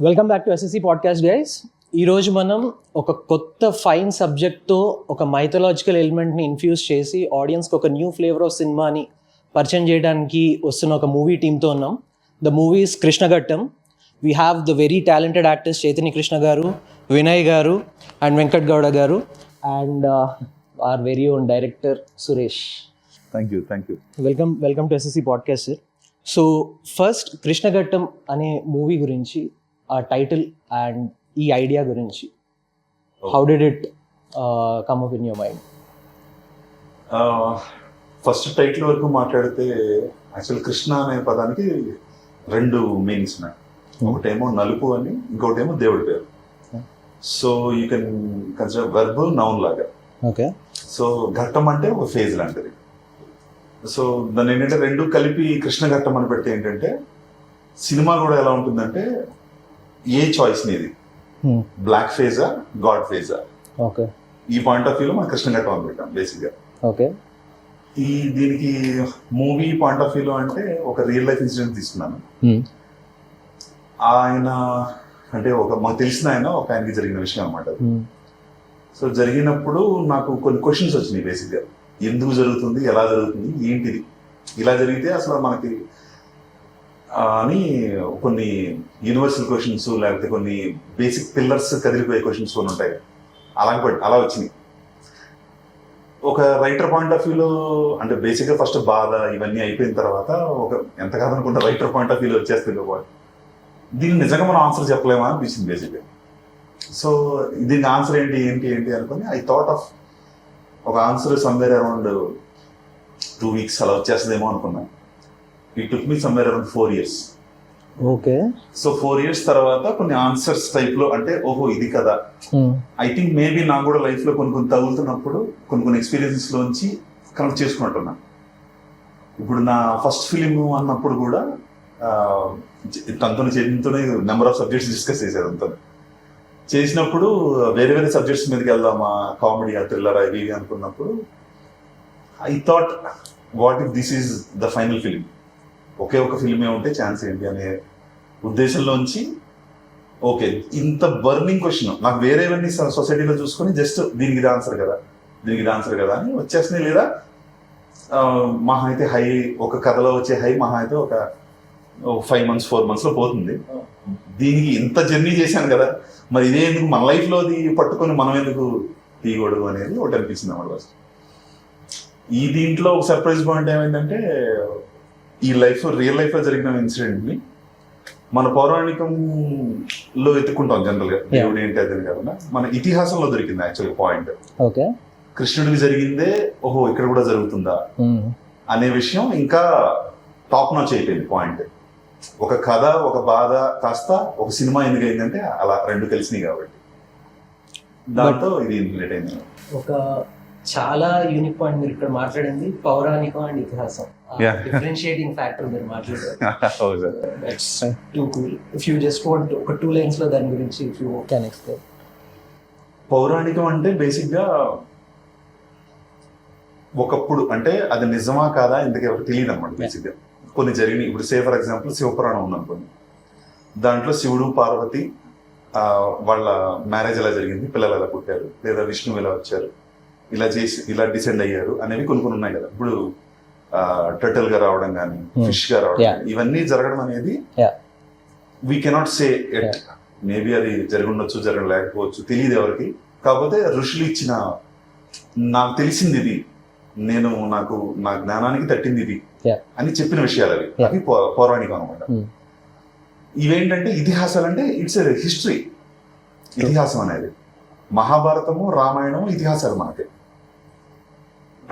Welcome back to SSC podcast guys. ఈరోజు మనం ఒక కొత్త ఫైన్ సబ్జెక్ట్తో ఒక మైథలాజికల్ ఎలిమెంట్ని ఇన్ఫ్యూజ్ చేసి ఆడియన్స్కి ఒక న్యూ ఫ్లేవర్ ఆఫ్ సినిమాని పరిచయం చేయడానికి వస్తున్న ఒక మూవీ టీంతో ఉన్నాం. The movie is Krishna Ghattam. We have the very talented actors Chaitanya Krishna garu, Vinay garu and Venkat Gowda garu and our very own director Suresh. Thank you. Welcome to SSC podcast sir. So first Krishna Ghattam అనే మూవీ గురించి, ఆ టైటిల్ అండ్ ఈ ఐడియా గురించి, how did it come up in your mind? First title వరకు మాట్లాడితే actual Krishna అనే పదానికి రెండు మీనింగ్స్ ఉన్నాయి. ఒకటేమో నలుపు అని, ఇంకోటేమో దేవుడి పేరు. So you can consider verb noun లాగా. ఓకే. సో ఘట్టం అంటే ఒక ఫేజ్ లాంటిది. సో దాన్ని ఏంటంటే రెండు కలిపి కృష్ణ ఘట్టం అని పెడితే ఏంటంటే సినిమా కూడా ఎలా ఉంటుందంటే ఏ చాయిస్ నీది, బ్లాక్ ఫేజా గాడ్ ఫేజా. ఓకే. ఈ పాయింట్ ఆఫ్ వ్యూలో మనం కృష్ణ ఘట్టం అని పెట్టాం బేసిక్గా. ఓకే. దీనికి మూవీ పాయింట్ ఆఫ్ వ్యూలో అంటే ఒక రియల్ లైఫ్ ఇన్సిడెంట్ తీసుకున్నాను. ఆయన అంటే మాకు తెలిసిన ఆయనకి జరిగిన విషయం అనమాట. సో జరిగినప్పుడు నాకు కొన్ని క్వశ్చన్స్ వచ్చినాయి బేసిక్గా. ఎందుకు జరుగుతుంది, ఎలా జరుగుతుంది, ఏంటిది, ఇలా జరిగితే అసలు మనకి అని కొన్ని యూనివర్సల్ క్వశ్చన్స్, లేకపోతే కొన్ని బేసిక్ పిల్లర్స్ కదిలిపోయే క్వశ్చన్స్ కొన్ని ఉంటాయి. అలా వచ్చినాయి. ఒక రైటర్ పాయింట్ ఆఫ్ వ్యూలో అంటే బేసిక్గా ఫస్ట్ బాధ ఇవన్నీ అయిపోయిన తర్వాత ఒక ఎంత కాదనుకుంటే రైటర్ పాయింట్ ఆఫ్ వ్యూలో వచ్చేస్తుంది కాబట్టి దీన్ని నిజంగా మనం ఆన్సర్ చెప్పలేమా అనిపించింది బేసిక్గా. సో దీనికి ఆన్సర్ ఏంటి అనుకుని ఐ థాట్ ఆఫ్ ఒక ఆన్సర్ సమ్వేర్ అరౌండ్ 2 weeks అలా వచ్చేస్తుందేమో అనుకున్నాను. It took me somewhere around 4 years. Okay. So 4 years తర్వాత కొన్ని ఆన్సర్స్ టైప్ లో అంటే ఓహో ఇది కదా. ఐ థింక్ మేబీ నాకు కూడా లైఫ్ లో కొన్ని తగులుతున్నప్పుడు కొన్ని ఎక్స్పీరియన్సెస్ లోంచి కనెక్ట్ చేసుకున్నట్టున్నా. ఇప్పుడు నా ఫస్ట్ ఫిలిం అన్నప్పుడు కూడా తనతోనే నెంబర్ ఆఫ్ సబ్జెక్ట్స్ డిస్కస్ చేసేది. అంతా చేసినప్పుడు వేరే సబ్జెక్ట్స్ మీదకి వెళ్దామా, కామెడీ, థ్రిల్లర్ ఇవి అనుకున్నప్పుడు I thought what if this is the final film, ఒకే ఒక ఫిల్మే ఉంటే ఛాన్స్ ఏంటి అనే ఉద్దేశంలోంచి ఓకే ఇంత బర్నింగ్ క్వశ్చన్ నాకు వేరేవన్నీ సొసైటీలో చూసుకొని జస్ట్ దీనికి ఇది ఆన్సర్ కదా అని వచ్చేస్తున్నాయి. లేదా మహా అయితే హై ఒక కథలో వచ్చే హై మహా అయితే ఒక 5 months 4 months లో పోతుంది. దీనికి ఇంత జర్నీ చేశాను కదా, మరి ఇదే ఎందుకు మన లైఫ్లో అది పట్టుకొని మనం ఎందుకు తీయకూడదు అనేది ఒకటి అనిపించింది అన్నమాట. ఈ దీంట్లో ఒక సర్ప్రైజ్ పాయింట్ ఏమైందంటే ఈ రియల్ లైఫ్ లో జరిగిన ఇన్సిడెంట్ ని మన పౌరాణికంలో ఎత్తుకుంటాం జనరల్ గా, దేవుడు ఏంటి అదని కాకుండా మన ఇతిహాసంలో దొరికింది యాక్చువల్ పాయింట్. ఓకే. కృష్ణుడికి జరిగిందే ఓహో ఇక్కడ కూడా జరుగుతుందా అనే విషయం ఇంకా టాప్ నాచ్ అయిపోయింది పాయింట్. ఒక కథ, ఒక బాధ కాస్త ఒక సినిమా ఎందుకు అయిందంటే అలా రెండు కలిసినాయి కాబట్టి దాంతో ఇది రిలేట్ అయింది. ఒక చాలా యూనిక్ పాయింట్ మీరు ఇక్కడ మాట్లాడింది, పౌరాణికం అండ్ ఇతిహాసం. డిఫరెన్షియేటింగ్ ఫ్యాక్టర్ మీరు మాట్లాడారు. That's two cool. If you just want ఒక 2 lines లో దాని గురించి ఇఫ్ యూ కెన్ ఎక్స్ప్లెయిన్. పౌరాణికం అంటే బేసిక్గా ఒకప్పుడు అంటే అది నిజమా కాదా ఇంతకీ ఎవరికి తెలియదు అనమాట. బేసిక్గా కొన్ని జరిగినాయి. ఇప్పుడు సే ఫర్ ఎగ్జాంపుల్ శివపురాణం ఉందనుకోండి, దాంట్లో శివుడు పార్వతి వాళ్ళ మ్యారేజ్ ఎలా జరిగింది, పిల్లలు ఎలా పుట్టారు, లేదా విష్ణువు ఎలా వచ్చారు, ఇలా చేసి ఇలా డిసెండ్ అయ్యారు అనేవి కొన్ని ఉన్నాయి కదా. ఇప్పుడు టర్టిల్ గా రావడం కానీ, ఫిష్ గా రావడం, ఇవన్నీ జరగడం అనేది we cannot say at. Maybe అది జరగండొచ్చు, జరగలేకపోవచ్చు, తెలియదు ఎవరికి. కాకపోతే ఋషులు ఇచ్చిన నాకు తెలిసింది ఇది, నాకు నా జ్ఞానానికి తట్టింది ఇది అని చెప్పిన విషయాలు అవి పౌరాణికం అనమాట. ఇవేంటంటే ఇతిహాసాలు అంటే ఇట్స్ ఎ హిస్టరీ. ఇతిహాసం అనేది మహాభారతము, రామాయణము ఇతిహాసాలు మనకి.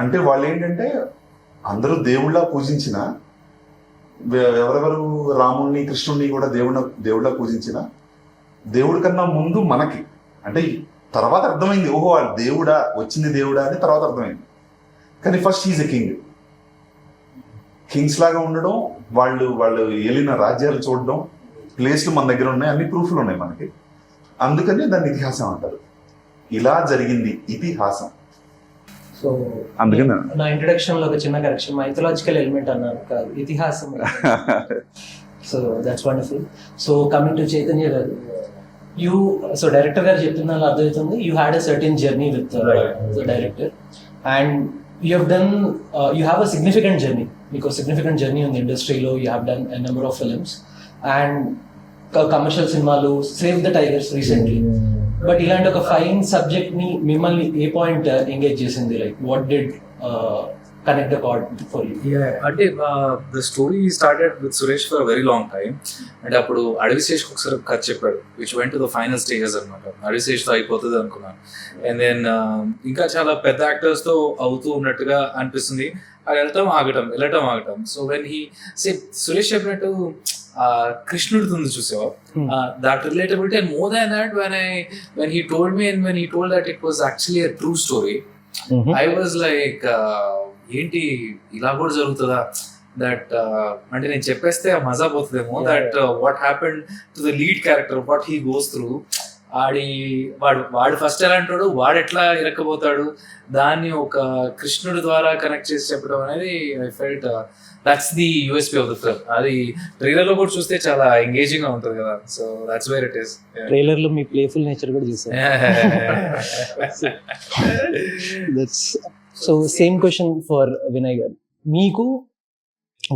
అంటే వాళ్ళు ఏంటంటే అందరూ దేవుళ్ళ పూజించిన, ఎవరెవరు రాముణ్ణి కృష్ణుణ్ణి కూడా దేవుళ్ళ పూజించిన, దేవుడి కన్నా ముందు మనకి అంటే తర్వాత అర్థమైంది ఓహో వాళ్ళు దేవుడా, వచ్చింది దేవుడా అని తర్వాత అర్థమైంది. కానీ first he's a king. Kings లాగా ఉండడం, వాళ్ళు వెళ్ళిన రాజ్యాలు చూడడం, ప్లేస్లు మన దగ్గర ఉన్నాయి, అన్ని ప్రూఫ్లు ఉన్నాయి మనకి. అందుకని దాన్ని ఇతిహాసం అంటారు. ఇలా జరిగింది ఇతిహాసం. సో అందుకని నా ఇంట్రడక్షన్ లో ఒక చిన్న కరెక్షన్, మైథలాజికల్ ఎలిమెంట్ అన్నారు కాదు, ఇతిహాసం. So that's wonderful. So coming to Chaitanya garu, you so director garu చెప్తున్న అర్థమవుతుంది, you had a certain journey with the director and you have done you have a significant journey. మీకు సిగ్నిఫికెంట్ జర్నీ ఉంది ఇండస్ట్రీలో, you have done a number of films and commercial సినిమాలు, Save the Tigers recently. But ఇలాంటి ఒక fine subject ని మిమ్మల్ని ఏ point engage చేసింది? Like what did connect the card for you? అంటే the story started with Suresh for very long time. అంటే అప్పుడు అడవిశేష్ ఒకసారి కథ చెప్పాడు, which went to the final stages అనమాట. అడవిశేష్తో అయిపోతుంది అనుకున్నాను. అండ్ దెన్ ఇంకా చాలా పెద్ద యాక్టర్స్తో అవుతూ ఉన్నట్టుగా అనిపిస్తుంది. అది వెళ్ళటం ఆగటం. సో వెన్ హీ సురేష్ చెప్పినట్టు కృష్ణుడితో ఉంది చూసావా, that relatability, and more than that, when he told me and when he told that it was actually a true story, I was like ఏంటి ఇలా కూడా జరుగుతుందా, దట్ అంటే నేను చెప్పేస్తే ఆ మజా పోతుందేమో, that what happened to the lead character, what he goes through, వాడు ఫస్ట్ ఎలా అంటాడు, వాడు ఎట్లా ఇరక్కపోతాడు, దాన్ని ఒక కృష్ణుడి ద్వారా కనెక్ట్ చేసి చెప్పడం అనేది I felt that's the USP of the film. అది ట్రైలర్ లో కూడా చూస్తే చాలా ఎంగేజింగ్ గా ఉంటుంది కదా. So that's where it is. Trailer లో మీ ప్లేఫుల్ నేచర్ కూడా చూసాను. So same question for Vinay గారు, మీకు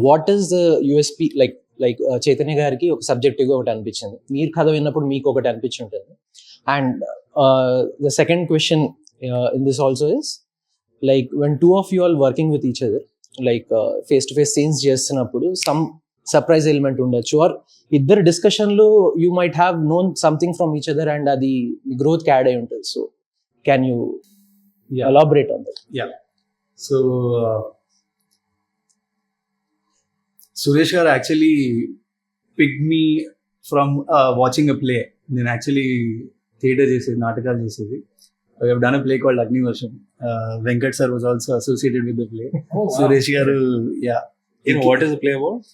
what is the USP? Like Chaitanya గారికి ఒక సబ్జెక్టివ్ గా ఒకటి అనిపించింది, మీరు కథ విన్నప్పుడు మీకు ఒకటి అనిపించి ఉంటుంది. And the second question in this also is, like when two of you all working with each other, like face to face scenes చేస్తున్నప్పుడు సమ్ సర్ప్రైజ్ ఎలిమెంట్ ఉండొచ్చు, ఆర్ ఇద్దరు డిస్కషన్ లో you might have known something from each other and అది growth కి add అయి ఉంటుంది. So can you elaborate on that? So Suresh garu actually pick me from watching a play. నేను actually theatre చేసేది, నాటకాలు చేసేది. I have done a play called Agni Varsham. Venkat sir was also associated with the play. Oh, wow. Suresh garu, yeah. You know what is the play about?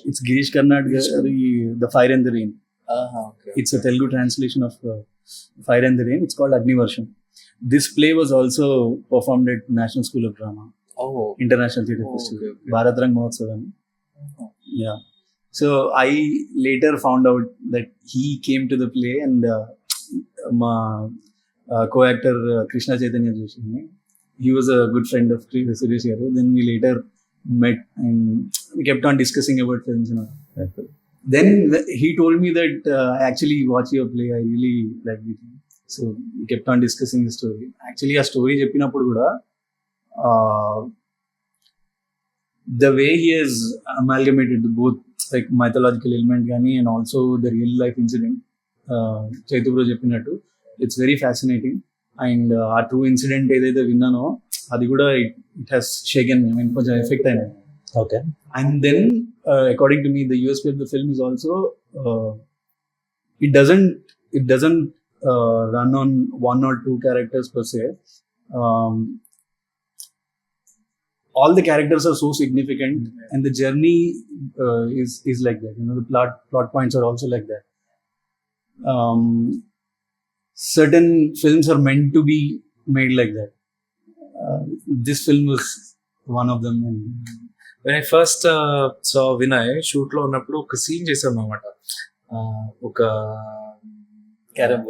It's Girish Karnad gari, The Fire and the Rain. Okay. It's a Telugu translation of Fire and the Rain. It's called Agni Varsham. This play was also performed at National School of Drama, International Theatre Festival, okay. Bharat Rang Mahotsavam. Yeah. So I later found out that he came to the play and co-actor Krishna Chaitanya, he was a good friend of Suresh garu. Then we later met and we kept on discussing about films and all. Then he told me that I actually watched your play, I really liked it. So we kept on discussing the story. Actually a story cheppinappudu kuda the way he has amalgamated both like mythological element gani and also the real life incident, Chaitu bro cheppinattu, it's very fascinating. And ఆ true incident ఏదైతే విన్నానో అది కూడా it has షేకెన్ మీ, కొంచెం effect అయినా. Okay. And then according to me the USP of the film is also it doesn't run on one or two characters per se. All the characters are so significant and the journey is like that. You know, the plot points are also like that. Certain films are meant to be made like that. This film was one of them. And when I first saw Vinay shoot lo ఉన్నప్పుడు ఒక scene చేసాం అన్నమాట. ఒక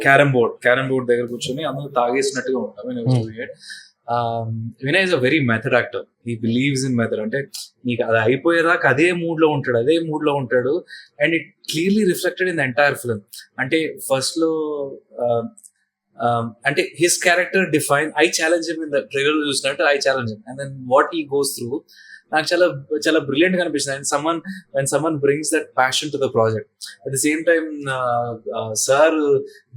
carrom board దగ్గర కూర్చొని అందరూ తాగేసినట్టుగా ఉంటాం. Vinay is a very method actor. He believes in method. అంటే నీకు అది అయిపోయేదాకా అదే మూడ్ లో ఉంటాడు and it clearly reflected in the entire film. అంటే ఫస్ట్ లో అంటే his character define, I challenge him in the trailer లో చూసినట్టు I challenge him, and then what he goes through నాకు చాలా చాలా బ్రిలియంట్ గా అనిపిస్తుంది. And when someone brings that passion to the project, at the same time sir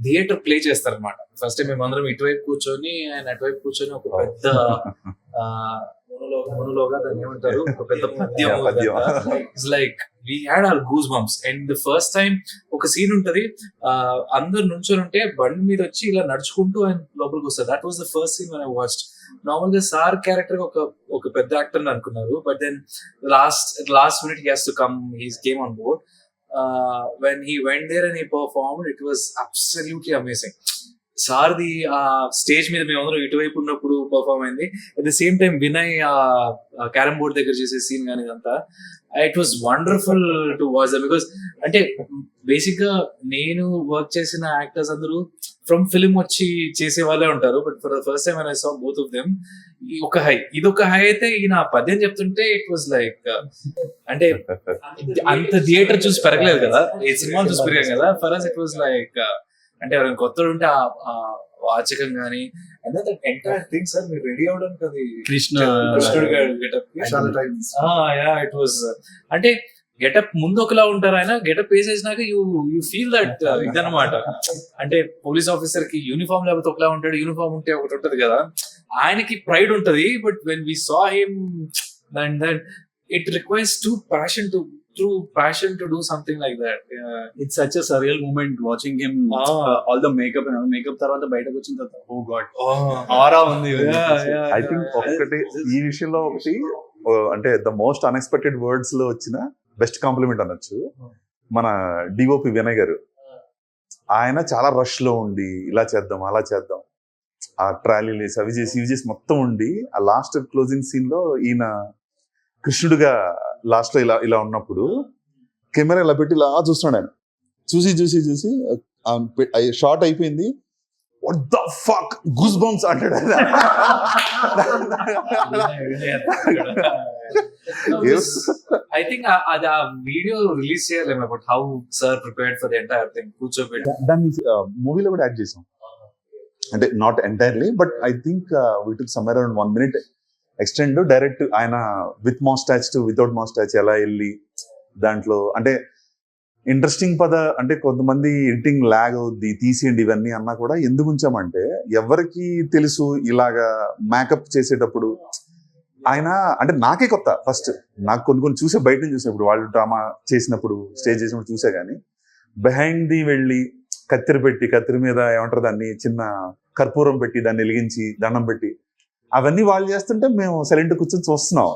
theatre play చేస్తారు అనమాట. First time మేమందరం ఇటువైపు కూర్చొని ఆయన అటువైపు కూర్చొని ఒక పెద్ద మొనోలోగా దాన్ని ఏమంటారు, ఒక పెద్ద పద్యం. It's like we had our goosebumps. And the first time ఒక సీన్ ఉంటది, అందరు నుంచొని ఉంటే బండి మీద వచ్చి ఇలా నడుచుకుంటూ ఆయన లోపలికి వస్తారు. That was the first scene when I watched. Normal గా సార్ క్యారెక్టర్ ఒక పెద్ద యాక్టర్ అనుకున్నారు, but then last minute he has to come, he came on board. When he went there and he performed, it was absolutely amazing. సార్ది ఆ stage మీద మేమందరం ఇటువైపు ఉన్నప్పుడు perform అయింది. At the same time Vinay carrom board దగ్గర చేసే scene కానీ ఇదంతా it was wonderful to watch because అంటే బేసిక్ గా నేను వర్క్ చేసిన యాక్టర్స్ అందరూ ఫ్రమ్ ఫిల్మ్ వచ్చి చేసే వాళ్ళే ఉంటారు. But for the first time I saw both of them ఒక హై, ఇదొక హై అయితే ఈయన పద్యం చెప్తుంటే ఇట్ వాస్ లైక్ అంటే అంత థియేటర్ చూసి పెరగలేదు కదా, ఈ సినిమా చూసి పెరిగాం కదా. For us it was like అంటే ఎవరైనా కొత్తలు ఉంటే ఆ వాచకం కానీ ఎంటైర్ థింగ్ సార్ మీరు రెడీ అవడానికి అది కృష్ణుడు గెటప్ ఇట్ వాస్ అంటే గెటప్ ముందు ఒకలా ఉంటారు, ఆయన గెటప్ వేసేసినాక యూ ఫీల్ దట్ ఇదనమాట. అంటే పోలీస్ ఆఫీసర్ కి యూనిఫామ్ లేకపోతే ఒకలా ఉంటాడు, యూనిఫామ్ ఉంటే ఒకటి ఉంటది కదా, ఆయనకి ప్రైడ్ ఉంటది. But when we saw him and then it requires true passion to do something like that. It's such a surreal moment watching him, all the makeup and all. Makeup tarvata bayataku vachin tarvata oh god aura undi. I think ఒకటి ఈ విషయంలో ఒకటి అంటే the most unexpected words లో వచ్చిన best compliment అనొచ్చు మన DOP Vinay గారు. ఆయన చాలా రష్ లో ఉండి ఇలా చేద్దాం అలా చేద్దాం ఆ ట్రాలీలు అవి చేసి మొత్తం ఉండి ఆ లాస్ట్ క్లోజింగ్ సీన్ లో ఈయన కృష్ణుడిగా లాస్ట్ లో ఇలా ఉన్నప్పుడు కెమెరా ఇలా పెట్టి ఇలా చూస్తున్నాడు. ఆయన చూసి షార్ట్ అయిపోయింది, what the fuck goosebumps అంటాడు. ఐ థింక్ అది ఆ వీడియో రిలీజ్ చేయాలేమో about how sir prepared for the entire thing. కూర్చోబెట్టి దాన్ని మూవీలో కూడా యాడ్ చేసాం, అంటే not entirely but I think we took somewhere around 1 minute extend direct ఆయన with moustache to without moustache ఎలా వెళ్ళి దాంట్లో అంటే ఇంట్రెస్టింగ్ అంటే కొంతమంది ఎడిటింగ్ లాగ్ అవుద్ది తీసేయండి ఇవన్నీ అన్నా కూడా ఎందుకు ఉంచామంటే ఎవరికి తెలుసు ఇలాగా మేకప్ చేసేటప్పుడు ఆయన అంటే నాకే కొత్త. ఫస్ట్ నాకు కొన్ని చూసే బయట నుంచి చూసినప్పుడు వాళ్ళు డ్రామా చేసినప్పుడు స్టేజ్ చేసినప్పుడు చూసే కానీ బిహైండ్ ది వెళ్ళి కత్తిరి మీద ఏమంటారు దాన్ని చిన్న కర్పూరం పెట్టి దాన్ని వెలిగించి దండం పెట్టి అవన్నీ వాళ్ళు చేస్తుంటే మేము సైలెంట్ కూర్చొని చూస్తున్నాం.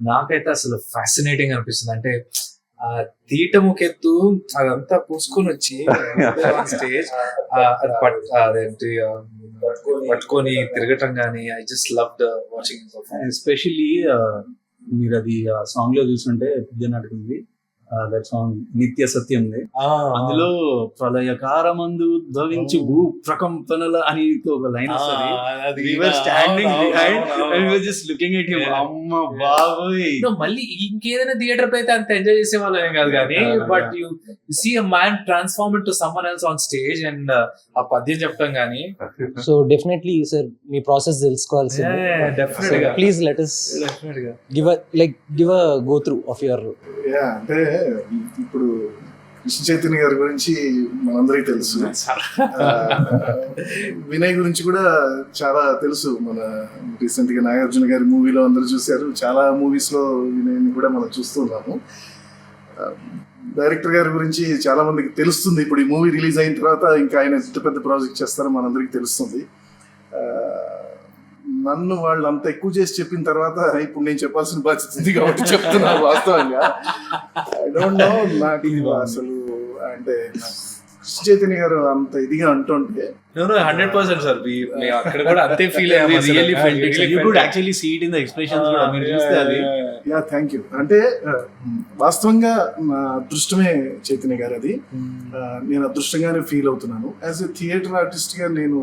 నాకైతే అసలు ఫ్యాసినేటింగ్ అనిపిస్తుంది. అంటే ఆ తీటముకెత్తు అదంతా పూసుకొని వచ్చి స్టేజ్ అదేంటి పట్టుకొని తిరగటం కానీ I just loved watching. Especially మీరు అది ఆ సాంగ్ లో చూస్తుంటే పెద్ద నాటకుంది దట్ సాంగ్ నిత్య సత్యం, అందులో ప్రళయకారమందు ఉద్భవించి భూ ప్రకంపనల అని ఒక లైన్ వస్తుంది. We were standing behind and we were just looking at him. అమ్మ బాబోయ్, మళ్ళీ ఇంకేదైనా థియేటర్ అయితే అంత ఎంజాయ్ చేసే వాళ్ళం కాదు కానీ but you see a man transform into someone else on stage and ఆ పద్యం చెప్పడం కానీ. సో డెఫినెట్లీ సార్ మీ ప్రాసెస్ తెలుసుకోవాల్సింది. Please let us give a go through of your. అంటే ఇప్పుడు కృష్ణ చైతన్య గారి గురించి మనందరికీ తెలుసు, వినయ్ గురించి కూడా చాలా తెలుసు. మన రీసెంట్ గా నాగార్జున గారి మూవీలో అందరూ చూశారు, చాలా మూవీస్ లో వినయ్ని కూడా మనం చూస్తున్నాము. డైరెక్టర్ గారి గురించి చాలా మందికి తెలుస్తుంది. ఇప్పుడు ఈ మూవీ రిలీజ్ అయిన తర్వాత ఇంకా ఆయన ఎంత పెద్ద ప్రాజెక్ట్ చేస్తారో మనందరికీ తెలుస్తుంది. నన్ను వాళ్ళు అంత ఎక్కువ చేసి చెప్పిన తర్వాత ఇప్పుడు నేను చెప్పాల్సిన బాధ్యత ఉంది కాబట్టి చెప్తున్నాను. వాస్తవంగా ఐ డోంట్ నో, నాకు అసలు అంటే కృష్ణ చైతన్య గారు అంత ఇదిగా అంటుంటే 100% సార్ అక్కడ కూడా అంతే ఫీల్ అయ్యాము. Thank you. అంటే వాస్తవంగా నా అదృష్టమే చైతన్య గారు, అది నేను అదృష్టంగానే ఫీల్ అవుతున్నాను. యాజ్ ఎ థియేటర్ ఆర్టిస్ట్ గా నేను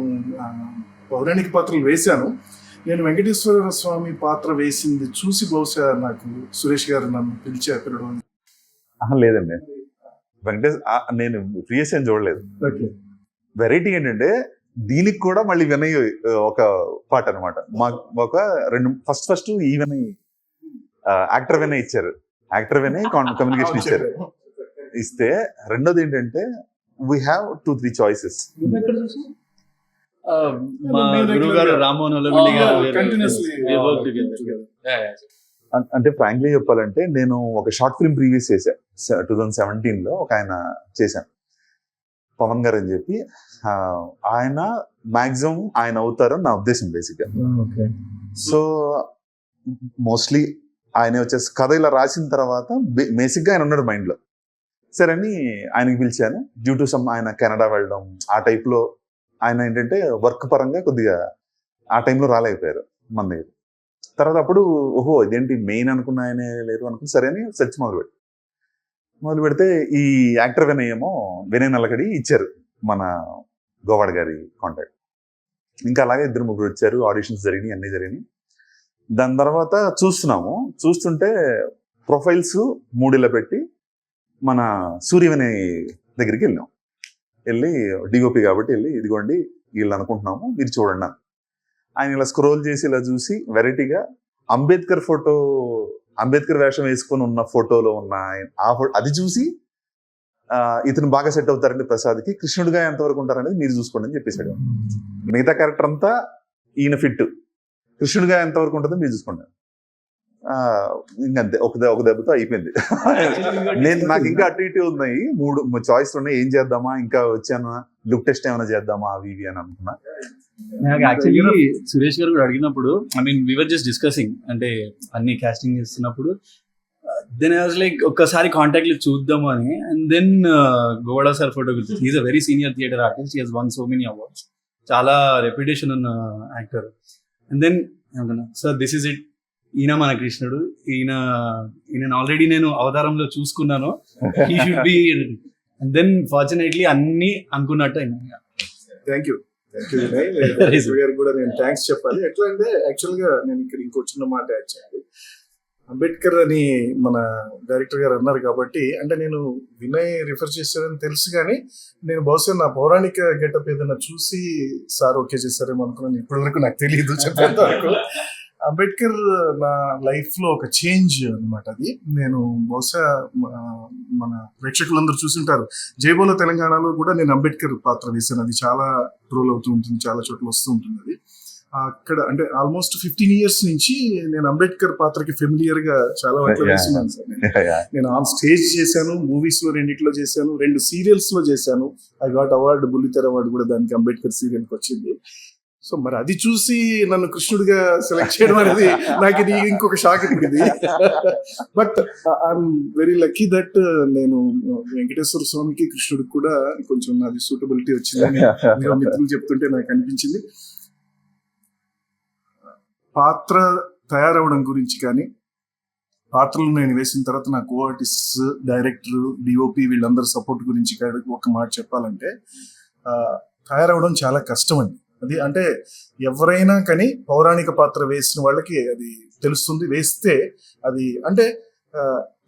పౌరాణిక పాత్రలు వేశాను. నేను వెంకటేశ్వర స్వామి పాత్ర వేసింది చూసి బహుశా నాకు సురేష్ గారు నన్ను పిలిచారు. లేదండి, నేను ప్రీవియస్ ఏం చూడలేదు. వెరైటీ ఏంటంటే దీనికి కూడా మళ్ళీ వినయ్ ఒక పాట అనమాట. ఒక ఫస్ట్ ఈ వినయ్ యాక్టర్ వినయ్ ఇచ్చారు, యాక్టర్ వినయ్ కమ్యూనికేషన్ ఇచ్చారు. ఇస్తే రెండోది ఏంటంటే వీ హ్యావ్ 2-3 చాయిసెస్. మా గురువు గారు రామ్మోహన్ అంటే ఫ్రాంక్లీ చెప్పాలంటే నేను ఒక షార్ట్ ఫిల్మ్ ప్రీవియస్ చేశాను 2017 లో. ఒక ఆయన చేశాను పవన్ గారు అని చెప్పి. ఆయన మాక్సిమం ఆయన అవుతారని నా ఉద్దేశం బేసిక్ గా. సో మోస్ట్లీ ఆయన వచ్చేసి కథ ఇలా రాసిన తర్వాత బేసిక్ గా ఆయన ఉన్నాడు మైండ్ లో. సరే అని ఆయనకి పిలిచాను. డ్యూ టు సమ్ ఆయన కెనడా వెళ్ళడం ఆ టైప్లో ఆయన ఏంటంటే వర్క్ పరంగా కొద్దిగా ఆ టైంలో రాలేకపోయారు మన దగ్గర. తర్వాత అప్పుడు ఓహో ఇదేంటి మెయిన్ అనుకున్న ఆయనే లేరు అనుకుని సరే అని సెర్చ్ మొదలు పెడితే ఈ యాక్టర్ వినయ్ నల్లకడి ఇచ్చారు మన గోవాడ గారి కాంటాక్ట్. ఇంకా అలాగే 2-3 వచ్చారు, ఆడిషన్స్ జరిగినాయి, అన్నీ జరిగినాయి. దాని తర్వాత చూస్తుంటే ప్రొఫైల్స్ 3 పెట్టి మన సూర్య వినయ్ దగ్గరికి వెళ్ళి డిఓపి కాబట్టి ఇదిగోండి వీళ్ళు అనుకుంటున్నాము మీరు చూడండి. ఆయన ఇలా స్క్రోల్ చేసి ఇలా చూసి వెరైటీగా అంబేద్కర్ వేషం వేసుకొని ఉన్న ఫోటోలో ఉన్న అది చూసి ఇతను బాగా సెట్ అవుతారండి ప్రసాద్కి, కృష్ణుడిగా ఎంతవరకు ఉంటారనేది మీరు చూసుకోండి అని చెప్పేశాడు. మిగతా క్యారెక్టర్ అంతా ఈయన ఫిట్, కృష్ణుడిగా ఎంతవరకు ఉంటుందో మీరు చూసుకోండి. ఇంకంతే, ఒక దెబ్బతో అయిపోయింది. నాకు ఇంకా అటు ఇటు ఉన్నాయి, 3 చాయిస్ ఉన్నాయి, ఏం చేద్దామా, ఇంకా వచ్చానా లుక్ టెస్ట్ ఏమైనా చేద్దామా అవి ఇవి అని అనుకున్నా. నాకు యాక్చువల్లీ సురేష్ గారు కూడా అడిగినప్పుడు వి వర్ జస్ట్ డిస్కసింగ్, అంటే అన్ని కాస్టింగ్ చేస్తున్నప్పుడు దెన్ ఐ వాజ్ లైక్ ఒక్కసారి కాంటాక్ట్ చూద్దాము అని. And then Govada sir photo గురించి, he's a very senior theatre artist, he has won so many awards, చాలా రెప్యుటేషన్ ఉన్న actor. And then sir this is it, ఈయన మన కృష్ణుడు, ఈయన ఆల్రెడీ నేను అవతారంలో చూసుకున్నాను, he should be. And then fortunately అన్ని అనుకున్నట్టు అయినా. థ్యాంక్ యూ వినయ్ గారికి కూడా నేను థ్యాంక్స్ చెప్పాలి. ఎట్లా అంటే యాక్చువల్ గా నేను ఇక్కడ ఇంకో చిన్న మాట యాడ్ చేయాలి. అంబేద్కర్ అని మన డైరెక్టర్ గారు అన్నారు కాబట్టి, అంటే నేను వినయ్ రిఫర్ చేశారని తెలుసు కానీ నేను బహుశా నా పౌరాణిక గెటప్ ఏదైనా చూసి సార్ ఓకే చేశారేమో అనుకున్నాను. ఇప్పటి వరకు నాకు తెలియదు చెప్పేంత వరకు. అంబేద్కర్ నా లైఫ్ లో ఒక చేంజ్ అనమాట అది. నేను బహుశా మన ప్రేక్షకులందరూ చూసింటారు, జైబోలో తెలంగాణలో కూడా నేను అంబేద్కర్ పాత్ర వేశాను. అది చాలా ట్రోల్ అవుతూ ఉంటుంది, చాలా చోట్ల వస్తూ ఉంటుంది. అది అక్కడ అంటే ఆల్మోస్ట్ 15 years నుంచి నేను అంబేద్కర్ పాత్రకి ఫెమిలియర్ గా చాలా వాటిలో వేస్తున్నాను సార్. నేను ఆన్ స్టేజ్ చేశాను, మూవీస్ లో 2 చేశాను, 2 సీరియల్స్ లో చేశాను. ఐ గాట్ అవార్డు, బుల్లితెర అవార్డు కూడా దానికి అంబేద్కర్ సీరియల్ కి వచ్చింది. సో మరి అది చూసి నన్ను కృష్ణుడిగా సెలెక్ట్ చేయడం అనేది నాకు ఇది ఇంకొక షాక్ ఇది. But I'm very lucky that నేను వెంకటేశ్వర స్వామికి కృష్ణుడికి కూడా కొంచెం నాది సూటబిలిటీ వచ్చిందని మిత్రులు చెప్తుంటే నాకు అనిపించింది. పాత్ర తయారవడం గురించి కానీ, పాత్రలు నేను వేసిన తర్వాత నా కో ఆర్టిస్ట్, డైరెక్టర్, డిఓపి వీళ్ళందరూ సపోర్ట్ గురించి ఒక మాట చెప్పాలంటే, తయారవడం చాలా కష్టం అండి. అది అంటే ఎవరైనా కానీ పౌరాణిక పాత్ర వేసిన వాళ్ళకి అది తెలుస్తుంది. వేస్తే అది అంటే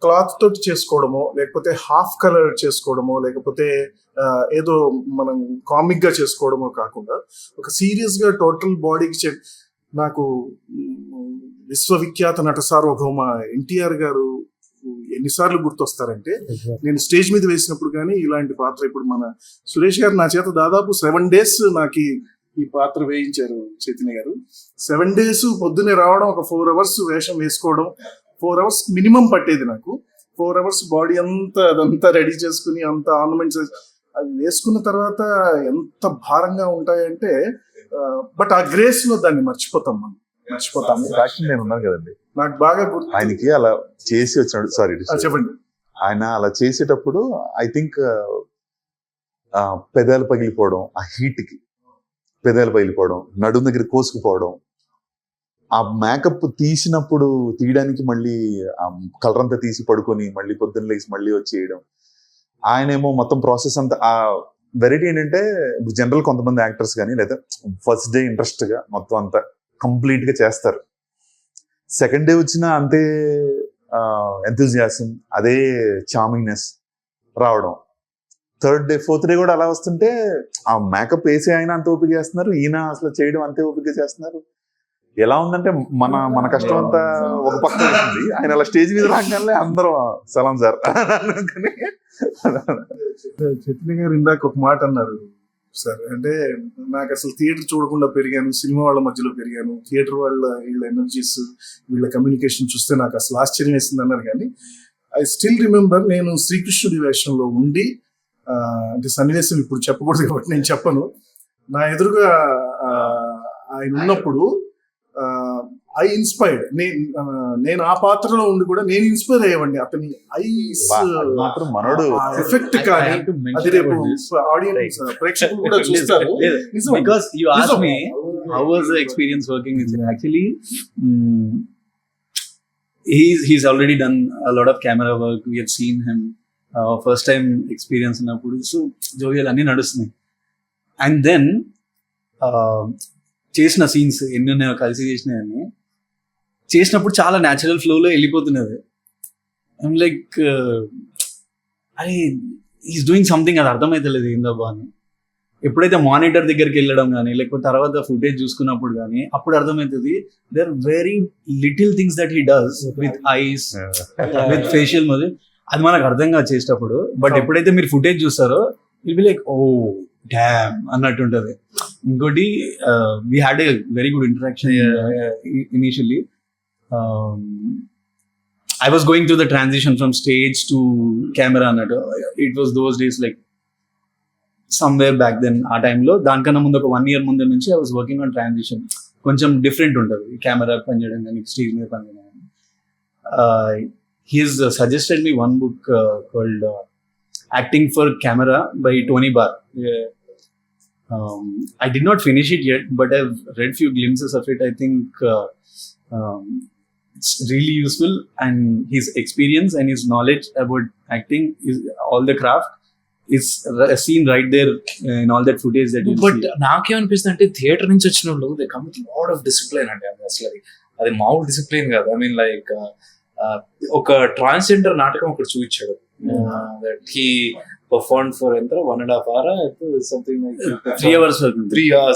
క్లాత్ తోటి చేసుకోవడమో, లేకపోతే హాఫ్ కలర్ చేసుకోవడమో, లేకపోతే ఏదో మనం కామిక్ గా చేసుకోవడమో కాకుండా ఒక సీరియస్ గా టోటల్ బాడీకి. నాకు విశ్వవిఖ్యాత నట సార్వభౌమ ఎన్టీఆర్ గారు ఎన్నిసార్లు గుర్తొస్తారంటే, నేను స్టేజ్ మీద వేసినప్పుడు కానీ ఇలాంటి పాత్ర, ఇప్పుడు మన సురేష్ గారు నా చేత దాదాపు 7 days నాకు ఈ పాత్ర వేయించారు చైతన్య గారు. 7 days పొద్దున్నే రావడం, ఒక 4 hours వేషం వేసుకోవడం, 4 hours మినిమం పట్టేది నాకు. 4 hours బాడీ అదంతా రెడీ చేసుకుని అంత ఆర్నమెంట్స్ అది వేసుకున్న తర్వాత ఎంత భారంగా ఉంటాయంటే, బట్ ఆ గ్రేస్ లో దాన్ని మర్చిపోతాము. నేను ఉన్నాను కదండి, నాకు బాగా గుర్తు. ఆయనకి అలా చేసి వచ్చినాడు, సారీ చెప్పండి. ఆయన అలా చేసేటప్పుడు ఐ థింక్ పెదాలు పగిలిపోవడం, ఆ హీట్ కి పెదాలు పగిలిపోవడం, నడుము దగ్గర కోసుకుపోవడం, ఆ మేకప్ తీయడానికి మళ్ళీ ఆ కలర్ అంతా తీసి పడుకొని మళ్ళీ పొద్దున్న లేసి మళ్ళీ వచ్చేయడం. ఆయనేమో మొత్తం ప్రాసెస్ అంతా. ఆ వెరైటీ ఏంటంటే, జనరల్ కొంతమంది యాక్టర్స్ కానీ లేదా ఫస్ట్ డే ఇంట్రెస్ట్ గా మొత్తం అంతా కంప్లీట్ గా చేస్తారు. సెకండ్ డే వచ్చినా అంతే ఎంతూజియాసం, అదే చార్మింగ్నెస్ రావడం. థర్డ్ డే, ఫోర్త్ డే కూడా అలా వస్తుంటే ఆ మేకప్ వేసే ఆయన అంత ఓపిక చేస్తున్నారు, ఈయన అసలు చేయడం అంతే ఓపిక చేస్తున్నారు. ఎలా ఉందంటే మన కష్టం అంతా ఒక పక్క ఉంది, ఆయన అలా స్టేజ్ మీద రాగానే అందరూ సలాం సార్. చైతన్య గారు ఇందాక ఒక మాట అన్నారు సార్, అంటే నాకు అసలు థియేటర్ చూడకుండా పెరిగాను, సినిమా వాళ్ళ మధ్యలో పెరిగాను, థియేటర్ వీళ్ళ ఎనర్జీస్, వీళ్ళ కమ్యూనికేషన్ చూస్తే నాకు అసలు ఆశ్చర్యం వేసింది అన్నారు. కానీ ఐ స్టిల్ రిమెంబర్, నేను శ్రీకృష్ణుడి వేషంలో ఉండి, అంటే సన్నివేశం ఇప్పుడు చెప్పకూడదు కాబట్టి నేను చెప్పను, నా ఎదురుగా ఆయన ఉన్నప్పుడు ఐ ఇన్స్పైర్డ్. నేను ఆ పాత్రలో ఉండి కూడా నేను ఇన్స్పైర్ అయ్యేవాడిని. అతని ఐస్ మాత్రం మనోడు ఎఫెక్ట్ కానీ అది రేపు ఆడియన్స్ ప్రేక్షకులు కూడా చూస్తారు. Because you asked me how was the experience working with him. Actually, he's already done a lot of camera work. We have seen him first time experience ఉన్నప్పుడు సో జోవియల్ అన్ని నడుస్తున్నాయి. And then చేసిన scenes ఎన్ని ఉన్నాయో కలిసి చేసినాయని చేసినప్పుడు చాలా natural ఫ్లోలో వెళ్ళిపోతున్నది. ఐమ్ లైక్ అరే ఈస్ డూయింగ్ సంథింగ్, అది అర్థమైతలేదు ఏందబ్బా అని. ఎప్పుడైతే మానిటర్ దగ్గరికి వెళ్ళడం కానీ లేకపోతే తర్వాత ఫుటేజ్ చూసుకున్నప్పుడు కానీ అప్పుడు అర్థమవుతుంది they are very little things that he does with eyes with facial మోది. అది మనకు అర్థం కాదు చేసేటప్పుడు. బట్ ఎప్పుడైతే మీరు ఫుటేజ్ చూస్తారో will be like oh damn అన్నట్టు ఉంటుంది. ఇంకోటి we had a very good interaction initially. I was going through the transition from stage to camera అన్నట్టు. It was those days like somewhere back then ఆ టైంలో. దానికన్నా ముందు ఒక 1 year ముందు నుంచి I was working on transition. కొంచెం different ఉంటుంది కెమెరా పనిచేయడం కానీ స్టేజ్ మీద పనిచేయడం కానీ. He has suggested me one book called Acting for Camera by Tony Barr. I did not finish it yet, but I've read few glimpses of it. I think it's really useful, and his experience and his knowledge about acting is all the craft is seen right there in all that footage that you see. But నాకేమనిపిస్తుంది అంటే theatre నుంచి వచ్చిన వాళ్ళు they come with lot of discipline అండి. అది అసలు అది మామూలు డిసిప్లిన్ కాదు. ఐ మీన్ లైక్ ఒక ట్రాన్స్జెండర్ నాటకం ఒకటి చూపించాడు. దట్ హీ పర్ఫార్మ్ ఫర్ ఎంత 1.5 hours something like 3 hours. 3 hours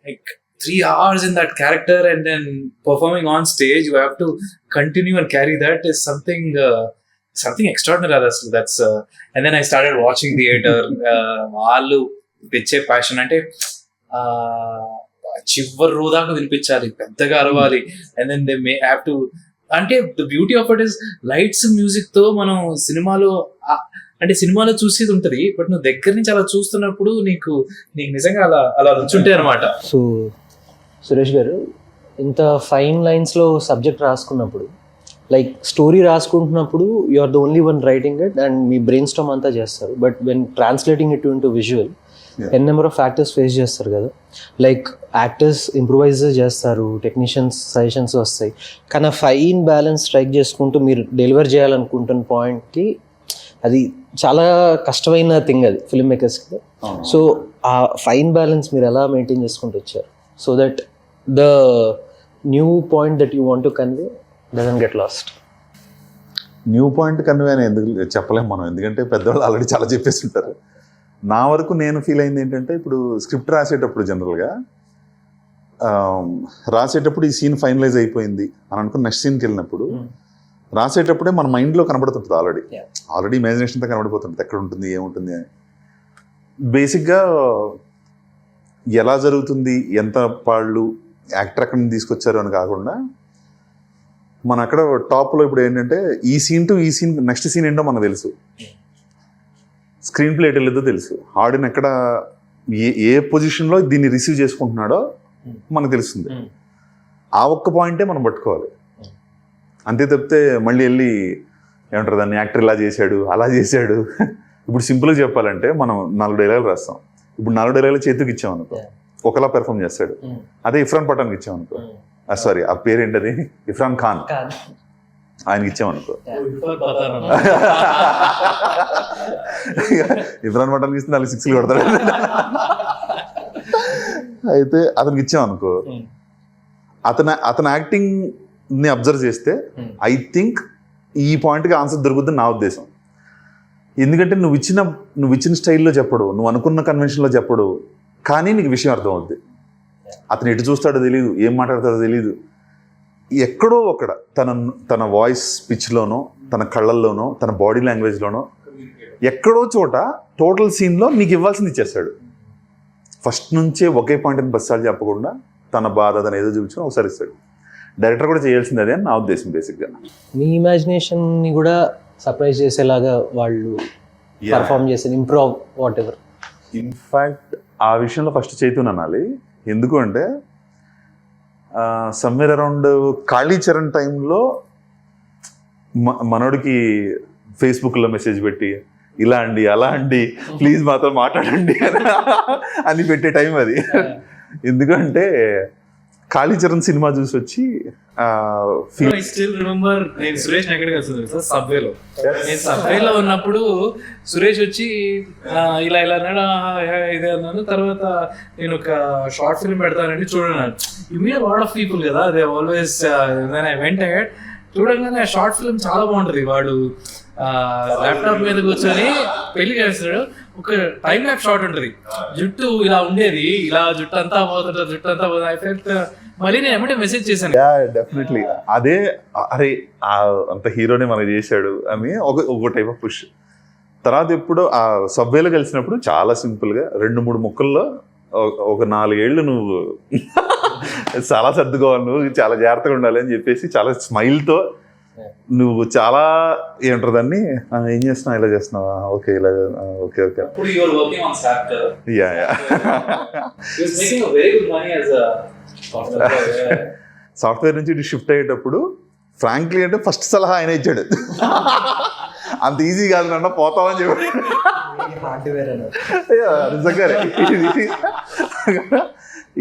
like 3 hours in that character, and then performing on stage you have to continue and carry that is something extraordinary. That's and then I started watching theater. వాళ్ళు తెచ్చే passion అంటే చివరి రోజాక వినిపించాలి, పెద్దగా అరవాలి, and then they may have to అంటే the beauty of it is lights music తో మనం సినిమాలో అంటే సినిమాలో చూసేది ఉంటుంది. బట్ నువ్వు దగ్గర నుంచి అలా చూస్తున్నప్పుడు నీకు నిజంగా అలా వచ్చుంటాయి అనమాట. సో సురేష్ గారు, ఇంత ఫైన్ లైన్స్లో సబ్జెక్ట్ రాసుకున్నప్పుడు, లైక్ స్టోరీ రాసుకుంటున్నప్పుడు you are the only one writing it and మీ బ్రెయిన్ స్టామ్ అంతా చేస్తారు. But when translating it into visual n number of actors face చేస్తారు కదా. లైక్ యాక్టర్స్ ఇంప్రూవైజ్ చేస్తారు, టెక్నీషియన్స్ సజెషన్స్ వస్తాయి, కానీ ఆ ఫైన్ బ్యాలెన్స్ స్ట్రైక్ చేసుకుంటూ మీరు డెలివర్ చేయాలనుకుంటున్న పాయింట్కి అది చాలా కష్టమైన థింగ్ అది ఫిల్మ్ మేకర్స్కి. సో ఆ ఫైన్ బ్యాలెన్స్ మీరు ఎలా మెయింటైన్ చేసుకుంటూ వచ్చారు so that the new point that you want to convey doesn't get lost? New point convey అని ఎందుకు చెప్పలేము మనం, ఎందుకంటే పెద్దవాళ్ళు ఆల్రెడీ చాలా చెప్పేసి ఉంటారు. నా వరకు నేను ఫీల్ అయింది ఏంటంటే, ఇప్పుడు స్క్రిప్ట్ రాసేటప్పుడు జనరల్గా రాసేటప్పుడు ఈ సీన్ ఫైనలైజ్ అయిపోయింది అని అనుకుని నెక్స్ట్ సీన్కి వెళ్ళినప్పుడు రాసేటప్పుడే మన మైండ్లో కనబడుతుంటుంది, ఆల్రెడీ ఇమాజినేషన్ అంతా కనబడిపోతుంది ఎక్కడ ఉంటుంది ఏముంటుంది అని. బేసిక్గా ఎలా జరుగుతుంది, ఎంత వాళ్ళు యాక్టర్ అక్కడ నుంచి తీసుకొచ్చారు అని కాకుండా మన అక్కడ టాప్లో ఇప్పుడు ఏంటంటే ఈ సీన్ టు ఈ సీన్ నెక్స్ట్ సీన్ ఏంటో మనకు తెలుసు, స్క్రీన్ ప్లే ఎటు వెళ్ళేదో తెలుసు, ఆడిన ఎక్కడ ఏ పొజిషన్లో దీన్ని రిసీవ్ చేసుకుంటున్నాడో మనకు తెలుస్తుంది. ఆ ఒక్క పాయింటే మనం పట్టుకోవాలి. అంతే తప్పితే మళ్ళీ వెళ్ళి ఏమంటారు దాన్ని యాక్టర్ ఇలా చేశాడు అలా చేశాడు. ఇప్పుడు సింపుల్గా చెప్పాలంటే మనం 4 డైలాగులు రాస్తాం. ఇప్పుడు 4 డైలాగులు చేతికి ఇచ్చామనుకో ఒకలా పెర్ఫామ్ చేస్తాడు. అదే ఇఫ్రాన్ పఠాన్కి ఇచ్చామనుకో, సారీ ఆ పేరేంటది, ఇఫ్రాన్ ఖాన్, ఆయనకి ఇచ్చామనుకో, ఇఫ్రాన్ పఠాన్కి ఇస్తే 4 6 కొడతాడు. అయితే అతనికి ఇచ్చామనుకో, అతని యాక్టింగ్ ని అబ్జర్వ్ చేస్తే ఐ థింక్ ఈ పాయింట్కి ఆన్సర్ దొరుకుతుంది నా ఉద్దేశం. ఎందుకంటే నువ్వు ఇచ్చిన స్టైల్లో చెప్పడు, నువ్వు అనుకున్న కన్వెన్షన్లో చెప్పడు, కానీ నీకు విషయం అర్థం అవుద్ది. అతను ఎటు చూస్తాడో తెలియదు, ఏం మాట్లాడతాడో తెలియదు, ఎక్కడో అక్కడ తన వాయిస్ పిచ్లోనో తన కళ్ళల్లోనో తన బాడీ లాంగ్వేజ్లోనో ఎక్కడో చోట టోటల్ సీన్లో నీకు ఇవ్వాల్సింది ఇచ్చేస్తాడు. ఫస్ట్ నుంచే ఒకే పాయింట్ని బస్సాలు చెప్పకుండా తన బాధ తను ఏదో చూపించుకొని ఒకసారి ఇస్తాడు. డైరెక్టర్ కూడా చేయాల్సింది అదే అని నా ఉద్దేశం. బేసిక్గా మీ ఇమాజినేషన్ని కూడా సర్ప్రైజ్ చేసేలాగా వాళ్ళు పర్ఫామ్ చేసేది, ఇంప్రూవ్ వాట్ ఎవర్. ఇన్ఫ్యాక్ట్ ఆ విషయంలో ఫస్ట్ చైతన్య అనాలి. ఎందుకు అంటే సమ్వేర్ అరౌండ్ కాళీచరణ్ టైంలో మనోడికి ఫేస్బుక్లో మెసేజ్ పెట్టి ఇలా అండి అలా అండి ప్లీజ్ మాతో మాట్లాడండి అని పెట్టే టైం అది. ఎందుకంటే కాళీచరణ్ సినిమా చూసి వచ్చి ఐ స్టిల్ రిమెంబర్ నేను సురేష్ ఎక్కడికి వస్తుంది సార్ సబ్వేలో. నేను సబ్వేలో ఉన్నప్పుడు సురేష్ వచ్చి ఇలా ఇలా అన్నాడు, ఇదే అన్నాను. తర్వాత నేను ఒక షార్ట్ ఫిల్మ్ పెడతానండి చూడండి. You meet lot of people కదా, they always I went ahead. చూడంగానే ఆ షార్ట్ ఫిల్మ్ చాలా బాగుంటుంది. వాడు ల్యాప్టాప్ మీద కూర్చొని పెళ్లి చేస్తాడు, ఒక టైం ల్యాప్ షాట్ ఉంటుంది, జుట్టు ఇలా ఉండేది, ఇలా జుట్టు అంతా పోతుంటుంది, జుట్టు అంతా పోతుంది. ఐ ఫెల్ట్ మళ్ళీ నేను ఏమంటే మెసేజ్ చేశాను. డెఫినెట్లీ అదే, అరే అంత హీరోనే మనకు చేశాడు అని ఒక టైప్ ఆఫ్ పుష్. తర్వాత ఎప్పుడు ఆ సబ్వేలో కలిసినప్పుడు చాలా సింపుల్గా 2-3 ముక్కల్లో ఒక 4 ఏళ్ళు నువ్వు చాలా సర్దుకోవాలి, నువ్వు చాలా జాగ్రత్తగా ఉండాలి అని చెప్పేసి చాలా స్మైల్తో నువ్వు చాలా ఏమంటారు దాన్ని, ఏం చేస్తున్నావు, ఇలా చేస్తున్నావా, ఓకే ఇలా okay okay yeah yeah software నుంచి ఇటు షిఫ్ట్ అయ్యేటప్పుడు ఫ్రాంక్లీ అంటే ఫస్ట్ సలహా ఆయన ఇచ్చాడు. అంత ఈజీ కాదు నన్న పోతామని చెప్పి నిజంగానే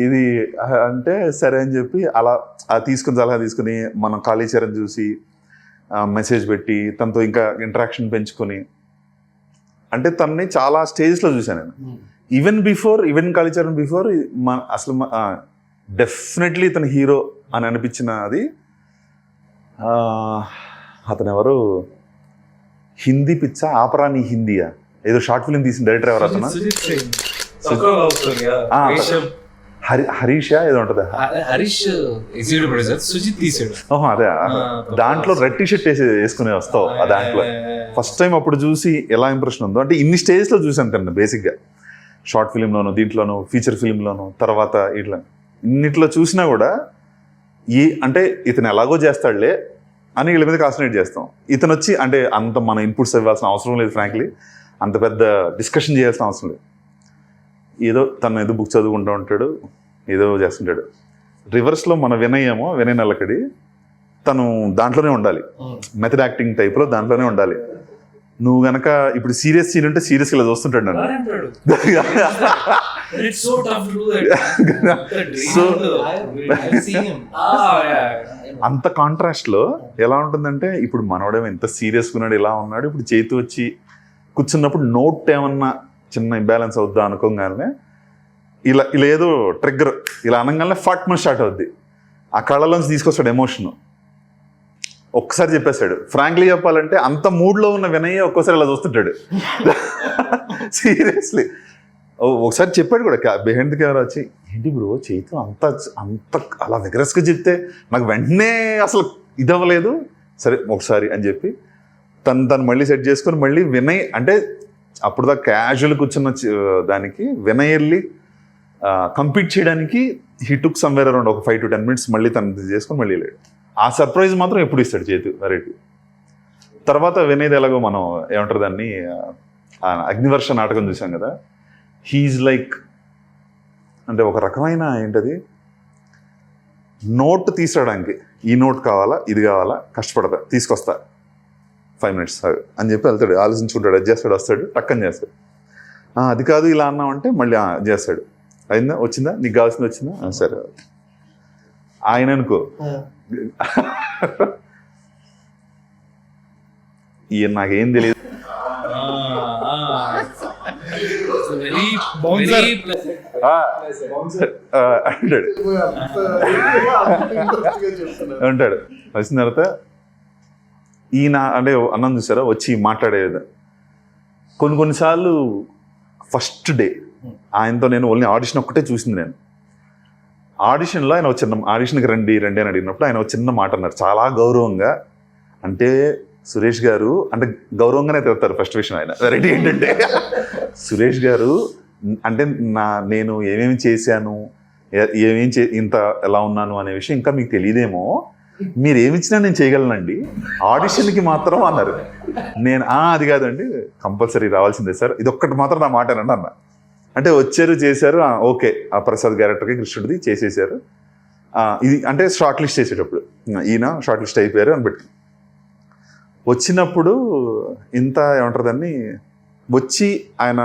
ఇది అంటే సరే అని చెప్పి అలా తీసుకుని సలహా తీసుకుని మనం కాళీచరణ్ చూసి మెసేజ్ పెట్టి తనతో ఇంకా ఇంటరాక్షన్ పెంచుకొని, అంటే తనని చాలా స్టేజెస్లో చూశాను నేను. ఈవెన్ కాళీచరణ్ బిఫోర్ అసలు డెఫినెట్లీ తన హీరో అని అనిపించిన అది అతను ఎవరు, హిందీ పిచ్చ ఆపరాని హిందీయా ఏదో షార్ట్ ఫిల్మ్ తీసిన డైరెక్టర్ ఎవరు అతను, హరీష్ ఏదో ఉంటది, హరీష్ సుజిత్ తీసాడు. అదే దాంట్లో రెడ్ టీ షర్ట్ వేసుకునే వస్తావు ఆ దాంట్లో. ఫస్ట్ టైం అప్పుడు చూసి ఎలా ఇంప్రెషన్ ఉందో, అంటే ఇన్ని స్టేజ్లో చూసాను తను బేసిక్గా, షార్ట్ ఫిలింలోను, దీంట్లోను, ఫీచర్ ఫిలింలోను, తర్వాత ఇట్లా ఇన్నిట్లో చూసినా కూడా అంటే ఇతను ఎలాగో చేస్తాడులే అని వీళ్ళ మీద కాన్సన్ట్రేట్ చేస్తాం. ఇతను వచ్చి అంటే అంత మన ఇన్పుట్స్ ఇవ్వాల్సిన అవసరం లేదు, ఫ్రాంక్లీ అంత పెద్ద డిస్కషన్ చేయాల్సిన అవసరం లేదు. ఏదో తను ఏదో బుక్ చదువుకుంటూ ఉంటాడు, ఏదో చేస్తుంటాడు. రివర్స్లో మన వినయ్ నల్లకడి, తను దాంట్లోనే ఉండాలి, మెథడ్ యాక్టింగ్ టైప్లో దాంట్లోనే ఉండాలి. నువ్వు గనక ఇప్పుడు సీరియస్ సీన్ ఉంటే సీరియస్గా ఇలా చూస్తుంటాడు నన్ను. సో అంత కాంట్రాస్ట్లో ఎలా ఉంటుందంటే, ఇప్పుడు మనోడేమో ఎంత సీరియస్గా ఉన్నాడు, ఇలా ఉన్నాడు, ఇప్పుడు చేతి వచ్చి కూర్చున్నప్పుడు నోట్ ఏమన్నా చిన్న ఇంబ్యాలెన్స్ అవుద్దా అనుకోగానే ఇలా ఇలా ఏదో ట్రిగ్గర్ ఇలా అనగానే ఫాట్ మన స్టార్ట్ అవుద్ది. ఆ కళ్ళలోంచి తీసుకొస్తాడు ఎమోషన్, ఒక్కసారి చెప్పేస్తాడు. ఫ్రాంక్లీ చెప్పాలంటే అంత మూడ్లో ఉన్న వినయ్ ఒక్కోసారి ఇలా చూస్తుంటాడు సీరియస్లీ. ఒకసారి చెప్పాడు కూడా బిహైండ్ ది కెమెరా వచ్చి, ఏంటి బ్రో చేతి అంత అంత అలా విగ్రస్గా చెప్తే నాకు వెంటనే అసలు ఇది అవ్వలేదు, సరే ఒకసారి అని చెప్పి తను మళ్ళీ సెట్ చేసుకొని మళ్ళీ వినయ్ అంటే అప్పుడు దాకా క్యాజువల్ కూర్చున్న దానికి వినయ్ వెళ్ళి కంపీట్ చేయడానికి హీ టుక్ సమ్వేర్ అరౌండ్ ఒక 5 to 10 minutes మళ్ళీ తను చేసుకొని మళ్ళీ లేడు. ఆ సర్ప్రైజ్ మాత్రం ఎప్పుడు ఇస్తాడు చేతి వెరైటీ. తర్వాత వినయ్ది ఎలాగో మనం ఏమంటారు దాన్ని, అగ్నివర్ష నాటకం చూసాం కదా, హీఈస్ లైక్ అంటే ఒక రకమైన ఏంటది, నోట్ తీసుకురావడానికి ఈ నోట్ కావాలా, ఇది కావాలా, కష్టపడతా తీసుకొస్తా 5 minutes అని చెప్పి వెళ్తాడు, ఆలోచించుకుంటాడు, అది చేస్తాడు, వస్తాడు, టక్కని చేస్తాడు. అది కాదు ఇలా అన్నామంటే మళ్ళీ చేస్తాడు. అయిందా, వచ్చిందా, నీకు కావాల్సింది వచ్చిందా, సరే. ఆయన అనుకో ఈయన నాకేం తెలియదు అంటాడు. వచ్చిన తర్వాత ఈయన అంటే అన్నం చూసారా వచ్చి మాట్లాడేది. కొన్నిసార్లు ఫస్ట్ డే ఆయనతో నేను ఓన్లీ ఆడిషన్ ఒక్కటే చూసింది. నేను ఆడిషన్లో ఆయన చిన్న ఆడిషన్కి రండి అని అడిగినప్పుడు ఆయన చిన్న మాట అన్నారు చాలా గౌరవంగా. అంటే సురేష్ గారు అంటే గౌరవంగానే తిరుగుతారు ఫస్ట్ విషయం. ఆయన వెరైటీ ఏంటంటే సురేష్ గారు అంటే నేను ఏమేమి చేశాను, ఇంత ఎలా ఉన్నాను అనే విషయం ఇంకా మీకు తెలియదేమో, మీరు ఏమిచ్చినా నేను చేయగలనండి, ఆడిషన్కి మాత్రం అన్నారు. నేను అది కాదండి కంపల్సరీ రావాల్సిందే సార్, ఇది ఒక్కటి మాత్రం నా మాట అన్న. అంటే వచ్చారు చేశారు, ఓకే ఆ ప్రసాద్ క్యారెక్టర్కి కృష్ణుడిది చేసేసారు, ఇది అంటే షార్ట్ లిస్ట్ చేసేటప్పుడు ఈయన షార్ట్ లిస్ట్ అయిపోయారు అని పెట్టి వచ్చినప్పుడు ఇంత ఏమంటారు దాన్ని వచ్చి ఆయన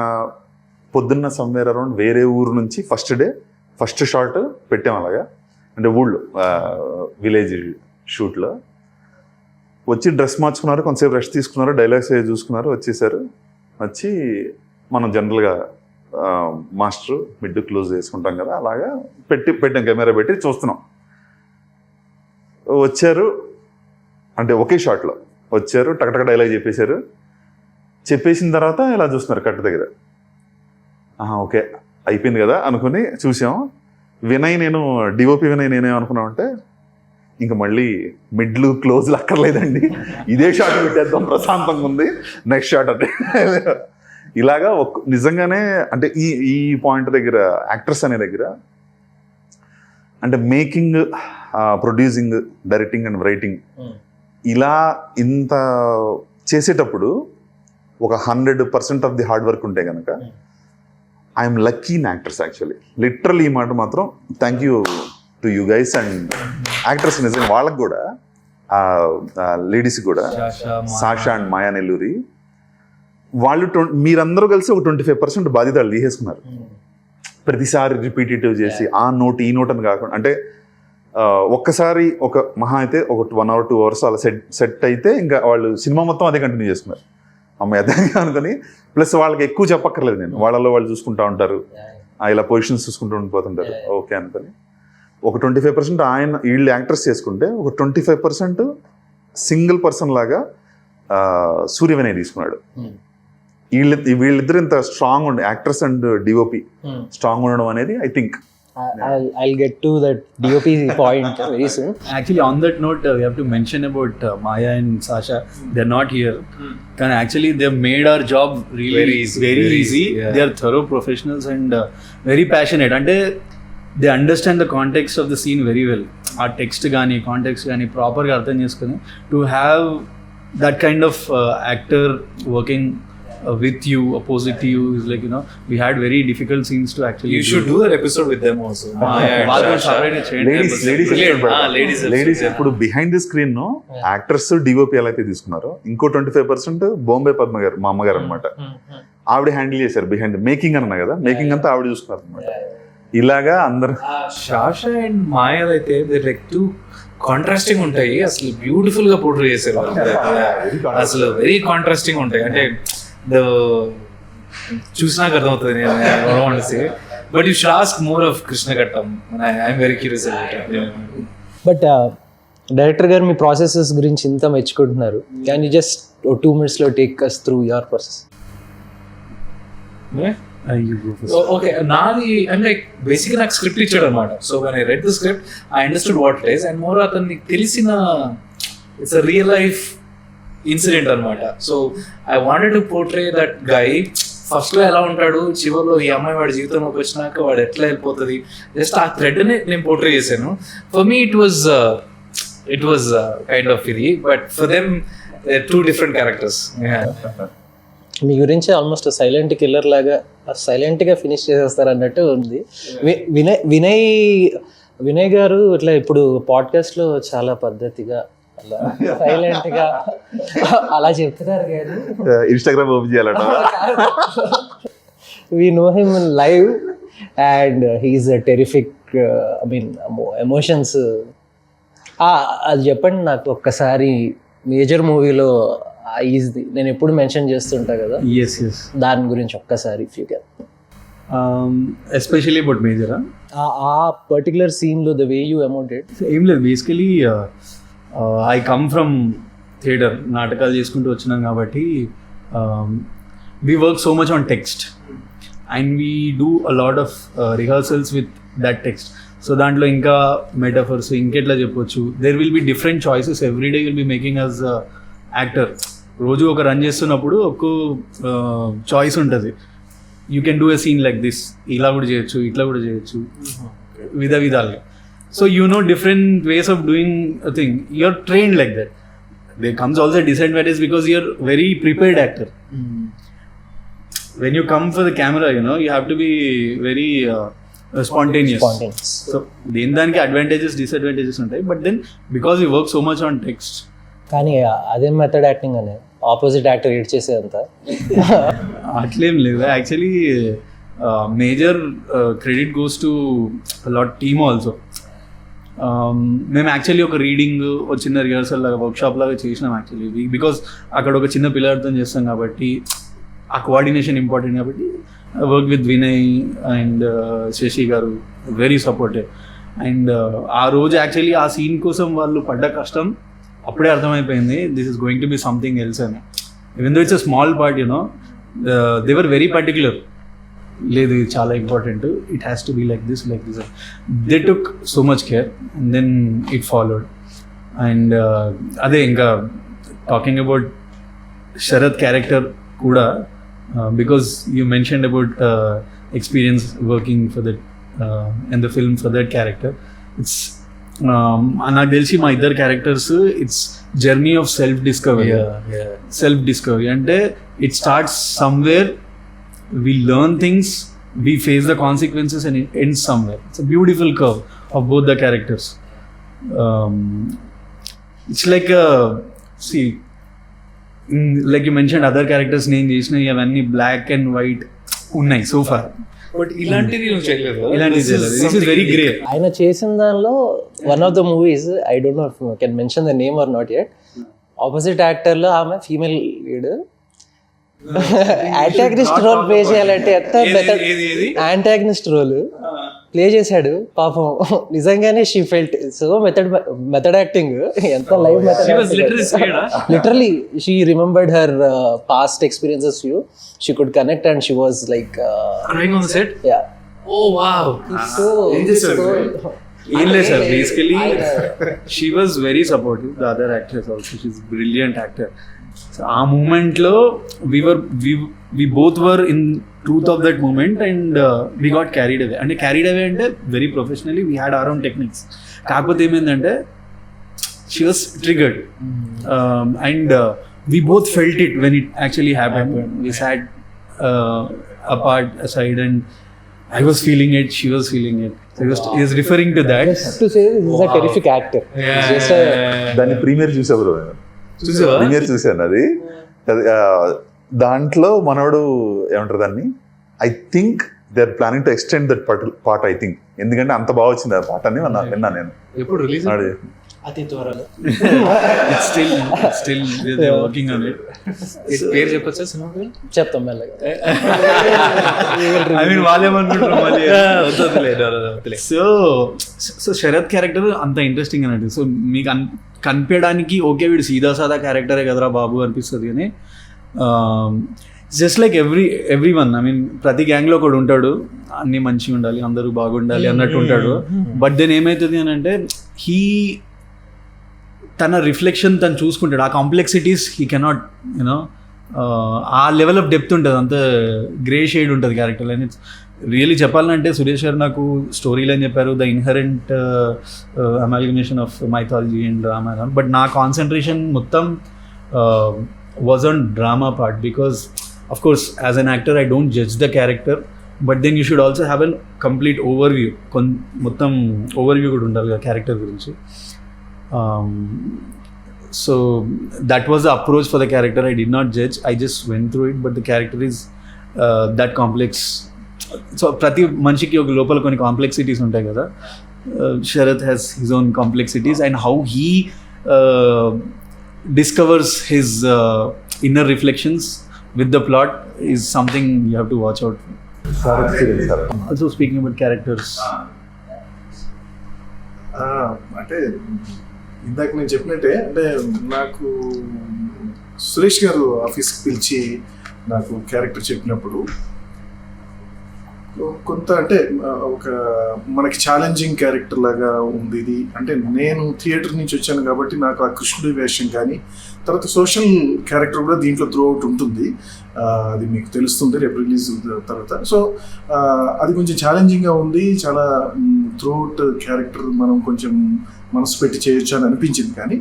పొద్దున్న సమ్వేర్ అరౌండ్ వేరే ఊరు నుంచి ఫస్ట్ షాట్ పెట్టాం అలాగా, అంటే ఊళ్ళో విలేజ్ షూట్లో వచ్చి డ్రెస్ మార్చుకున్నారు, కొంతసేపు రెస్ట్ తీసుకున్నారు, డైలాగ్స్ చూసుకున్నారు, వచ్చేసారు. వచ్చి మనం జనరల్గా మాస్టర్ మిడ్ క్లోజ్ చేసుకుంటాం కదా, అలాగా పెట్టాం కెమెరా పెట్టి చూస్తున్నాం. వచ్చారు అంటే ఒకే షాట్లో వచ్చారు, టకటక డైలాగ్ చెప్పేసిన తర్వాత ఇలా చూస్తున్నారు కట్ దగ్గర. ఓకే అయిపోయింది కదా అనుకుని చూసాం. నేను డిఓపి వినయ్ నేనేమనుకున్నామంటే ఇంకా మళ్ళీ మిడ్లు క్లోజ్లు అక్కర్లేదండి, ఇదే షాట్ పెట్టేద్దాం, ప్రశాంతంగా ఉంది, నెక్స్ట్ షాట్ అంటే ఇలాగా నిజంగానే అంటే ఈ పాయింట్ దగ్గర యాక్టర్స్ అనే దగ్గర అంటే making, producing, directing and writing ఇలా ఇంత చేసేటప్పుడు ఒక 100% ఆఫ్ ది హార్డ్ వర్క్ ఉంటే కనుక I'm lucky in actors actually. Literal ఈ మాట మాత్రం thank you to you guys and actors. నిజంగా వాళ్ళకి కూడా లేడీస్కి కూడా సాషా అండ్ మాయా నెల్లూరి వాళ్ళు మీరందరూ కలిసి ఒక 25% బాధ్యతలు తీసేసుకున్నారు. ప్రతిసారి రిపీటేటివ్ చేసి ఆ నోట్ ఈ నోట్ అని కాకుండా అంటే ఒక్కసారి ఒక మహా అయితే ఒక 1 hour 2 hours అలా సెట్ అయితే ఇంకా వాళ్ళు సినిమా మొత్తం అదే కంటిన్యూ చేస్తున్నారు. అమ్మాయి అదే అనుకుని ప్లస్ వాళ్ళకి ఎక్కువ చెప్పక్కర్లేదు, నేను వాళ్ళలో వాళ్ళు చూసుకుంటూ ఉంటారు, ఇలా పొజిషన్స్ చూసుకుంటూ ఉండిపోతుంటారు. ఓకే అనుకుని ఒక 25% వీళ్ళు యాక్టర్స్ చేసుకుంటే ఒక 25% సింగిల్ పర్సన్ లాగా సూర్య వినయ్ తీసుకున్నాడు. వీళ్ళిద్దరు ఇంత స్ట్రాంగ్ ఉండే యాక్టర్స్ అండ్ డిఓపి స్ట్రాంగ్ ఉండడం అనేది I think I'll get to that DOP point very soon. Actually, on that note, we have to mention about Maya and Sasha. They're not here. And actually, they've made our job really very easy. Yeah. They are thorough professionals and very passionate. And they understand the context of the scene very well. Our text gaani, context gaani, proper ga artham cheskoni. To have that kind of actor working with you, opposite to you, is like, we had very difficult scenes to actually you should do that episode with them also. Ladies ఇప్పుడు behind the screen actors DOP ఎలా అయితే తీసుకున్నారో ఇంకో 25% బాంబే పద్మ గారు, మా అమ్మగారు అనమాట, ఆవిడ హ్యాండిల్ చేశారు. బిహైండ్ మేకింగ్ అన్నా కదా, మేకింగ్ అంతా ఆవిడ చూసుకున్నారు అనమాట. ఇలాగా అందరు షాషా అండ్ మాయా అయితే లైక్ టూ కాంట్రాస్టింగ్ ఉంటాయి, అసలు బ్యూటిఫుల్ గా పోర్ట్రే చేశారు. అసలు వెరీ కాంట్రాస్టింగ్ ఉంటాయి, అంటే చూసినాక అర్థమవుతుంది. But you should ask more of Krishna Ghattam. I'm very curious about it. But director garu మీ ప్రాసెసెస్ గురించి ఇంత మెచ్చుకుంటున్నారు, క్యాన్ యూ జస్ట్ 2 minutes లో take us through your process? Okay, నాది అంటే లైక్ బేసిక్గా నాకు స్క్రిప్ట్ ఇచ్చాడు అనమాట. So when I read the script I understood what it is and more అతనికి తెలిసిన it's a real life incident అనమాట. So I wanted to portray that guy. First లో ఎలా ఉంటాడు, చివరిలో ఈ అమ్మాయి వాడి జీవితంలోకి వచ్చినాక వాడు ఎట్లా వెళ్ళిపోతుంది, జస్ట్ ఆ థ్రెడ్ నే నేను పోర్ట్రే చేశాను. For me it was kind of ఇది, but for them two different characters. మీ గురించి ఆల్మోస్ట్ సైలెంట్ కిల్లర్ లాగా సైలెంట్గా ఫినిష్ చేసేస్తారు అన్నట్టు ఉంది. వినయ్ గారు ఇట్లా ఇప్పుడు పాడ్కాస్ట్లో చాలా పద్ధతిగా అలా సైలెంట్గా అలా చెప్తున్నారు కానీ ఇన్స్టాగ్రామ్ ఓపెన్ చేయాలంట. we know him in live and he's a terrific emotions. అది చెప్పండి నాకు ఒక్కసారి. మేజర్ మూవీలో ఈజ్ది నేను ఎప్పుడు మెన్షన్ చేస్తుంటా కదా, దాని గురించి ఒక్కసారి if you can. Especially about major ఆ పర్టికులర్ సీన్లో ద వే యూ ఎమోటెడ్. ఏం లేదు, basically I come from theatre, నాటకాలు చేసుకుంటూ వచ్చినాం కాబట్టి we work so much on text and we do a lot of rehearsals with that text. So దాంట్లో ఇంకా మెటాఫర్స్ ఇంకెట్లా చెప్పొచ్చు, there will be different choices every day will be making as actor. రోజు ఒక రన్ చేస్తున్నప్పుడు ఒక choice ఉంటుంది. You can do a scene like this, ఇలా కూడా చేయొచ్చు, ఇట్లా కూడా చేయొచ్చు, విధాలుగా. So you know different ways of doing a thing. You're trained like that. There comes also a disadvantage because you're very prepared actor. When you come for the camera, you have to be very spontaneous. So దేని దానికి advantages disadvantages ఉంటాయి, but then because you work so much on text. కానీ అదే method acting అనే opposite actor edit చేసేదంతా అట్లేం లేదు actually. Major credit goes to lot team also. మేము యాక్చువల్లీ ఒక రీడింగ్, ఒక చిన్న రిహర్సల్ లాగా వర్క్షాప్ లాగా చేసినాం యాక్చువల్లీ, బికాస్ అక్కడ ఒక చిన్న పిల్లలతో చేస్తాం కాబట్టి ఆ కోఆర్డినేషన్ ఇంపార్టెంట్ కాబట్టి. Work with Vinay and Shashi garu, very supportive. And ఆ రోజు యాక్చువల్లీ ఆ సీన్ కోసం వాళ్ళు పడ్డ కష్టం అప్పుడే అర్థమైపోయింది, this is going to be something else అని. Even though it's a small part, you know, they were very particular. లేదు ఇది చాలా important, it has to be like this. They took so much care and then it followed. And అదే ఇంకా talking about Sarath character కూడా, because you mentioned about experience working for that in the film for that character. It's నాకు తెలిసి మా ఇద్దరు characters it's journey of self discovery. అంటే it starts somewhere, we learn things, we face the consequences, and it ends somewhere. It's a beautiful curve of both the characters. It's like like you mentioned, other characters name chesina ivanni black and white unnai so far, but ఇలాంటిది నువ్వు చేయలేదు. This is very grey. ఆయన చేసిన దానిలో one of the movies, I don't know if can mention the name or not yet, opposite యాక్టర్లో ఆమె female lead antagonist role play చేయాలంటే ఎంత మెథడ్, యాంటాగనిస్ట్ రోల్ ప్లే చేశాడు పాపం. నిజంగానే she felt so method acting, ఎంత live literally she remembered her past experiences few, she could connect and she was like Crying on the set? Yeah. Oh wow. ఏం లేదు sir, basically she was very supportive. The other actress also, she is brilliant actor. So ఆ మూమెంట్లో we both were in truth of that moment and we got carried away. అంటే carried away అంటే very professionally we had our own techniques. కాకపోతే ఏమైందంటే she was triggered and we both felt it when it actually happened. We sat apart aside and I was feeling it, she was feeling it. So he was referring to that. Just to say this is a terrific actor. దాన్ని premiere చూసావు? Premiere చూసాను. అది దాంట్లో మనోడు ఏమంటారు దాన్ని, I think they are planning to extend that part, I think. ఎందుకంటే అంత బాగా వచ్చింది ఆ పాట అని విన్నా నేను. ఎప్పుడు రిలీజ్? అతి త్వరలో. It's still they're working on it. పేరు చెప్పొచ్చా సినిమా పేరు? చెప్తాం మెల్లగా. I mean వాళ్ళేమనుకుంటారు మళ్ళీ. సో శరత్ క్యారెక్టర్ అంత ఇంట్రెస్టింగ్ అన్నట్టు. సో మీకు కనిపించడానికి ఓకే వీడు సీదా సాదా క్యారెక్టరే కదరా బాబు అనిపిస్తుంది, కానీ just like every one, I mean ప్రతి గ్యాంగ్లో ఒకడు ఉంటాడు, అన్నీ మంచిగా ఉండాలి, అందరూ బాగుండాలి అన్నట్టు ఉంటాడు. బట్ దెన్ ఏమవుతుంది అని అంటే తన రిఫ్లెక్షన్ తను చూసుకుంటాడు. ఆ కాంప్లెక్సిటీస్ హీ కెనాట్ యూనో, ఆ లెవెల్ ఆఫ్ డెప్త్ ఉంటుంది, అంత గ్రే షేడ్ ఉంటుంది క్యారెక్టర్. అండ్ ఇట్స్ రియలీ చెప్పాలంటే సురేష్ గారు నాకు స్టోరీలు అని చెప్పారు, the inherent amalgamation of mythology and drama. But నా కాన్సన్ట్రేషన్ మొత్తం was on drama part, because of course as an actor I don't judge the character, but then you should also have a complete overview, మొత్తం overview కూడా ఉండాలి కదా character గురించి. So that was the approach for the character. I did not judge, I just went through it, but the character is that complex. So ప్రతి మనిషికి ఒక లోపల కొన్ని కాంప్లెక్సిటీస్ ఉంటాయి కదా. Sharath has his own complexities, and how he discovers his inner reflections with the plot is something you have to watch out for. Also speaking about characters, అంటే ఇందాక నేను చెప్పినట్టే, అంటే నాకు సురేష్ గారు ఆఫీస్కి పిలిచి నాకు క్యారెక్టర్ చెప్పినప్పుడు కొంత అంటే ఒక మనకి ఛాలెంజింగ్ క్యారెక్టర్ లాగా ఉంది ఇది. అంటే నేను థియేటర్ నుంచి వచ్చాను కాబట్టి నాకు ఆ కృష్ణుడి వేషం కానీ, తర్వాత సోషల్ క్యారెక్టర్ కూడా దీంట్లో త్రూ అవుట్ ఉంటుంది, అది మీకు తెలుస్తుంది రేపు రిలీజ్ తర్వాత. సో అది కొంచెం ఛాలెంజింగ్గా ఉంది, చాలా త్రూ అవుట్ క్యారెక్టర్ మనం కొంచెం మనసు పెట్టి చేయొచ్చు అని అనిపించింది. కానీ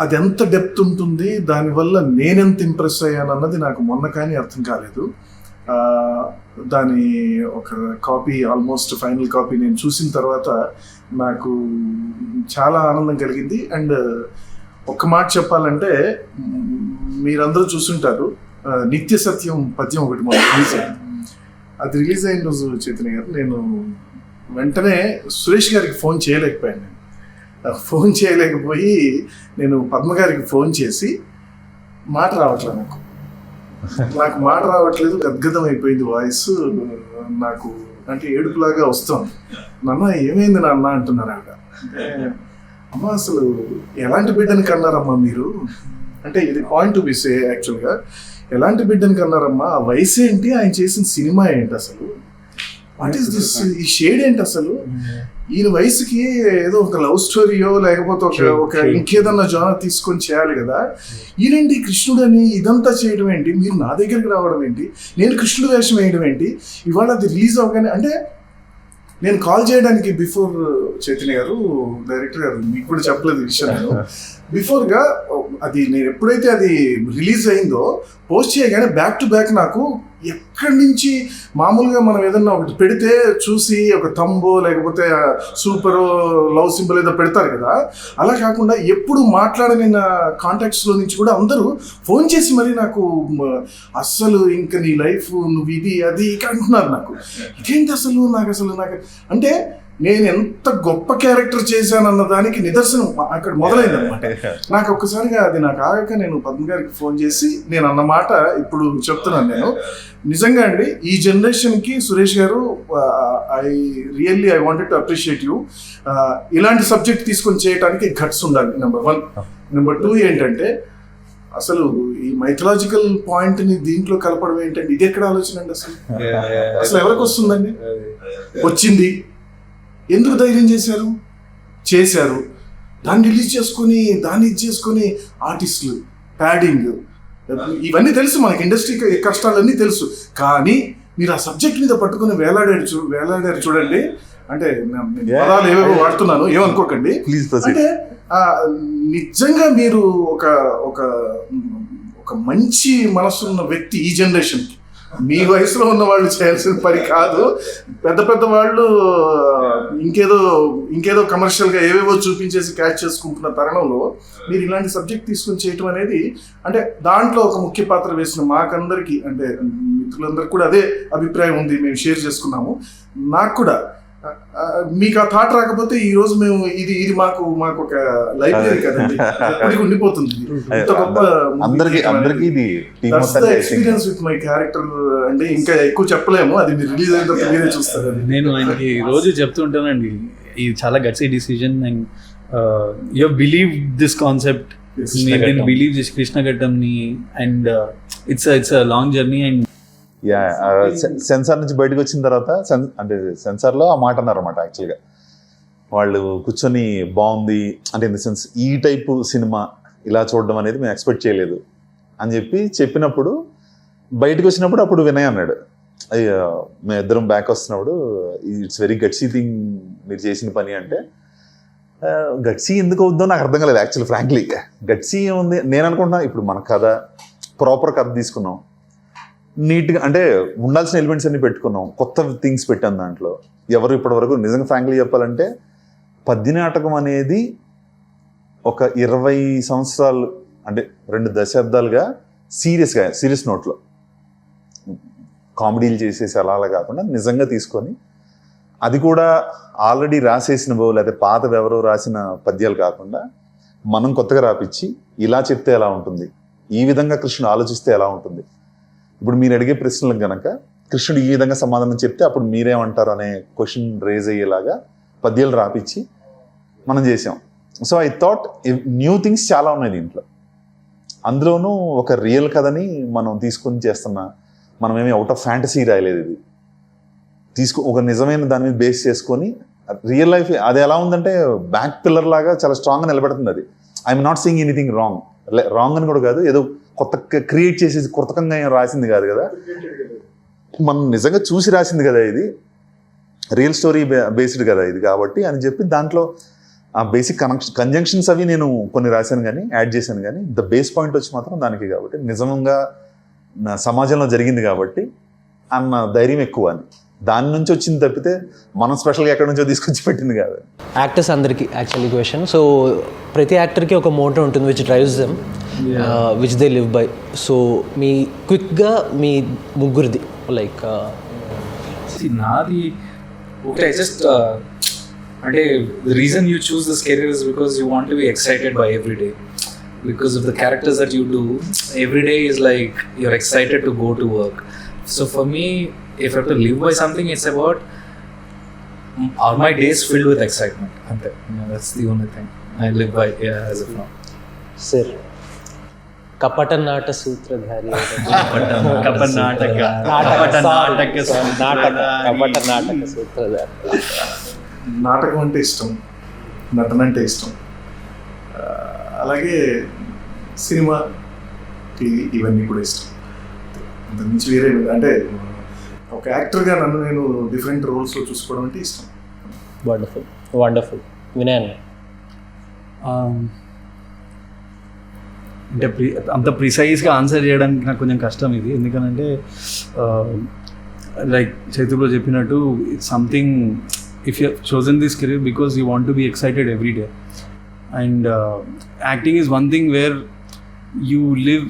అది ఎంత డెప్త్ ఉంటుంది, దానివల్ల నేనెంత ఇంప్రెస్ అయ్యాను అన్నది నాకు మొన్న కానీ అర్థం కాలేదు. దాని ఒక కాపీ, ఆల్మోస్ట్ ఫైనల్ కాపీ నేను చూసిన తర్వాత నాకు చాలా ఆనందం కలిగింది. అండ్ ఒక్క మాట చెప్పాలంటే, మీరందరూ చూసుంటారు నిత్య సత్యం పద్యం ఒకటి మొదలు రిలీజ్ అయింది. అది రిలీజ్ అయిన రోజు చైతన్య గారు, నేను వెంటనే సురేష్ గారికి ఫోన్ చేయలేకపోయాను. ఫోన్ చేయలేకపోయి నేను పద్మ గారికి ఫోన్ చేసి, మాట రావట్లేదు నాకు మాట రావట్లేదు, గద్గదం అయిపోయింది వాయిస్ నాకు, అంటే ఏడుపులాగా వస్తుంది. నాన్న ఏమైంది నాన్న అంటున్నారు ఆవిడ. అమ్మ అసలు ఎలాంటి బిడ్డని కన్నారమ్మా మీరు అంటే, ఇది పాయింట్ టు బి సే యాక్చువల్గా, ఎలాంటి బిడ్డని కన్నారమ్మా, ఆ వయసు ఏంటి, ఆయన చేసిన సినిమా ఏంటి, అసలు వాట్ ఈస్ దిస్, ఈ షేడ్ ఏంటి అసలు, ఈయన వయసుకి ఏదో ఒక లవ్ స్టోరీయో లేకపోతే ఒక ఇంకేదన్నా జానర్ తీసుకొని చేయాలి కదా, ఈయనేంటి కృష్ణుడు అని ఇదంతా చేయడం ఏంటి, మీరు నా దగ్గరికి రావడం ఏంటి, నేను కృష్ణుడు వేషం వేయడం ఏంటి, ఇవాళ అది రిలీజ్ అవ్వగానే. అంటే నేను కాల్ చేయడానికి బిఫోర్ చైతన్య గారు, డైరెక్టర్ గారు మీకు కూడా చెప్పలేదు విషయం, నేను బిఫోర్గా అది నేను ఎప్పుడైతే అది రిలీజ్ అయిందో పోస్ట్ చేయగానే బ్యాక్ టు బ్యాక్ నాకు ఎక్కడి నుంచి, మామూలుగా మనం ఏదన్నా ఒకటి పెడితే చూసి ఒక తంబో లేకపోతే సూపర్ లవ్ సింబల్ ఏదో పెడతారు కదా, అలా కాకుండా ఎప్పుడు మాట్లాడని కాంటాక్ట్స్లో నుంచి కూడా అందరూ ఫోన్ చేసి మరి నాకు అస్సలు ఇంకా నీ లైఫ్ నువ్వు ఇది అది అంటున్నారు. నాకు ఇదేంటి అసలు, నాకు అంటే నేను ఎంత గొప్ప క్యారెక్టర్ చేశానన్న దానికి నిదర్శనం అక్కడ మొదలైందనమాట. నాకు ఒక్కసారిగా అది నాకు ఆగాక నేను పద్మ గారికి ఫోన్ చేసి నేను అన్న మాట ఇప్పుడు చెప్తున్నాను. నేను నిజంగా అండి, ఈ జనరేషన్కి సురేష్ గారు, I wanted to appreciate you. ఇలాంటి సబ్జెక్ట్ తీసుకొని చేయడానికి గట్స్ ఉండాలి, నెంబర్ 1. నెంబర్ 2 ఏంటంటే, అసలు ఈ మైథలాజికల్ పాయింట్ ని దీంట్లో కలపడం ఏంటంటే, ఇది ఎక్కడ ఆలోచన అండి అసలు ఎవరికి వస్తుందండి? వచ్చింది, ఎందుకు ధైర్యం చేశారు, దాన్ని రిలీజ్ చేసుకొని దాన్ని చేసుకొని ఆర్టిస్టులు ప్యాడింగ్ ఇవన్నీ తెలుసు మనకి, ఇండస్ట్రీ కష్టాలన్నీ తెలుసు. కానీ మీరు ఆ సబ్జెక్ట్ మీద పట్టుకుని వేలాడారు చూడండి. అంటే పదాలు ఏవేవో వాడుతున్నాను, ఏమనుకోకండి. అంటే నిజంగా మీరు ఒక మంచి మనసున్న వ్యక్తి ఈ జనరేషన్కి. మీ వయసులో ఉన్న వాళ్ళు చేయాల్సిన పని కాదు. పెద్ద వాళ్ళు ఇంకేదో కమర్షియల్గా ఏవేవో చూపించేసి క్యాచ్ చేసుకుంటున్న తరుణంలో మీరు ఇలాంటి సబ్జెక్ట్ తీసుకుని చేయటం అనేది, అంటే దాంట్లో ఒక ముఖ్య పాత్ర వేసిన మాకందరికి, అంటే మిత్రులందరికీ కూడా అదే అభిప్రాయం ఉంది, మేము షేర్ చేసుకున్నాము. నాకు కూడా మీకు ఆ థాట్ రాకపోతే ఈ రోజు మేము ఇది మాకు ఒక లైబ్రరీ కదండి, ఎప్పటికీ ఉండిపోతుంది. ఇంత గొప్ప ఎక్స్పీరియన్స్ విత్ మై క్యారెక్టర్ అంటే ఇంకా ఎక్కువ చెప్పలేము, అది మీరు రిలీజ్ అయిన తర్వాత మీరే చూస్తారు. నేను ఆయనకి రోజు చెప్తుంటానండి, ఇది చాలా gutsy decision and you believe this concept, believe this Krishna Ghattam ని, and it's long journey. And censor నుంచి బయటకు వచ్చిన తర్వాత అంటే సెన్సార్లో ఆ మాట అన్నారు అన్నమాట. యాక్చువల్గా వాళ్ళు కూర్చొని బాగుంది అంటే, ఇన్ ద సెన్స్ ఈ టైపు సినిమా ఇలా చూడడం అనేది మేము ఎక్స్పెక్ట్ చేయలేదు అని చెప్పినప్పుడు బయటకు వచ్చినప్పుడు అప్పుడు వినయ్ అన్నాడు, మేము ఇద్దరం బ్యాక్ వస్తున్నప్పుడు, ఇట్స్ వెరీ గట్సీ థింగ్ మీరు చేసిన పని అంటే. గట్సీ ఎందుకు అవుద్దో నాకు అర్థం కాలేదు యాక్చువల్ ఫ్రాంక్లీ. గట్సీ ఏముంది నేను అనుకుంటున్నా, ఇప్పుడు మన కథ ప్రాపర్ కథ తీసుకున్నాం, నీట్గా అంటే ఉండాల్సిన ఎలిమెంట్స్ అన్ని పెట్టుకున్నాం, కొత్త థింగ్స్ పెట్టాం దాంట్లో. ఎవరు ఇప్పటి వరకు నిజంగా ఫ్రాంక్లీ చెప్పాలంటే, పద్య నాటకం అనేది ఒక 20 సంవత్సరాలు అంటే 2 దశాబ్దాలుగా సీరియస్ నోట్లో కామెడీలు చేసేసి అలా కాకుండా నిజంగా తీసుకొని, అది కూడా ఆల్రెడీ రాసేసినవో లేదా పాత ఎవరో రాసిన పద్యాలు కాకుండా మనం కొత్తగా రాపిచ్చి ఇలా చెప్తే ఎలా ఉంటుంది, ఈ విధంగా కృష్ణుడు ఆలోచిస్తే ఎలా ఉంటుంది, ఇప్పుడు మీరు అడిగే ప్రశ్నలకు గనక కృష్ణుడు ఈ విధంగా సమాధానం చెప్తే అప్పుడు మీరేమంటారు అనే క్వశ్చన్ రేజ్ అయ్యేలాగా పద్యాలు రాపిచ్చి మనం చేసాం. So I thought new things చాలా ఉన్నాయి దీంట్లో. అందులోనూ ఒక రియల్ కథని మనం తీసుకొని చేస్తున్నా, మనమేమి అవుట్ ఆఫ్ ఫ్యాంటసీ రాయలేదు. ఇది ఒక నిజమైన దాని మీద బేస్ చేసుకొని రియల్ లైఫ్ అది ఎలా ఉందంటే బ్యాక్ పిల్లర్ లాగా చాలా స్ట్రాంగ్గా నిలబడుతుంది. అది I'm not seeing anything wrong అని కూడా కాదు, ఏదో కొత్త క్రియేట్ చేసేసి కొత్తకంగా ఏం రాసింది కాదు కదా, మనం నిజంగా చూసి రాసింది కదా, ఇది రియల్ స్టోరీ బేస్డ్ కదా ఇది. కాబట్టి అని చెప్పి దాంట్లో ఆ బేసిక్ కంజంక్షన్స్ అవి నేను కొన్ని రాశాను కానీ యాడ్ చేశాను, కానీ ద బేస్ పాయింట్ వచ్చి మాత్రం దానికి. కాబట్టి నిజంగా నా సమాజంలో జరిగింది కాబట్టి అన్న ధైర్యం ఎక్కువ అని. దాని నుంచి వచ్చింది తప్పితే మనం స్పెషల్గా ఎక్కడి నుంచో తీసుకొచ్చి పెట్టింది కాదు. యాక్టర్స్ అందరికీ యాక్చువల్లీ క్వశ్చన్. సో ప్రతి యాక్టర్కి ఒక మోటో ఉంటుంది which drives them, which they live by. So మీ క్విక్గా మీ ముగ్గురిది లైక్ నాది ఒకటే జస్ట్ అంటే the reason you choose this career is because you want to be excited by every day, because of the characters that you do. Every day is like you're excited to go to work. So for me, if I have to live by something, it's about are my days filled with excitement. Ante, that's the only thing I live by as of now. Sir కపట నాట సూత్రధారి కపట నాటక సూత్రధారి. నాటకం అంటే ఇష్టం, నటన అంటే ఇష్టం, అలాగే సినిమా, టీవీ ఇవన్నీ కూడా ఇష్టం. అంత మించి వేరే అంటే ఒక యాక్టర్గా నన్ను నేను డిఫరెంట్ రోల్స్లో చూసుకోవడం అంటే ఇష్టం. Wonderful wonderful. వినయ్ అంటే అంత ప్రిసైజ్గా ఆన్సర్ చేయడానికి నాకు కొంచెం కష్టం ఇది. ఎందుకనంటే లైక్ చైతులో చెప్పినట్టు it's something, if you have chosen this career because you want to be excited every day, and acting is one thing where you live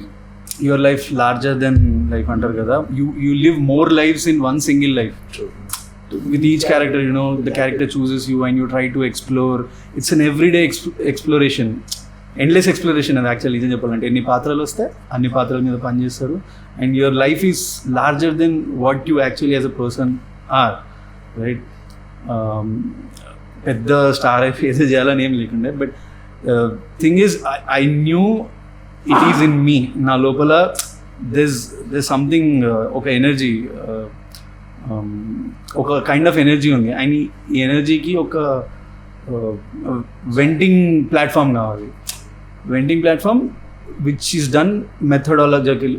your life larger than life antar kada. You live more lives in one single life. True. With each character, you know, the character chooses you and you try to explore. It's an everyday exploration, endless exploration. అది actually నిజం చెప్పాలంటే ఎన్ని పాత్రలు వస్తే అన్ని పాత్రల మీద పనిచేస్తారు, and your life is larger than what you actually as a person are, right? పెద్ద స్టార్ అయిపోయి ఏదో చేయాలని ఏం లేకుండే, but thing is I knew it is in me. నా లోపల దిస్ సంథింగ్, ఒక ఎనర్జీ, ఒక కైండ్ ఆఫ్ ఎనర్జీ ఉంది. అండ్ ఈ ఎనర్జీకి ఒక వెంటింగ్ ప్లాట్ఫామ్ కావాలి. Venting platform which is done methodological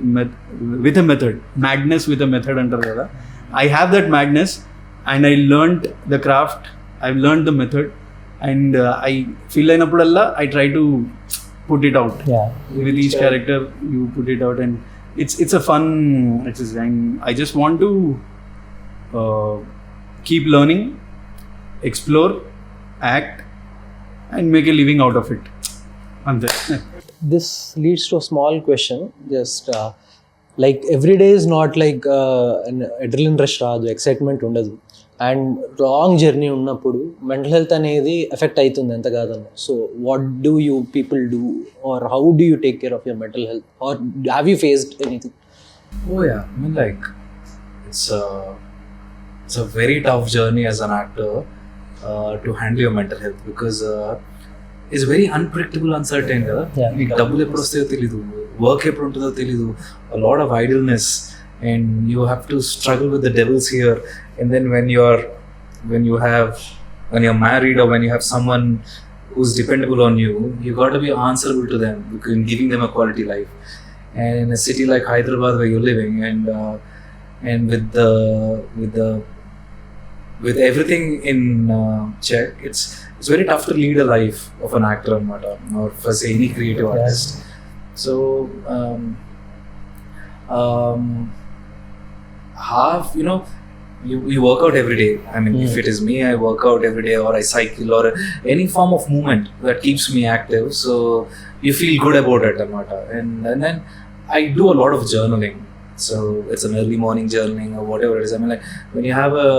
with a method, madness with a method అంటారు కదా. I have that madness and I learned the craft, I've learned the method, and I feel అయినప్పుడల్లా I try to put it out. With each character you put it out, and it's a fun exercise, and I just want to keep learning, explore, act, and make a living out of it. And this leads to a small question. Just like every day is not like an adrenaline rush రాదు, excitement ఉండదు, and long journey ఉన్నప్పుడు mental health అనేది effect అవుతుంది ఎంత కాదన్న. So what do you people do, or how do you take care of your mental health, or have you faced anything? Oh yeah, I mean like it's a very tough journey as an actor to handle your mental health, because it's very unpredictable, uncertain కదా. మీకు డబ్బులు ఎప్పుడు వస్తాయో తెలీదు, work ఎప్పుడు ఉంటుందో తెలీదు, a lot of idleness, and you have to struggle with the devils here. And then when you're married, or when you have someone who's dependable on you, you got to be answerable to them, because giving them a quality life. And in a city like Hyderabad where you're living, and with everything in check, it's very tough to lead a life of an actor or for say any creative artist. So half, you know, you work out every day. I mean, if it is me, I work out every day, or I cycle, or any form of movement that keeps me active, so you feel good about it. And then I do a lot of journaling. So it's an early morning journaling or whatever it is. I mean, like when you have a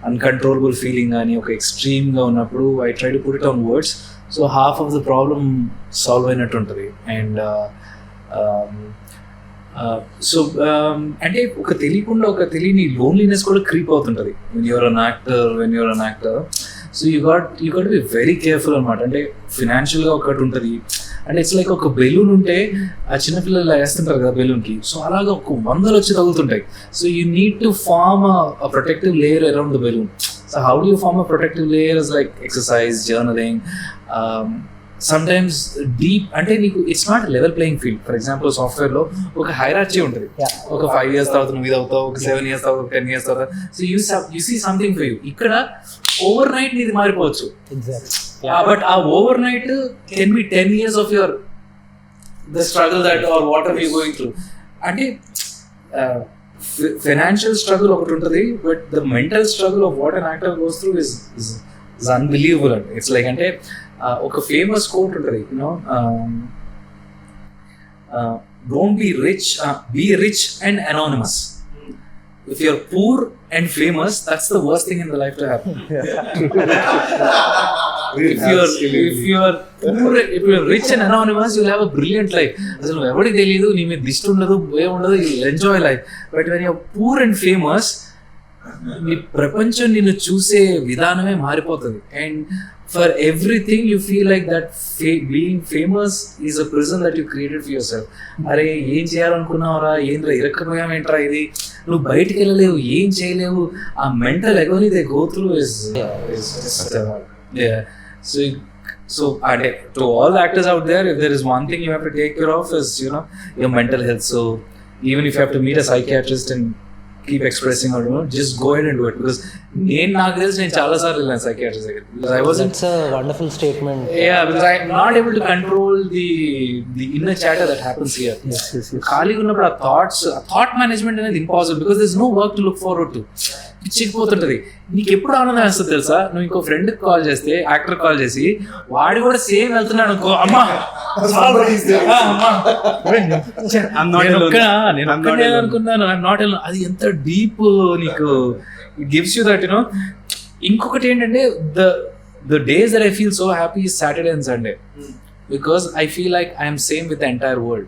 uncontrollable feeling and you extreme ga unnappudu, I try to put it on words, so half of the problem solve అయినట్టు ఉంటుంది. And so అంటే ఒక తెలియకుండా ఒక తెలియని loneliness కూడా creep అవుతుంటుంది when you're an actor. So you got to be very careful అనమాట. అంటే ఫినాన్షియల్గా ఒకటి ఉంటుంది, అంటే ఇట్స్ లైక్ ఒక బెలూన్ ఉంటే ఆ చిన్నపిల్లలు వేస్తుంటారు కదా బెలూన్కి, సో అలాగా ఒక 100 వచ్చి తగులుతుంటాయి. So you need to form a protective layer around the balloon. So how do you form a protective layer is like exercise, journaling, sometimes deep. అంటే నీకు it's not level playing field. For example సాఫ్ట్వేర్లో ఒక హైరార్చీ ఉంటుంది, ఒక 5 years తర్వాత నువ్వు ఇది అవుతావు, ఒక 7 years తర్వాత, 10 years తర్వాత. So you see something for you. ఇక్కడ ఓవర్ నైట్ నీది మారిపోవచ్చు, బట్ ఆ overnight can be 10 years of your the struggle that or what are you going through. అంటే ఫైనాన్షియల్ స్ట్రగుల్ ఒకటి ఉంటుంది, but the mental struggle of what an actor goes through is unbelievable అండి. It's like అంటే ఒక famous quote ఉంటుంది, you know, don't be rich, be rich and anonymous. If you're poor and famous, that's the worst thing in the life to happen. If you're poor, if you're rich and anonymous, you'll have a brilliant life. అసలు ఎవరికి తెలియదు, నీ మీద దిష్టి ఉండదు, భయం ఉండదు, you'll enjoy life. But when you're poor and famous, నీ ప్రపంచం నిన్ను చూసే విధానమే మారిపోతుంది. And for everything you feel like that being famous is a prison that you created for your self. అరే ఏం చేయాలనుకున్నావురా, ఏంట్రా ఇరక్కపోయామేంట్రా, ఇది నువ్వు బయటికి వెళ్ళలేవు, ఏం చేయలేవు. ఆ మెంటల్ ఎగోని they go through is so అంటే to all the actors out there, if there is one thing you have to take care of is, you know, your mental health. So even if you have to meet a psychiatrist and keep expressing or, you know, just go ahead and do it. Because నాకు తెలిసి నేను చాలా సార్లు వెళ్ళాను psychiatrist దగ్గర. Because I wasn't, That's a wonderful statement. yeah, because I'm not able to control the inner chatter that happens here. Yes. ఖాళీగా ఉన్నప్పుడు ఆ థాట్ మేనేజ్మెంట్ అనేది impossible, because there's no work to look forward to. పిచ్చిపోతుంటది. నీకు ఎప్పుడు ఆనందం వేస్తుంది తెలుసా, నువ్వు ఇంకో ఫ్రెండ్ కాల్ చేస్తే, యాక్టర్ కాల్ చేసి వాడు కూడా సేమ్ వెళ్తున్నాడు అనుకో, అమ్మా నేను అనుకున్నాను, నాట్ అది ఎంత డీప్ నీకు it gives you that, you know. ఇంకొకటి ఏంటంటే the days that I feel so happy is Saturday and Sunday, because I feel like I am same with the entire world.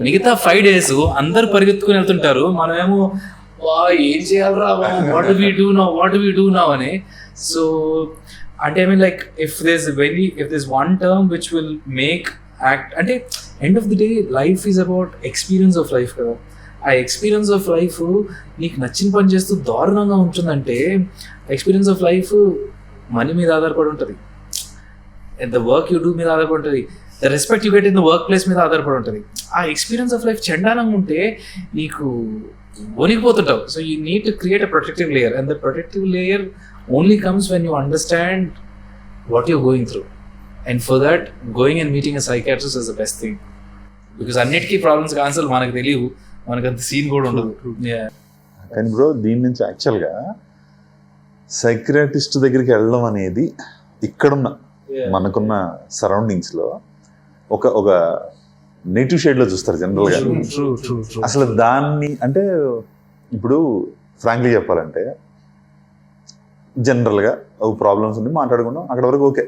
మిగతా 5 days అందరు పరిగెత్తుకుని వెళ్తుంటారు, మనమేమో ఏం చేయాలరా, what do we do now అని. సో అంటే I mean like if there's one term which will make act అంటే end of the day life is about experience of life కదా. ఆ ఎక్స్పీరియన్స్ ఆఫ్ లైఫ్ నీకు నచ్చిన పని చేస్తూ దారుణంగా ఉంటుందంటే, ఎక్స్పీరియన్స్ ఆఫ్ లైఫ్ మనీ మీద ఆధారపడి ఉంటుంది, ద వర్క్ యూ డూ మీద ఆధారపడి ఉంటుంది, the respect you get in the work place మీద ఆధారపడి ఉంటుంది. ఆ ఎక్స్పీరియన్స్ ఆఫ్ లైఫ్ చండాలంగా ఉంటే నీకు వణికిపోతుంటావు. So you need to create a protective layer, and the protective layer only comes when you understand what you're going through. And for that going and meeting a psychiatrist is the best thing, because అన్నిటికీ problems answer మనకు తెలియవు, మనకు అంత scene కూడా ఉండదు. కానీ bro, దీని నుంచి యాక్చువల్గా సైకియాట్రిస్ట్ దగ్గరికి వెళ్ళడం అనేది ఇక్కడున్న మనకున్న సరౌండింగ్స్లో ఒక నెగిటివ్ షేడ్లో చూస్తారు జనరల్గా. అసలు దాన్ని అంటే ఇప్పుడు ఫ్రాంక్లీ చెప్పాలంటే జనరల్గా ఒక ప్రాబ్లమ్స్ ఉండి మాట్లాడుకుంటాం, అక్కడ వరకు ఓకే.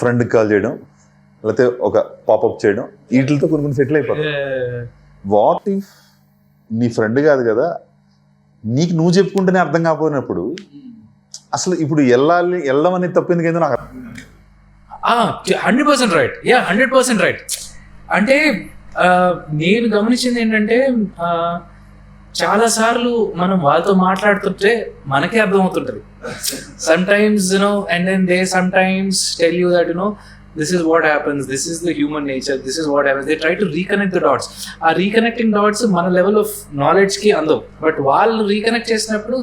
ఫ్రెండ్కి కాల్ చేయడం, లేకపోతే ఒక పాపప్ చేయడం, వీటితో కొన్ని సెటిల్ అయిపోతాయి. వాట్ ఇఫ్ నీ ఫ్రెండ్ కాదు కదా, నీకు నువ్వు చెప్పుకుంటేనే అర్థం కాకపోయినప్పుడు అసలు ఇప్పుడు వెళ్ళడం అనేది తప్పింది కదా. నాకు 100% రైట్, 100% రైట్. అంటే నేను గమనించింది ఏంటంటే, చాలాసార్లు మనం వాళ్ళతో మాట్లాడుతుంటే మనకే అర్థమవుతుంటుంది. Sometimes you know, and then they sometimes tell you that you know this is what happens, this is the human nature, this is what happens. They try to reconnect the dots. ఆ రీకనెక్టింగ్ డాట్స్ మన level of నాలెడ్జ్కి అందవు, but వాళ్ళు reconnect చేసినప్పుడు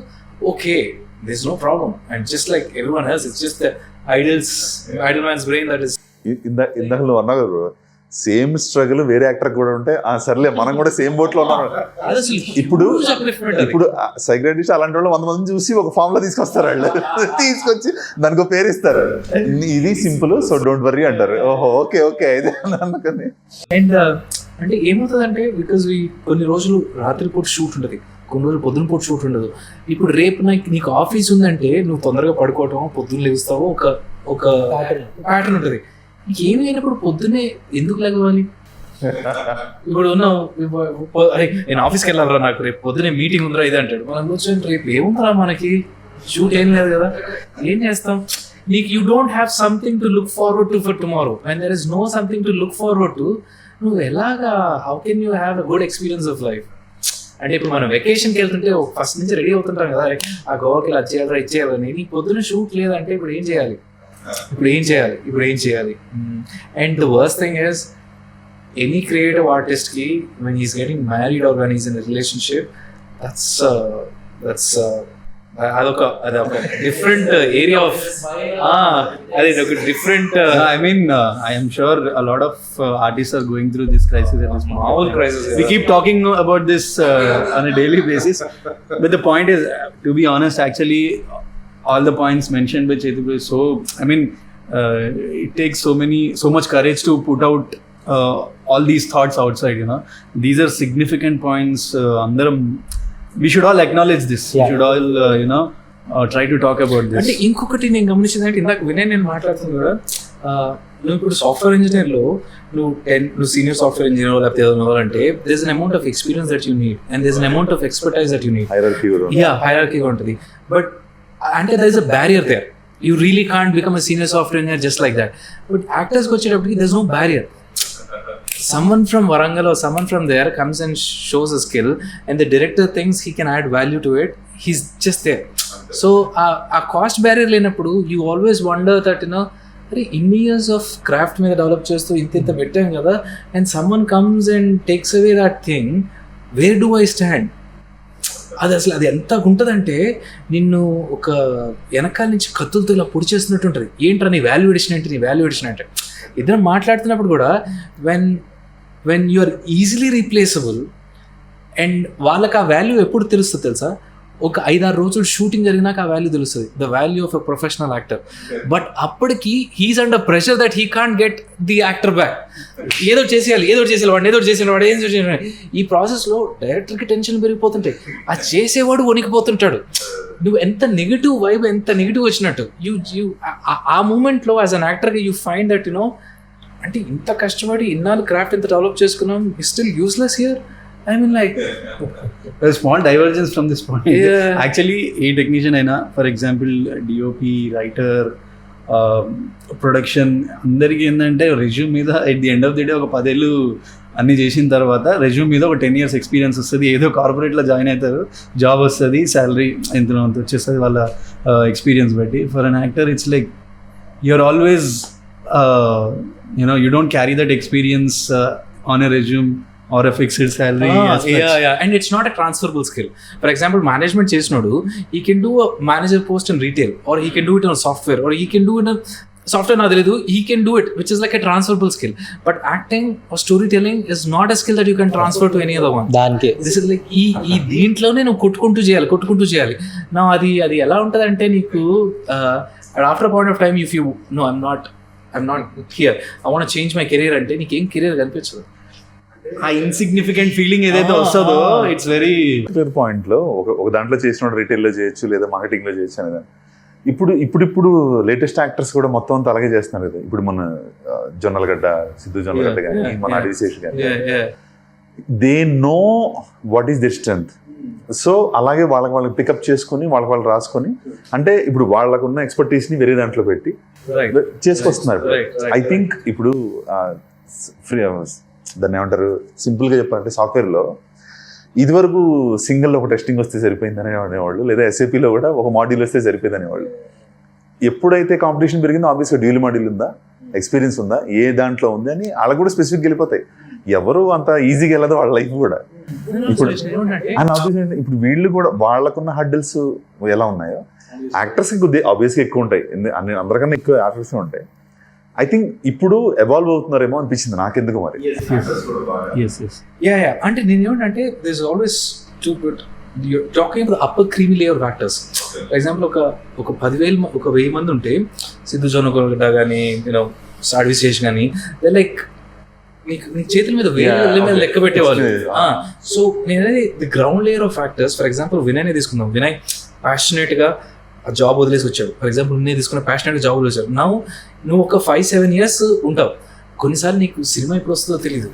okay, there is no problem, and just like everyone else, it's just the idle man's brain that is. ఇందాక నువ్వు అన్నావు కదా, same struggle వేరే యాక్టర్ కూడా ఉంటే సర్లే మనం కూడా సేమ్ బోట్ లో ఉన్నాం. ఇప్పుడు సైకియాట్రిస్ట్ అలాంటి వాళ్ళు 100 మంది చూసి ఒక ఫామ్ లో తీసుకొస్తారు, వాళ్ళు తీసుకొచ్చి దానికి ఒక పేరు ఇస్తారు, ఇది సింపుల్, సో డోంట్ వర్రీ అంటారు. ఓహో ఓకే ఓకే అయితే అనుకుని. అండ్ అంటే ఏమవుతుందంటే, బికాజ్ కొన్ని రోజులు రాత్రిపూట షూట్ ఉంటుంది, కొన్ని రోజులు పొద్దున పూట షూట్ ఉండదు. ఇప్పుడు రేపు నీకు ఆఫీస్ ఉందంటే నువ్వు తొందరగా పడుకోవటం, పొద్దున్న లేస్తావు, ఒక ప్యాటర్న్ ఉంటుంది. నీకేమి అయినప్పుడు పొద్దున్నే ఎందుకు లేవాలి? ఇప్పుడు ఉన్నావు, అరే నేను ఆఫీస్కి వెళ్ళాలరా, నాకు రేపు పొద్దునే మీటింగ్ ఉందిరా ఇది అంటాడు. మనం కూర్చొని రేపు ఏముందిరా, మనకి షూట్ ఏం లేదు కదా, ఏం చేస్తాం? నీకు you don't have something to look forward to for tomorrow, and there is no something to look forward to. నువ్వు ఎలాగా, how can you have a good experience of life? అంటే ఇప్పుడు మనం వెకేషన్కి వెళ్తుంటే ఫస్ట్ నుంచి రెడీ అవుతుంటాం కదా, ఆ గోవాకి ఇలా చేయాలరా ఇచ్చేయాలని. నీకు పొద్దున్న షూట్ లేదంటే ఇప్పుడు ఏం చేయాలి? And the worst thing is, any creative artist కి when he's getting married or when he's in relationship, that's అదొక డిఫరెంట్ ఏరియా ఆఫ్ అదే ఒక different I mean, I am sure a lot of artists are going through this crisis at this moment. మామూలు crisis. We keep talking about this on a daily basis, but the point is, to be honest, actually, all the points mentioned by Chetu is so. I mean, it takes so much courage to put out all these thoughts outside. You know, these are significant points. Andaram, we should all acknowledge this. We should all, try to talk about this. అంటే ఇంకొకటి నేను గమనించింది అంటే ఇందాక వినయ్ నేను మాట్లాడుతుంది కూడా నువ్వు ఇప్పుడు సాఫ్ట్వేర్ ఇంజనీర్లో నువ్వు సీనియర్ సాఫ్ట్వేర్ ఇంజనీర్ లేకపోతే ఏదైనా అంటే there is an amount of experience that you need and there is an amount of expertise that you need. హైరార్కీగా ఉంటుంది. బట్ అంటే there is a barrier there. You really can't become a senior software engineer just like that. But యాక్టర్స్కి వచ్చేటప్పటికి there is no barrier. Someone from Warangal or someone from there comes and shows a skill and the director thinks he can add value to it, he's just there. So a cost barrier lenappudu you always wonder that ఇన్ని years of craft మీద develop చేస్తూ ఇంత పెట్టాం కదా and someone comes and takes away that thing, where do I stand? అది ఎంత ఉంటుందంటే నిన్ను ఒక వెనకాల నుంచి కత్తులతో ఇలా పొడి చేస్తున్నట్టు ఉంటుంది. ఏంట్రా నీ వాల్యూ ఎడిషన్ అంటే ఇద్దరం మాట్లాడుతున్నప్పుడు కూడా when you are easily replaceable and వాళ్ళకి ఆ వాల్యూ ఎప్పుడు తెలుస్తుంది తెలుసా? ఒక 5-6 రోజులు షూటింగ్ జరిగినాక ఆ వాల్యూ తెలుస్తుంది, the value of a professional actor. But అప్పటికి he's under pressure that he can't get the actor back. ఏదో చేసేయాలి వాడు ఏం చేయాలి. ఈ ప్రాసెస్లో డైరెక్టర్కి టెన్షన్ పెరిగిపోతుంటాయి, ఆ చేసేవాడు వణికిపోతుంటాడు. నువ్వు ఎంత నెగిటివ్ వైబ్, ఎంత నెగిటివ్ వచ్చినట్టు యూ ఆ మూమెంట్లో యాజ్ అన్ యాక్టర్గా యూ ఫైండ్ దట్ అంటే ఇంత కష్టపడి ఇన్నాళ్ళు క్రాఫ్ట్ ఎంత డెవలప్ చేసుకున్నాం, still useless here. I mean, like a small divergence from this point. Yeah. Actually, a technician aina, for example, DOP, writer, production, అందరికి ఏంటంటే రెజ్యూమ్ మీద at the end of the day ఒక 10 ఏళ్ళు అన్ని చేసిన తర్వాత రెజ్యూమ్ మీద ఒక 10 years ఎక్స్పీరియన్స్ వస్తుంది. ఏదో కార్పొరేట్లో జాయిన్ అవుతారు, జాబ్ వస్తుంది, శాలరీ ఎంత వచ్చేస్తుంది వాళ్ళ ఎక్స్పీరియన్స్ బట్టి. For an actor it's like you're always you don't carry that experience on a resume or a fixed salary. And it's not a transferable skill. For example, management chesinodu, he can do a manager post in retail, or he can do it on software, or he can do it in software na teledu, he can do it, which is like a transferable skill. But acting or storytelling is not a skill that you can transfer to any other one. danke this is like ee deentloనే నువ్వు కొట్టుకుంటూ చేయాలి. నా అది ఎలా ఉంటదంటే నీకు after a point of time if you no I'm not here, I want to change my career అంటే నీకేం కెరీర్ కనిపించదు. ఆ ఇన్సిగ్నిఫికెంట్ ఫీలింగ్ ఏదైతే వస్తుందో ఇట్స్ వెరీ పాయింట్ లో ఒక దాంట్లో చేసిన రిటైల్ లో చేయొచ్చు లేదా మార్కెటింగ్ లో చేయొచ్చు అనేది. ఇప్పుడు లేటెస్ట్ యాక్టర్స్ కూడా మొత్తం అంతా అలాగే చేస్తున్నారు కదా. ఇప్పుడు మన జొన్నలగడ్డ, సిద్ధు జొన్నలగడ్డ కానీ, మన అడివిశేష్ కానీ, they know what is దిర్ strength. So అలాగే వాళ్ళకి పికప్ చేసుకుని వాళ్ళు రాసుకొని, అంటే ఇప్పుడు వాళ్ళకున్న ఎక్స్పర్టీస్ ని వేరే దాంట్లో పెట్టి చేసుకొస్తున్నారు. ఐ థింక్ ఇప్పుడు దాన్ని ఏమంటారు, సింపుల్ గా చెప్పాలంటే సాఫ్ట్వేర్ లో ఇదివరకు సింగిల్ ఒక టెస్టింగ్ వస్తే సరిపోయిందని అనేవాళ్ళు, లేదా ఎస్ఏపీలో కూడా ఒక మాడ్యూల్ వస్తే సరిపోయింది అనేవాళ్ళు. ఎప్పుడైతే కాంపిటీషన్ పెరిగిందో ఆబ్వియస్గా డ్యూల్ మాడ్యూల్ ఉందా, ఎక్స్పీరియన్స్ ఉందా, ఏ దాంట్లో ఉంది అని వాళ్ళకు కూడా స్పెసిఫిక్ వెళ్ళిపోతాయి. ఎవరు అంత ఈజీగా వెళ్ళదు వాళ్ళ లైఫ్ కూడా. ఇప్పుడు ఇప్పుడు వీళ్ళు కూడా వాళ్ళకున్న హడ్డిల్స్ ఎలా ఉన్నాయో యాక్టర్స్ ఆబ్వియస్గా ఎక్కువ ఉంటాయి, అందరికన్నా ఎక్కువ యాక్టర్స్ ఉంటాయి. ఐ థింక్ ఇప్పుడు ఎవాల్వ్ అవుతున్నారేమో అనిపించింది నాకెందుకు మరి. అంటే నేను ఏమంటే this always talking about upper creamy layer of actors. For example ఒక 10,000 మంది ఉంటే సిద్ధు జొన్నగడ్డ కానీ అడివిశేష్ కానీ లైక్ నీ చేతుల మీద వేరే లెక్క పెట్టేవాళ్ళు. సో నేననేది the ground layer of actors. For example వినయ్నే తీసుకుందాం. వినయ్ ప్యాషనేట్ గా ఆ జాబ్ వదిలేసి వచ్చాడు. ఫర్ ఎగ్జాంపుల్ నేను తీసుకున్న ప్యాషనేట్ జాబ్ వదిలేసాడు. నువ్వు ఒక 5-7 years ఉంటావు. కొన్నిసార్లు నీకు సినిమా ఎప్పుడు వస్తుందో తెలియదు.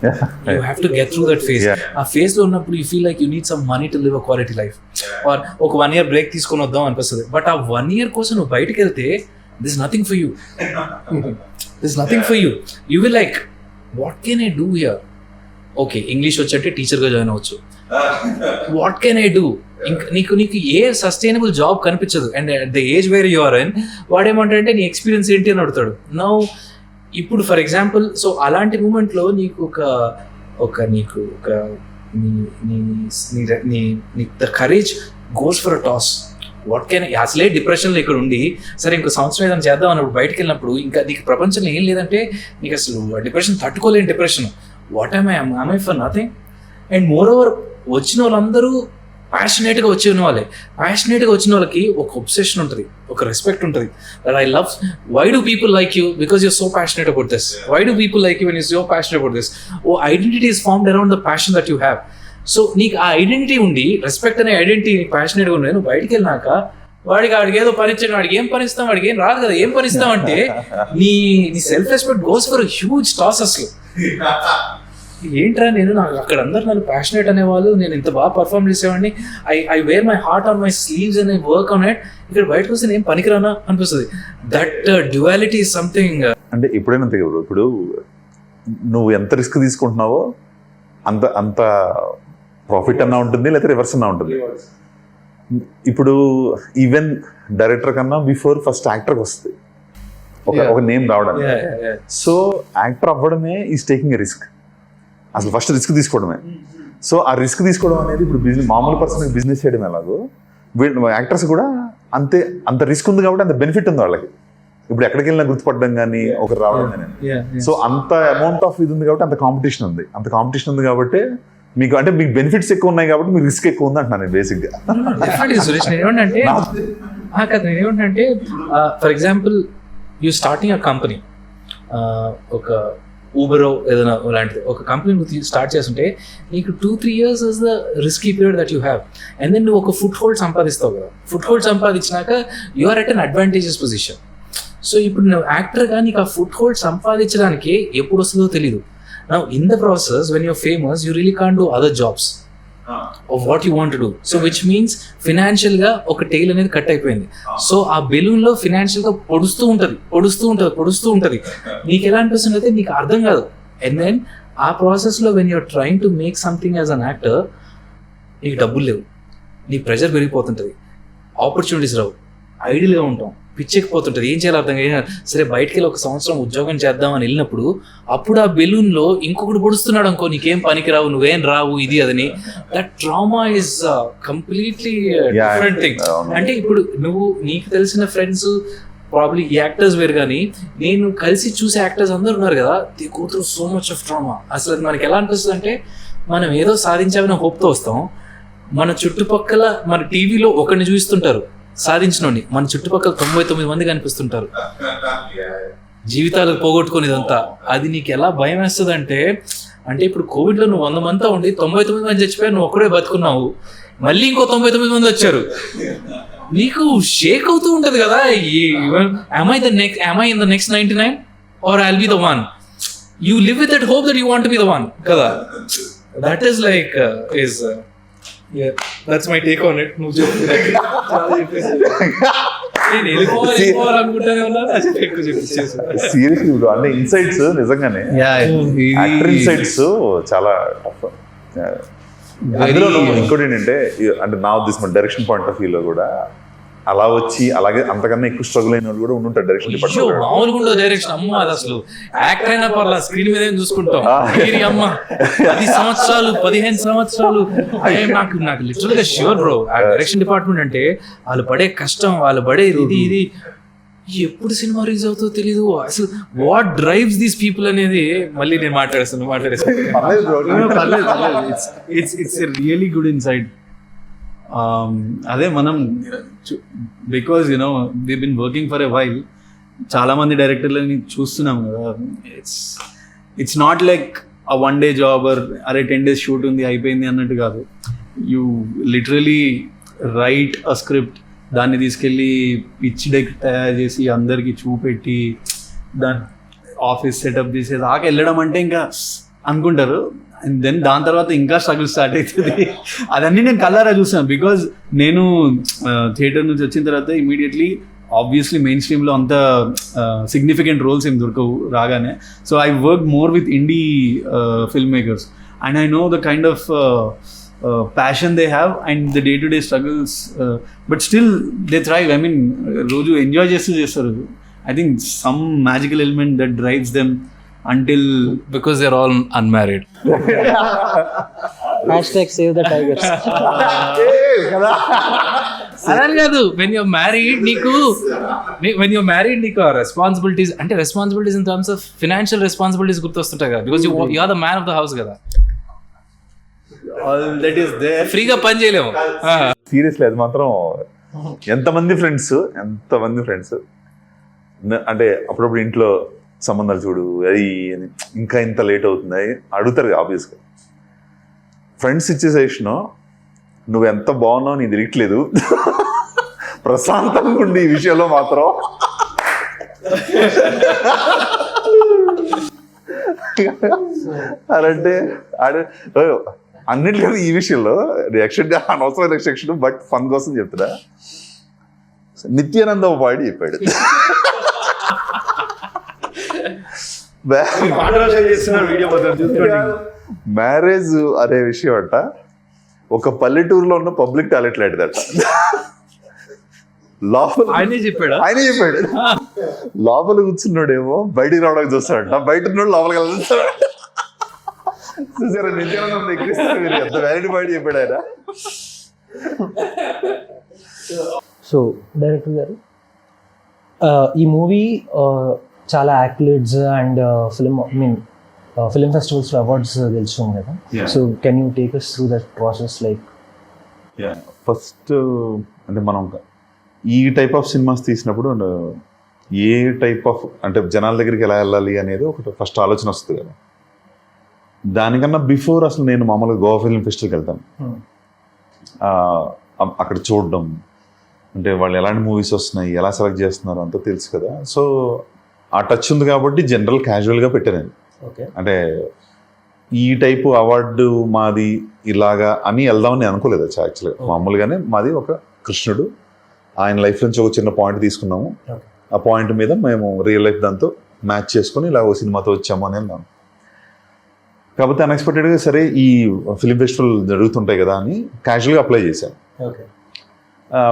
You have to get through that phase. ఆ ఫేజ్ లో ఉన్నప్పుడు you feel like you need some money to live a quality life. Or ఒక 1 year బ్రేక్ తీసుకొని వద్దాం అనిపిస్తుంది. బట్ ఆ 1 year కోసం నువ్వు బయటకు వెళ్తే this nothing for you. You will like what can I do here? Okay, English వచ్చంటే టీచర్గా జాయిన్ అవ్వచ్చు. What can I do? ఇంకా నీకు ఏ సస్టైనబుల్ జాబ్ కనిపించదు. And at the age where you are in వాడేమంటాడంటే నీ ఎక్స్పీరియన్స్ ఏంటి అని అడుగుతాడు. నౌ ఇప్పుడు ఫర్ ఎగ్జాంపుల్ సో అలాంటి మూమెంట్లో నీకు the courage goes for a toss. What can అసలే డిప్రెషన్లో ఇక్కడ ఉండి సరే ఇంకో సంవత్సరం ఏదైనా చేద్దాం అన్నప్పుడు బయటకు వెళ్ళినప్పుడు ఇంకా నీకు ప్రపంచంలో ఏం లేదంటే నీకు అసలు డిప్రెషన్ తట్టుకోలేని depression. What I for nothing. And more over వచ్చిన వాళ్ళందరూ ప్యాషనేట్గా వచ్చిన వాళ్ళకి ఒక ఒబ్సెషన్ ఉంటుంది, ఒక రెస్పెక్ట్ ఉంటుంది. That I love, why do people like you? Because you're so passionate about this. Why do people like you when you're so passionate about this? Oh identity is formed around the passion that you have. So నీకు ఆ identity ఉండి, respect అనే identity నీకు ప్యాషనేట్గా ఉండి, నువ్వు బయటికి వెళ్ళినాక వాడికి ఏదో పనిచ్చాడు, వాడికి ఏం పనిస్తాం, వాడికి ఏం రాదు కదా, ఏం పనిస్తాం అంటే నీ self respect goes for huge toss. అసలు ఏంట్రా నాకు అక్కడ అందరు నన్ను ప్యాషనేట్ అనేవాళ్ళు, నేను ఇంత బాగా పర్ఫార్మ్ చేసేవాడిని, I wear my heart on my sleeves and I work on it. ఇక్కడ బయటకు వస్తే నేను పనికిరానా అనిపిస్తుంది. That duality is something. అంటే ఎప్పుడైనా అంతే కదా, ఇప్పుడు నువ్వు ఎంత రిస్క్ తీసుకుంటున్నావో అంత ప్రాఫిట్ అన్నా ఉంటుంది, లేకపోతే రివర్స్ అన్నా ఉంటుంది. ఇప్పుడు ఈవెన్ డైరెక్టర్ కన్నా బిఫోర్ ఫస్ట్ యాక్టర్కి వస్తుంది ఒక నేమ్ రావడానికి. సో యాక్టర్ అవ్వడమే ఈజ్ టేకింగ్ ఎ రిస్క్. అసలు ఫస్ట్ రిస్క్ తీసుకోవడమే. సో ఆ రిస్క్ తీసుకోవడం అనేది ఇప్పుడు మామూలు పర్సన్కి బిజినెస్ చేయడం ఎలాగో, యాక్టర్స్ కూడా అంత రిస్క్ ఉంది కాబట్టి అంత బెనిఫిట్ ఉంది వాళ్ళకి. ఇప్పుడు ఎక్కడికి వెళ్ళినా గుర్తుపడడం కానీ ఒకరు రావడం కానీ. సో అంత అమౌంట్ ఆఫ్ ఇది ఉంది కాబట్టి అంత కాంపిటీషన్ ఉంది కాబట్టి మీకు బెనిఫిట్స్ ఎక్కువ ఉన్నాయి కాబట్టి మీకు రిస్క్ ఎక్కువ ఉంది అంటున్నాను బేసిక్ గా. సురేష్ నేనేమంటే for example you starting a company, ఒక ఊబరో ఏదైనా లాంటిది ఒక కంపెనీ నువ్వు స్టార్ట్ చేస్తుంటే నీకు 2-3 years is the risky period that you have. And then నువ్వు ఒక ఫుట్ హోల్డ్ సంపాదిస్తావు కదా. ఫుట్ హోల్డ్ సంపాదించినాక you are at an advantages position. So ఇప్పుడు నువ్వు యాక్టర్గా నీకు ఆ ఫుట్ హోల్డ్ సంపాదించడానికి ఎప్పుడు వస్తుందో తెలీదు. Now in the process when you're famous you really can't do other jobs of what you want to do. So which means financial గా ఒక టైల్ అనేది కట్ అయిపోయింది. సో ఆ బెలూన్ లో ఫినాన్షియల్ గా పొడుస్తూ ఉంటది. నీకు ఎలా అనిపిస్తుంది అయితే నీకు అర్థం కాదు. అండ్ దెన్ ఆ ప్రాసెస్ లో when you're trying to make something as an actor, నీకు డబ్బులు లేవు, నీ ప్రెషర్ పెరిగిపోతుంటది, ఆపర్చునిటీస్ రావు, ఐడియల్గా ఉంటాం, పిచ్చెక్కిపోతుంటది, ఏం చేయాలి అర్థం కాదు. సరే బయటకు వెళ్ళి 1 సంవత్సరం ఉద్యోగం చేద్దామని వెళ్ళినప్పుడు అప్పుడు ఆ బెలూన్ లో ఇంకొకటి పొడుస్తున్నాడు అనుకో, నీకేం పనికి రావు, నువ్వేం రావు, ఇది అదని. That trauma is completely different thing. అంటే ఇప్పుడు నీకు తెలిసిన ఫ్రెండ్స్ ప్రాబ్లీ యాక్టర్స్ వేరు, కానీ నేను కలిసి చూసే యాక్టర్స్ అందరు ఉన్నారు కదా, they go through so much of trauma. అసలు మనకి ఎలా అనిపిస్తుంది అంటే మనం ఏదో సాధించామని హోప్తో వస్తాం, మన చుట్టుపక్కల మన టీవీలో ఒకరిని చూస్తుంటారు సాధించినోడిని, మన చుట్టుపక్కల 99 మంది కనిపిస్తుంటారు జీవితాలు పోగొట్టుకుని ఇదంతా. అది నీకు ఎలా భయం వేస్తుంది అంటే ఇప్పుడు కోవిడ్లో నువ్వు 100 మందితో ఉండి 99 మంది చచ్చిపోయారు, నువ్వు ఒక్కడే బతుకున్నావు, మళ్ళీ ఇంకో 99 మంది వచ్చారు, నీకు షేక్ అవుతూ ఉంటది కదా. am I in the next 99 or I'll be the one? You live with that hope that you want to be the one కదా. That is like yeah, that's my take on it. నువ్వు చెప్పు. నేను వెళ్ళిపోవాలనుకుంటానే ఉన్నా, seriously అంటే insights నిజంగానే actor insights చాలా tough. అందులో ఇంకోటి ఏంటంటే నా ఉద్దేశం డైరెక్షన్ పాయింట్ ఆఫ్ వ్యూలో కూడా అలా వచ్చి అలాగే అంతకన్నా ఎక్కువ స్ట్రగుల్ అయిన వాళ్ళు కూడా ఉండుంటారు డైరెక్షన్ డిపార్ట్మెంట్. మామూలుగా డైరెక్షన్ అమ్మ అది అసలు యాక్టర్ అయినా పర్లా స్క్రీన్ మీద ఏం చూసుకుంటాం. అమ్మ 10 సంవత్సరాలు 15 సంవత్సరాలు నాకు లిటరల్ గా ష్యూర్ బ్రో, డైరెక్షన్ డిపార్ట్మెంట్ అంటే వాళ్ళు పడే కష్టం, వాళ్ళు పడే ఇది ఎప్పుడు సినిమా రిలీజ్ అవుతుందో తెలీదు. అసలు వాట్ డ్రైవ్స్ దీస్ పీపుల్ అనేది మళ్ళీ నేను మాట్లాడేస్తాను. It's really good insight. అదే మనం because we been working for a while, చాలా మంది డైరెక్టర్లని చూస్తున్నాం కదా. It's not like a one day job or 10 days shoot ఉంది అయిపోయింది అన్నట్టు కాదు. You literally write a script, దాన్ని తీసుకెళ్ళి పిచ్ డెక్ తయారు చేసి అందరికి చూపెట్టి దాని ఆఫీస్ సెటప్ చేసి దాకా వెళ్ళడం అంటే ఇంకా అనుకుంటారు. అండ్ దెన్ దాని తర్వాత ఇంకా స్ట్రగుల్ స్టార్ట్ అవుతుంది. అదన్నీ నేను కల్లారా చూసాను. బికాజ్ నేను థియేటర్ నుంచి వచ్చిన తర్వాత ఇమీడియట్లీ ఆబ్వియస్లీ మెయిన్ స్ట్రీమ్లో అంత సిగ్నిఫికెంట్ రోల్స్ ఏం దొరకవు రాగానే. So I work more with INDI film makers and I know the kind of passion they have and the day-to-day struggles, but still they thrive. I mean, రోజు enjoy చేస్తారు. I think some magical element that drives them until because they're all unmarried. #save the tigers. అలా కాదు, when you're married నీకు responsibilities అంటే responsibilities in terms of financial responsibilities గుర్తొస్తుంటాయి కదా, because you are the man of the house కదా. All that is there. ఫ్రీగా పని చేయలేము. సీరియస్లీ అది మాత్రం ఎంతమంది ఫ్రెండ్స్ అంటే అప్పుడప్పుడు ఇంట్లో సంబంధాలు చూడు అది ఇంకా ఇంత లేట్ అవుతుంది అడుగుతారు ఆబ్వియస్గా. ఫ్రెండ్స్ సిచ్యువేషన్ నువ్వు ఎంత బాగున్నావు నీకు తెలియట్లేదు, ప్రశాంతంగా ఉండి ఈ విషయంలో మాత్రం అదంటే అన్నింటిలో ఈ విషయంలో రియాక్షన్ అనవసరమైన రియాక్షన్ బట్ ఫన్ కోసం చెప్తున్నా. నిత్యానంద పాడి చెప్పాడు మ్యారేజ్ అనే విషయం అంట ఒక పల్లెటూరులో ఉన్న పబ్లిక్ టాయిలెట్ లాంటిదట. లోపల ఆయనే చెప్పాడు లోపల కూర్చున్నాడేమో బయటికి రావడానికి చూస్తాడంట, బయట ఉన్నాడు లోపలికి వెళ్తాడు. చూసారా నిత్యానందం ఎంత వ్యాలిటీ పాడి చెప్పాడు ఆయన. సో డైరెక్టర్ గారు, ఈ మూవీ చాలా యాక్లిడ్స్ అండ్ ఫిల్మ్ ఫెస్టివల్స్ అవార్డ్స్ గెలుచుకుంది కదా. So can you take us through that process? Like first అంటే మనం ఈ టైప్ ఆఫ్ సినిమాస్ తీసినప్పుడు ఏ టైప్ ఆఫ్ అంటే జనాల దగ్గరికి ఎలా వెళ్ళాలి అనేది ఒకటి ఫస్ట్ ఆలోచన వస్తుంది కదా. దానికన్నా బిఫోర్ అసలు నేను మామూలుగా గోవా ఫిల్మ్ ఫెస్టివల్కి వెళ్తాను, అక్కడ చూడడం అంటే వాళ్ళు ఎలాంటి మూవీస్ వస్తున్నాయి ఎలా సెలెక్ట్ చేస్తున్నారు అంతా తెలుసు కదా. సో ఆ టచ్ ఉంది కాబట్టి జనరల్ క్యాజువల్గా పెట్టాను. అంటే ఈ టైపు అవార్డు మాది ఇలాగా అని వెళ్దామని అనుకోలేదు యాక్చువల్గా. మామూలుగానే మాది ఒక కృష్ణుడు, ఆయన లైఫ్ నుంచి ఒక చిన్న పాయింట్ తీసుకున్నాము, ఆ పాయింట్ మీద మేము రియల్ లైఫ్ దాంతో మ్యాచ్ చేసుకొని ఇలా ఓ సినిమాతో వచ్చాము అని అన్నాను. కాకపోతే అన్ఎక్స్పెక్టెడ్గా సరే ఈ ఫిలిం ఫెస్టివల్ జరుగుతుంటాయి కదా అని క్యాజువల్గా అప్లై చేశాను.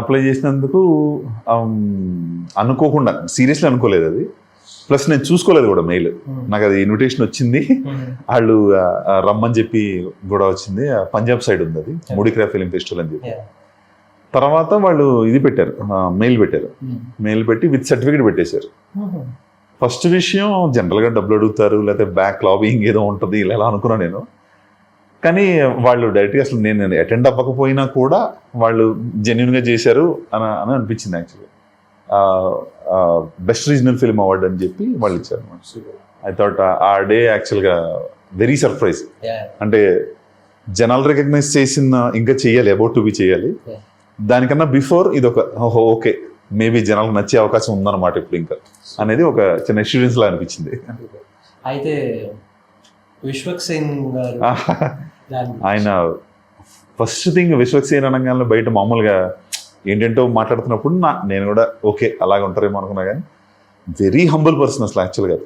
అప్లై చేసినందుకు అనుకోకుండా సీరియస్లీ అనుకోలేదు అది, ప్లస్ నేను చూసుకోలేదు కూడా మెయిల్. నాకు అది ఇన్విటేషన్ వచ్చింది, వాళ్ళు రమ్మని చెప్పి కూడా వచ్చింది. పంజాబ్ సైడ్ ఉంది అది, మూడిక్రా ఫిలిం ఫెస్టివల్ అని చెప్పి. తర్వాత వాళ్ళు ఇది పెట్టారు, మెయిల్ పెట్టి విత్ సర్టిఫికేట్ పెట్టేశారు. ఫస్ట్ విషయం జనరల్గా డబ్బులు అడుగుతారు లేకపోతే బ్యాక్ లాబింగ్ ఏదో ఉంటుంది ఇలా అనుకున్నాను నేను. కానీ వాళ్ళు డైరెక్ట్గా అసలు నేను అటెండ్ అవ్వకపోయినా కూడా వాళ్ళు జెన్యున్గా చేశారు అని అనిపించింది actually. Best regional film award అని చెప్పి వాళ్ళు ఇచ్చారు. ఐ థాట్ ఆ డే యాక్చువల్గా వెరీ సర్ప్రైజ్. అంటే జనాలు రికగ్నైజ్ చేసిన ఇంకా చెయ్యాలి, అబౌట్ టు బి చేయాలి. దానికన్నా బిఫోర్ ఇది ఒక ఓకే మేబీ జనాలకు నచ్చే అవకాశం ఉందన్నమాట ఇప్పుడు ఇంకా అనేది ఒక చిన్న ఎక్స్పీరియన్స్ లా అనిపించింది. అయితే విశ్వక్సేన్ గారు ఆయన ఫస్ట్ థింగ్ విశ్వక్సేన్ అనగానే బయట మామూలుగా ఏంటంటో మాట్లాడుతున్నప్పుడు నేను కూడా ఓకే అలాగ ఉంటారేమో అనుకున్నా, కానీ వెరీ హంబుల్ పర్సన్ అసలు యాక్చువల్గా.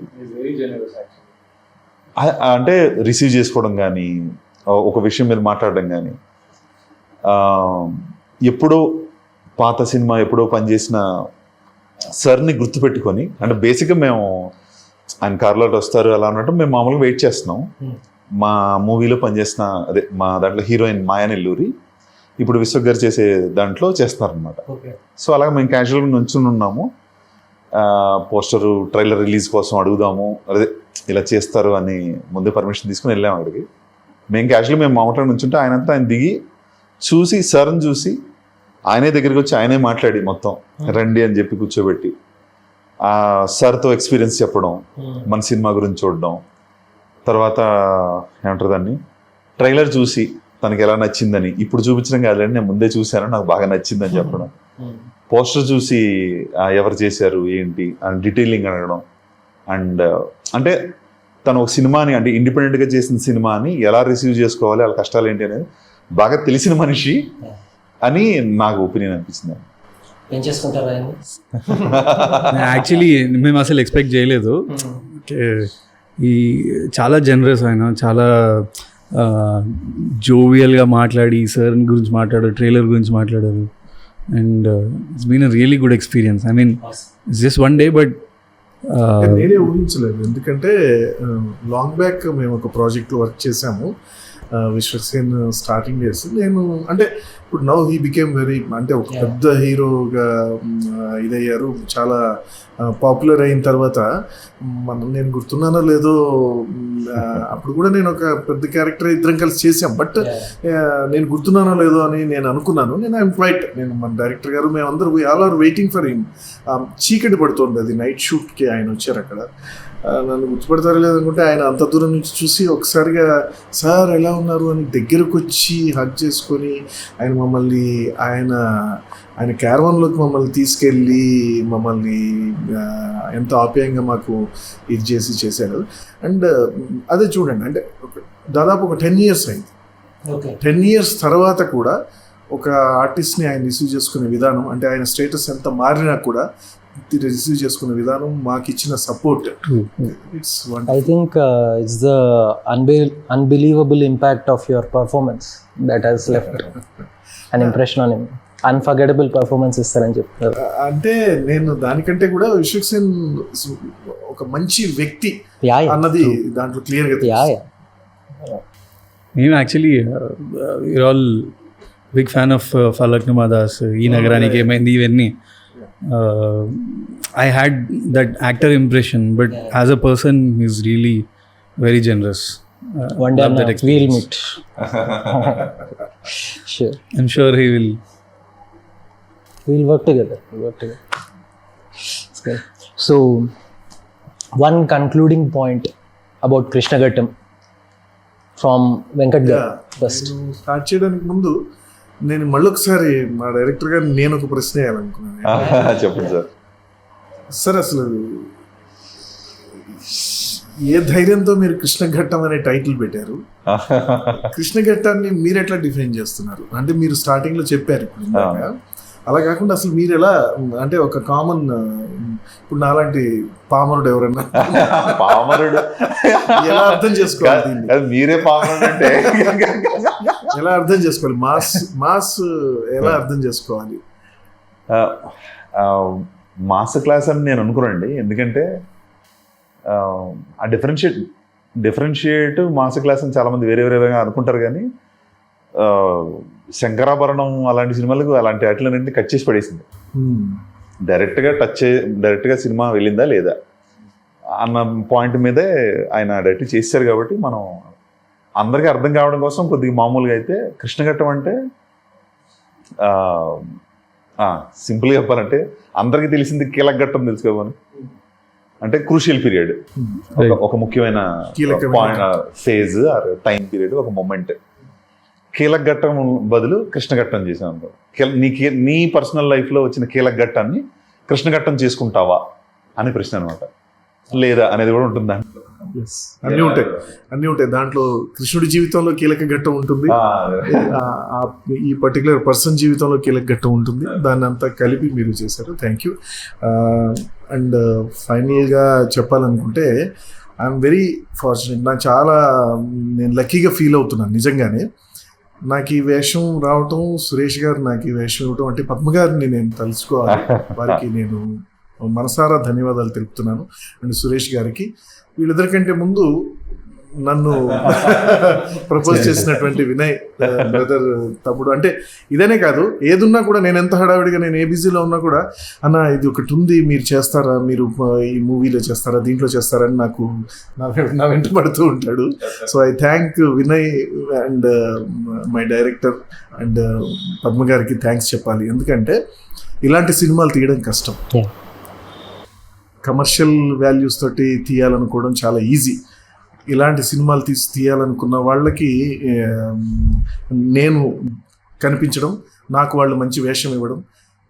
అంటే రిసీవ్ చేసుకోవడం కానీ ఒక విషయం మీద మాట్లాడడం కానీ, ఎప్పుడో పాత సినిమా ఎప్పుడో పనిచేసిన సార్ని గుర్తుపెట్టుకొని, అంటే బేసిక్గా మేము ఆయన కార్లో వస్తారు అలా అన్నట్టు మేము మామూలుగా వెయిట్ చేస్తున్నాం. మా మూవీలో పనిచేసిన అదే మా దాంట్లో హీరోయిన్ మాయా నెల్లూరి ఇప్పుడు విశ్వక్ గారు చేసే దాంట్లో చేస్తున్నారనమాట. సో అలాగే మేము క్యాజువల్గా నుంచుని ఉన్నాము, పోస్టరు ట్రైలర్ రిలీజ్ కోసం అడుగుదాము, అదే ఇలా చేస్తారు అని ముందే పర్మిషన్ తీసుకుని వెళ్ళాము అక్కడికి. మేము క్యాజువల్గా మేము మామూలుగా నుంచుంటే ఆయన దిగి చూసి సార్ని చూసి ఆయనే దగ్గరికి వచ్చి ఆయనే మాట్లాడి మొత్తం రండి అని చెప్పి కూర్చోబెట్టి ఆ సార్తో ఎక్స్పీరియన్స్ చెప్పడం, మన సినిమా గురించి చూడడం, తర్వాత ఏమంటారు దాన్ని ట్రైలర్ చూసి తనకి ఎలా నచ్చిందని, ఇప్పుడు చూపించడం కాదండి నేను ముందే చూశాను నాకు బాగా నచ్చిందని చెప్పడం, పోస్టర్ చూసి ఎవరు చేశారు ఏంటి అని డీటెయిలింగ్ అడగడం. అండ్ అంటే తను ఒక సినిమాని అంటే ఇండిపెండెంట్గా చేసిన సినిమాని ఎలా రిసీవ్ చేసుకోవాలి వాళ్ళ కష్టాలు ఏంటి అనేది బాగా తెలిసిన మనిషి అని నాకు ఒపీనియన్ అనిపించింది. యాక్చువల్లీ మేము అసలు ఎక్స్పెక్ట్ చేయలేదు. ఈ చాలా జనరస్ ఆయన, చాలా జోవియల్గా మాట్లాడి సార్ గురించి మాట్లాడారు, ట్రైలర్ గురించి మాట్లాడారు. And it's been a really good experience. I mean it's just one day but నేనే ఊహించలేదు. ఎందుకంటే లాంగ్ బ్యాక్ మేము ఒక ప్రాజెక్ట్ వర్క్ చేసాము, విశ్వక్సేన్ స్టార్టింగ్ డేస్ నేను అంటే ఇప్పుడు నౌ హీ బికేమ్ వెరీ అంటే ఒక పెద్ద హీరోగా ఇదయ్యారు, చాలా పాపులర్ అయిన తర్వాత నేను గుర్తున్నానో లేదో అప్పుడు కూడా నేను ఒక పెద్ద క్యారెక్టర్ ఇద్దరం కలిసి చేసాం, బట్ నేను గుర్తున్నానో లేదో అని నేను అనుకున్నాను. ఐఎమ్ క్వైట్, నేను మన డైరెక్టర్ గారు మేమందరూ all are waiting for him. చీకటి పడుతుంది, అది నైట్ షూట్కి ఆయన వచ్చారు అక్కడ. నన్ను గుర్తుపడతారో లేదనుకుంటే ఆయన అంత దూరం నుంచి చూసి ఒకసారిగా సార్ ఎలా ఉన్నారు అని దగ్గరకు వచ్చి హగ్ చేసుకొని ఆయన క్యారవాన్లోకి మమ్మల్ని తీసుకెళ్ళి మమ్మల్ని ఎంతో ఆప్యాయంగా మాకు ఇది చేశారు. అండ్ అదే చూడండి, అంటే దాదాపు ఒక 10 years అయింది. 10 years తర్వాత కూడా ఒక ఆర్టిస్ట్ని ఆయన రిసీవ్ చేసుకునే విధానం, అంటే ఆయన స్టేటస్ ఎంత మారినా కూడా రిసీవ్ చేసుకునే విధానం, మాకు ఇచ్చిన support, it's I think it's the unbelievable impact of your performance that has left an impression on him. Unforgettable performance ఇస్తారని చెప్తారు. అంటే నేను దానికంటే కూడా విశ్వక్సేన్ ఒక మంచి వ్యక్తి అన్నది దాంట్లో క్లియర్గా. నేను actually your all big fan of ఫలక్నుమాదాస్, ఈ నగరానికి ఏమైంది ఇవన్నీ. I had that actor impression, but as a person he's really very generous. One day we'll meet. Sure. I'm sure we'll work together. Okay. So one concluding point about Krishna Ghattam from Venkat garu first. Start చేయడానికి ముందు నేను మళ్ళొకసారి మా director గారు నేను ఒక ప్రశ్న వేయాలనుకున్నాను. చెప్పండి సార్. సార్, అసలు ఏ ధైర్యంతో మీరు కృష్ణ ఘట్టం అనే టైటిల్ పెట్టారు? కృష్ణ ఘట్టాన్ని మీరు ఎట్లా డిఫైన్ చేస్తున్నారు? అంటే మీరు స్టార్టింగ్ లో చెప్పారు ఇప్పుడు ఇందాక, అలా కాకుండా అసలు మీరు ఎలా, అంటే ఒక కామన్, ఇప్పుడు నాలాంటి పామరుడు ఎవరన్నా పామరుడు ఎలా అర్థం చేసుకోవాలి? మీరే పామరుడు అంటే ఎలా అర్థం చేసుకోవాలి? మాస్ ఎలా అర్థం చేసుకోవాలి? మాస్ క్లాస్ అని నేను అనుకున్నాండి, ఎందుకంటే ఆ డిఫరెన్షియేట్ మాస్ క్లాస్ అని చాలామంది వేరే వేరేగా అనుకుంటారు, కానీ శంకరాభరణం అలాంటి సినిమాలకు అలాంటి వాటిలన్నింటినీ కట్ చేసి పడేసింది. డైరెక్ట్గా సినిమా వెళ్ళిందా లేదా అన్న పాయింట్ మీదే ఆయన డైరెక్ట్ చేశారు. కాబట్టి మనం అందరికీ అర్థం కావడం కోసం కొద్దిగా మామూలుగా అయితే కృష్ణఘట్టం అంటే సింపుల్గా చెప్పాలంటే అందరికీ తెలిసింది కీలకఘట్టం తెలుసుకోమని, అంటే క్రూషియల్ పీరియడ్, ఒక ముఖ్యమైన ఫేజ్ ఆర్ టైం పీరియడ్, ఒక మొమెంట్. కీలకఘట్టం బదులు కృష్ణఘట్టం చేసాం అనుకో. నీ పర్సనల్ లైఫ్లో వచ్చిన కీలకఘట్టాన్ని కృష్ణఘట్టం చేసుకుంటావా అనే ప్రశ్న అనమాట. లేదా అనేది కూడా ఉంటుంది దాంట్లో. అన్నీ ఉంటాయి దాంట్లో. కృష్ణుడి జీవితంలో కీలక ఘట్టం ఉంటుంది, ఈ పర్టికులర్ పర్సన్ జీవితంలో కీలక ఘట్టం ఉంటుంది. దాన్ని అంతా కలిపి మీరు చేశారు. Thank you. అండ్ ఫైనల్గా చెప్పాలనుకుంటే ఐఎమ్ వెరీ ఫార్చునేట్. నేను లక్కీగా ఫీల్ అవుతున్నాను నిజంగానే. నాకు ఈ వేషం రావటం, సురేష్ గారు నాకు ఈ వేషం ఇవ్వటం, అంటే పద్మ గారిని నేను తలుచుకోవాలి, వారికి నేను మనసారా ధన్యవాదాలు తెలుపుతున్నాను. అండ్ సురేష్ గారికి, వీళ్ళిద్దరికంటే ముందు నన్ను ప్రపోజ్ చేసినటువంటి వినయ్ బ్రదర్, తమ్ముడు. అంటే ఇదనే కాదు, ఏదున్నా కూడా నేను ఎంత హడావిడిగా, నేను ఏ బిజీలో ఉన్నా కూడా, అన్న ఇది ఒకటి ఉంది, మీరు చేస్తారా, మీరు ఈ మూవీలో చేస్తారా, దీంట్లో చేస్తారా అని నాకు నా వెంట పడుతూ ఉంటాడు. So I thank Vinay and my director and Padma గారికి థ్యాంక్స్ చెప్పాలి. ఎందుకంటే ఇలాంటి సినిమాలు తీయడం కష్టం. కమర్షియల్ వాల్యూస్ తోటి తీయాలనుకోవడం చాలా ఈజీ. ఇలాంటి సినిమాలు తీయాలనుకున్న వాళ్ళకి నేను కనిపించడం, నాకు వాళ్ళు మంచి వేషం ఇవ్వడం,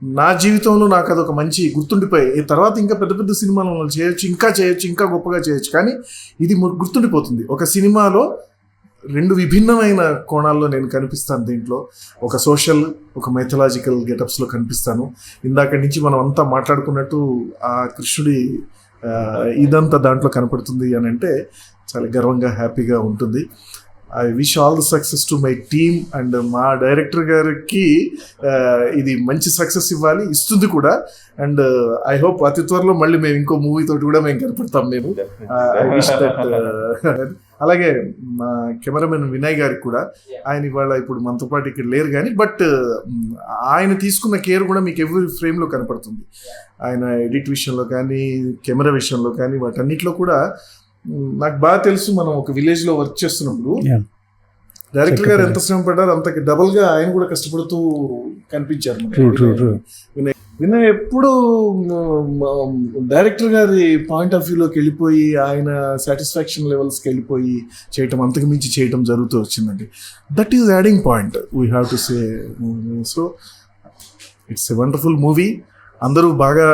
నా జీవితంలో నాకు అదొక మంచి గుర్తుండిపోయి, తర్వాత ఇంకా పెద్ద పెద్ద సినిమాలు చేయొచ్చు, ఇంకా గొప్పగా చేయొచ్చు, కానీ ఇది గుర్తుండిపోతుంది. ఒక సినిమాలో 2 విభిన్నమైన కోణాల్లో నేను కనిపిస్తాను. దీంట్లో ఒక సోషల్, ఒక మైథలాజికల్ గెటప్స్లో కనిపిస్తాను. ఇందాక నుంచి మనం అంతా మాట్లాడుకున్నట్టు ఆ కృష్ణుడి ఇదంతా దాంట్లో కనపడుతుంది అని అంటే చాలా గర్వంగా, హ్యాపీగా ఉంటుంది. I wish all the success to my team and మా డైరెక్టర్ గారికి ఇది మంచి సక్సెస్ ఇస్తుంది కూడా. అండ్ ఐ హోప్ అతి త్వరలో మళ్ళీ మేము ఇంకో మూవీ తోటి కూడా మేము కనపడతాం. నేను ఐ విష్ దట్ అలాగే మా కెమెరామెన్ వినయ్ గారికి కూడా, ఆయన ఇవాళ ఇప్పుడు మనతో పాటు ఇక్కడ లేరు కానీ బట్ ఆయన తీసుకున్న కేర్ కూడా మీకు ఎవ్రీ ఫ్రేమ్లో కనపడుతుంది. ఆయన ఎడిట్ విషయంలో కానీ కెమెరా విషయంలో కానీ వాటన్నిటిలో కూడా నాకు బాగా తెలుసు. మనం ఒక విలేజ్లో వర్క్ చేస్తున్నప్పుడు డైరెక్టర్ గారు ఎంత శ్రమ పడ్డారు అంతకి డబుల్ గా ఆయన కూడా కష్టపడుతూ కనిపించారు. వినయ్ ఎప్పుడు డైరెక్టర్ గారి పాయింట్ ఆఫ్ వ్యూలోకి వెళ్ళిపోయి ఆయన సాటిస్ఫాక్షన్ లెవెల్స్కి వెళ్ళిపోయి చేయటం, అంతకు మించి చేయటం జరుగుతూ వచ్చిందండి. That is adding point we have to say. So it's a wonderful movie. అందరూ బాగా,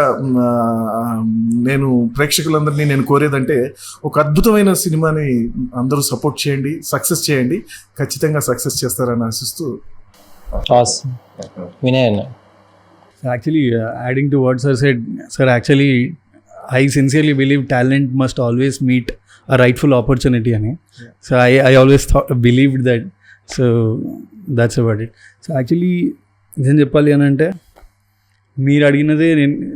నేను ప్రేక్షకులందరినీ నేను కోరేదంటే ఒక అద్భుతమైన సినిమాని అందరూ సపోర్ట్ చేయండి, సక్సెస్ చేయండి. ఖచ్చితంగా సక్సెస్ చేస్తారని ఆశిస్తూ. వినయ్ అన్న, actually adding to what sir said, sir, actually I sincerely believe talent must always meet a rightful opportunity ani. So I always believed that. So that's about it. So actually ఏం చెప్పాలి అని అంటే, మీరు అడిగినదే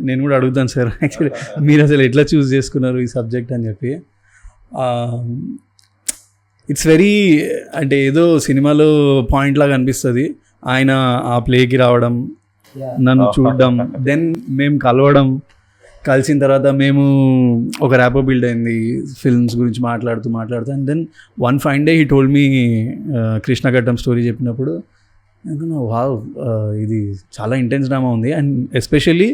నేను కూడా అడుగుతాను సార్. యాక్చువల్లీ మీరు అసలు ఎట్లా చూస్ చేసుకున్నారు ఈ సబ్జెక్ట్ అని చెప్పి. ఇట్స్ వెరీ, అంటే ఏదో సినిమాలో పాయింట్ లాగా అనిపిస్తుంది. ఆయన ఆ ప్లేకి రావడం, నన్ను చూడడం, దెన్ మేము కలిసిన తర్వాత మేము ఒక ర్యాపో బిల్డ్ అయింది ఫిల్మ్స్ గురించి మాట్లాడుతూ and then one fine day he told me Krishna Ghattam story చెప్పినప్పుడు వావ్, ఇది చాలా ఇంటెన్స్ డ్రామా ఉంది. అండ్ ఎస్పెషల్లీ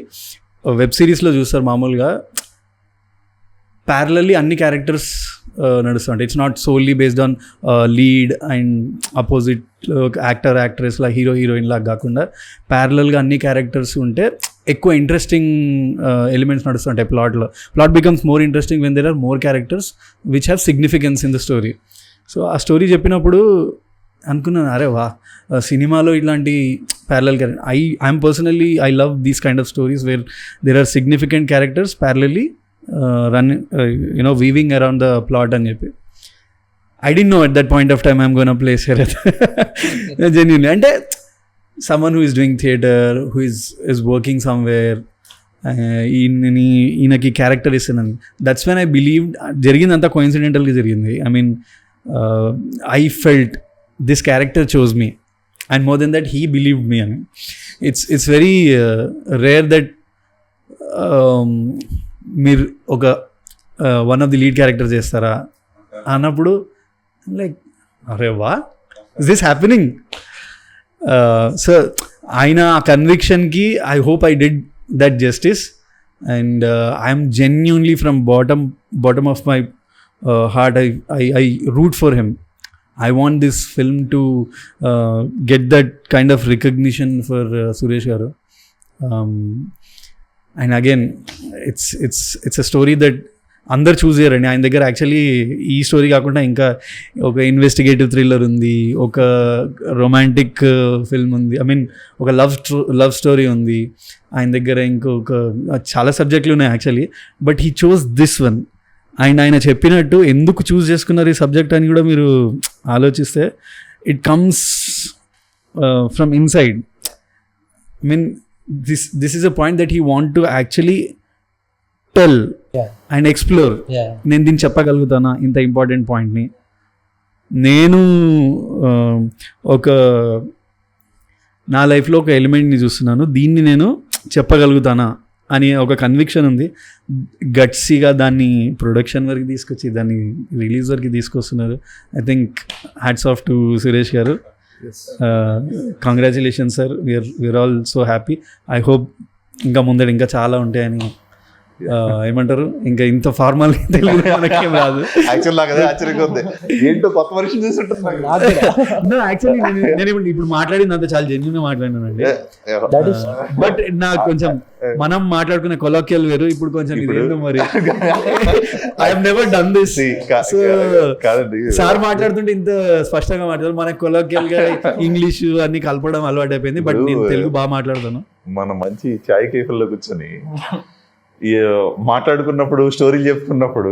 వెబ్ సిరీస్లో చూస్తారు మామూలుగా ప్యారలల్లీ అన్ని క్యారెక్టర్స్ నడుస్తుంటాయి. It's not solely based on lead and opposite actress లా హీరోయిన్ లాగా కాకుండా ప్యారలల్గా అన్ని క్యారెక్టర్స్ ఉంటే ఎక్కువ ఇంట్రెస్టింగ్ ఎలిమెంట్స్ నడుస్తుంటాయి ప్లాట్లో. Plot becomes more interesting when there are more characters which have significance in the story. So ఆ స్టోరీ చెప్పినప్పుడు అనుకున్నాను, అరే వా, సినిమాలో ఇట్లాంటి parallel character, I'm personally I love these kind of stories where there are significant characters parallelly weaving around the plot అని చెప్పి. I didn't know at that point of time I'm going to play Sharath. Genuinely. And someone who is doing theatre, who is working somewhere, ఈయనకి character ఇస్తున్నాను. That's when I believed. జరిగిందంతా కోఇన్సిడెంటల్గా జరిగింది. I mean I felt this character chose me, and more than that he believed me. అని it's very rare that మీరు ఒక one of the lead character చేస్తారా అన్నప్పుడు like అరే వా, ఇస్ దిస్ హ్యాపెనింగ్. సో ఆయన ఆ కన్విక్షన్కి I hope I did that justice. And I'm genuinely from bottom of my heart I root for him. I want this film to get that kind of recognition for Suresh garu. And again, it's a story that అందరు చూస్ చేయరండి ఆయన దగ్గర. Actually ఈ story కాకుండా ఇంకా ఒక investigative thriller ఉంది, ఒక రొమాంటిక్ ఫిల్మ్ ఉంది, ఐ మీన్ ఒక లవ్ స్టోరీ ఉంది ఆయన దగ్గర. ఇంకొక చాలా సబ్జెక్టులు ఉన్నాయి actually, but he chose this one. And ఆయన చెప్పినట్టు ఎందుకు చూస్ చేసుకున్నారు ఈ సబ్జెక్ట్ అని కూడా మీరు ఆలోచిస్తే it comes from inside. I mean this is a point that he want to actually tell and explore. నేను దీన్ని చెప్పగలుగుతానా ఇంత ఇంపార్టెంట్ పాయింట్ని? నేను ఒక నా లైఫ్లో ఒక ఎలిమెంట్ని చూస్తున్నాను, దీన్ని నేను చెప్పగలుగుతానా అని ఒక కన్విక్షన్ ఉంది. గట్సీగా దాన్ని ప్రొడక్షన్ వరకు తీసుకొచ్చి దాన్ని రిలీజ్ వరకు తీసుకొస్తున్నారు. I think hats off to Suresh garu. Congratulations sir, we are all so happy. I hope ఇంకా ముందర ఇంకా చాలా ఉంటాయని. ఏమంటారు, ఇంకా ఇంత ఫార్మల్ తెలుగు మనకేం రాదు. యాక్చువల్లీ నేను ఇప్పుడు మాట్లాడింది అంతా చాలా జెన్యూన్గా మాట్లాడినానండి. బట్ నాకు కొంచెం మనం మాట్లాడుకునే కొలాక్యల్ వేరు, ఇప్పుడు కొంచెం ఇదేందో మరి I have never done this. Sir మాట్లాడుతుంటే ఇంత స్పష్టంగా మాట్లాడారు, మనకు కొలాక్యల్ గా ఇంగ్లీష్ అన్ని కలపడం అలవాటు అయిపోయింది. బట్ నేను తెలుగు బాగా మాట్లాడతాను. మనం మంచి చాయ్ కేఫ్లో కూర్చొని మాట్లాడుకున్నప్పుడు, స్టోరీలు చెప్పుకున్నప్పుడు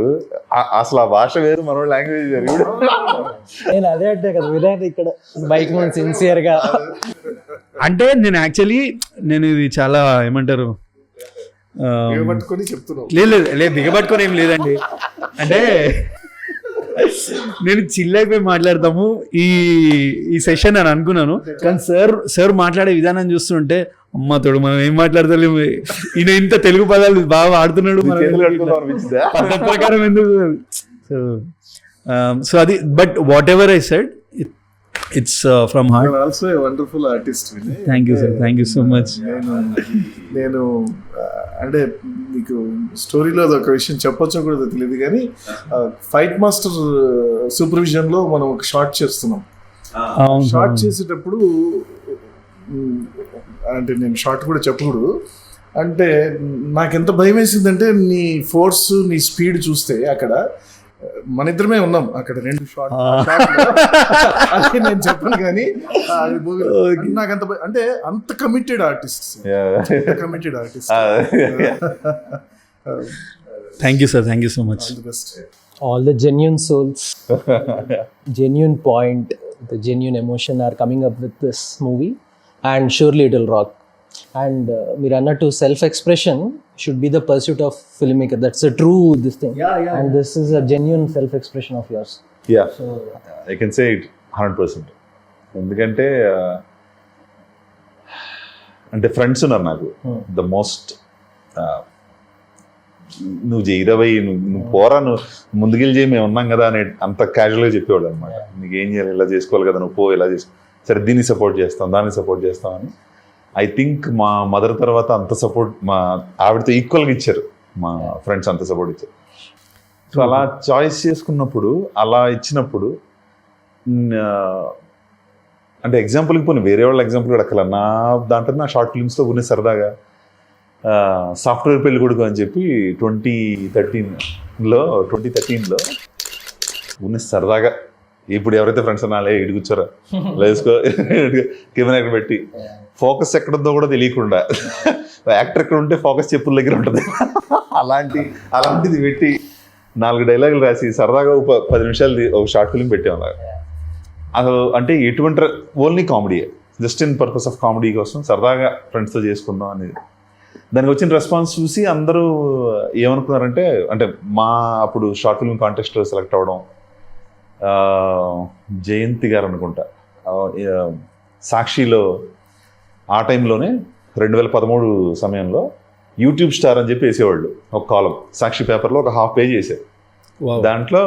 అసలు ఆ భాష వేరు, మన లాంగ్వేజ్ వేరు. నేను అదే అంటే కదా విరాట్ ఇక్కడ బైక్ మీద సిన్సియర్ గా అంటే నేను యాక్చువల్లీ ఇది చాలా ఏమంటారు లేదు దిగబట్టుకొని ఏం లేదండి. అంటే నేను చిల్ అయిపోయి మాట్లాడతాము ఈ సెషన్ అని అనుకున్నాను, కానీ సార్ మాట్లాడే విధానం చూస్తుంటే అమ్మ తోడు మనం ఏం మాట్లాడతలేము, ఈయన ఇంత తెలుగు పదాలు బాగా వాడుతున్నాడు, పద్ధతి ప్రకారం ఎందుకు. సో అది, but what ever I said it's from heart. Also a wonderful artist. Thank you sir, thank you so much. నేను అంటే మీకు స్టోరీలో ఒక విషయం చెప్పొచ్చో కూడా తెలియదు, కానీ ఫైట్ మాస్టర్ సూపర్విజన్ లో మనం ఒక షార్ట్ చేస్తున్నాం. షార్ట్ చేసేటప్పుడు అంటే నేను షార్ట్ కూడా చెప్పకూడదు, అంటే నాకు ఎంత భయం వేసిందంటే నీ ఫోర్స్ నీ స్పీడ్ చూస్తే అక్కడ మన ఇద్దరమే ఉన్నాం అక్కడ 2 షార్ట్ అది నేను చెప్పను, కానీ నాకు అంత అంటే అంత committed artist. Thank you sir, thank you so much. All the genuine souls, genuine point, the genuine emotion are coming up with this movie, and surely it will rock. And మీరు అన్నట్టు self expression should be the pursuit of filmmaker. That's a true this thing, and this is a genuine self expression of yours. I can say it 100%. ఎందుకంటే అంటే friends ఉన్నారు నాకు, the most నువ్వు చేయరవై, నువ్వు పోరా, నువ్వు ముందుకెళ్ళి చేయి, మేము ఉన్నాం కదా అని అంత క్యాజువల్గా చెప్పేవాడు అనమాట. నీకు ఏం చేయాలి, ఇలా చేసుకోవాలి కదా, నువ్వు పో, ఇలా చేసుకో, సరే దీన్ని సపోర్ట్ చేస్తాం, దాన్ని సపోర్ట్ చేస్తాం అని. ఐ థింక్ మా మదర్ తర్వాత అంత సపోర్ట్ మా ఆవిడతో ఈక్వల్గా ఇచ్చారు మా ఫ్రెండ్స్, అంత సపోర్ట్ ఇచ్చారు. సో అలా చాయిస్ చేసుకున్నప్పుడు, అలా ఇచ్చినప్పుడు అంటే ఎగ్జాంపుల్కి పోనీ వేరే వాళ్ళ ఎగ్జాంపుల్ కూడా అక్కడ నా దాంట్లో నా షార్ట్ ఫిల్మ్స్లో ఉన్న సరదాగా సాఫ్ట్వేర్ పెళ్లి కొడుకు అని చెప్పి 2013లో ఉన్న సరదాగా, ఇప్పుడు ఎవరైతే ఫ్రెండ్స్ అన్నాలే ఇటు కూర్చోరా లేసుకో కెమెరా ఎక్కడ పెట్టి ఫోకస్ ఎక్కడుందో కూడా తెలియకుండా, యాక్టర్ ఎక్కడ ఉంటే ఫోకస్ చెప్పుల దగ్గర ఉంటుంది, అలాంటిది పెట్టి 4 డైలాగులు రాసి సరదాగా 10 నిమిషాలు ఒక షార్ట్ ఫిల్మ్ పెట్టాము. అసలు అంటే ఎటువంటి only comedy, just in purpose of comedy కోసం సరదాగా ఫ్రెండ్స్తో చేసుకుందాం అనేది. దానికి వచ్చిన రెస్పాన్స్ చూసి అందరూ ఏమనుకున్నారంటే, అంటే మా అప్పుడు షార్ట్ ఫిల్మ్ కాంటెస్ట్లో సెలెక్ట్ అవ్వడం, జయంతి గారు అనుకుంటా సాక్షిలో ఆ టైంలోనే 2013 సమయంలో యూట్యూబ్ స్టార్ అని చెప్పి వేసేవాళ్ళు ఒక కాలం, సాక్షి పేపర్లో ఒక హాఫ్ పేజ్ వేసారు. దాంట్లో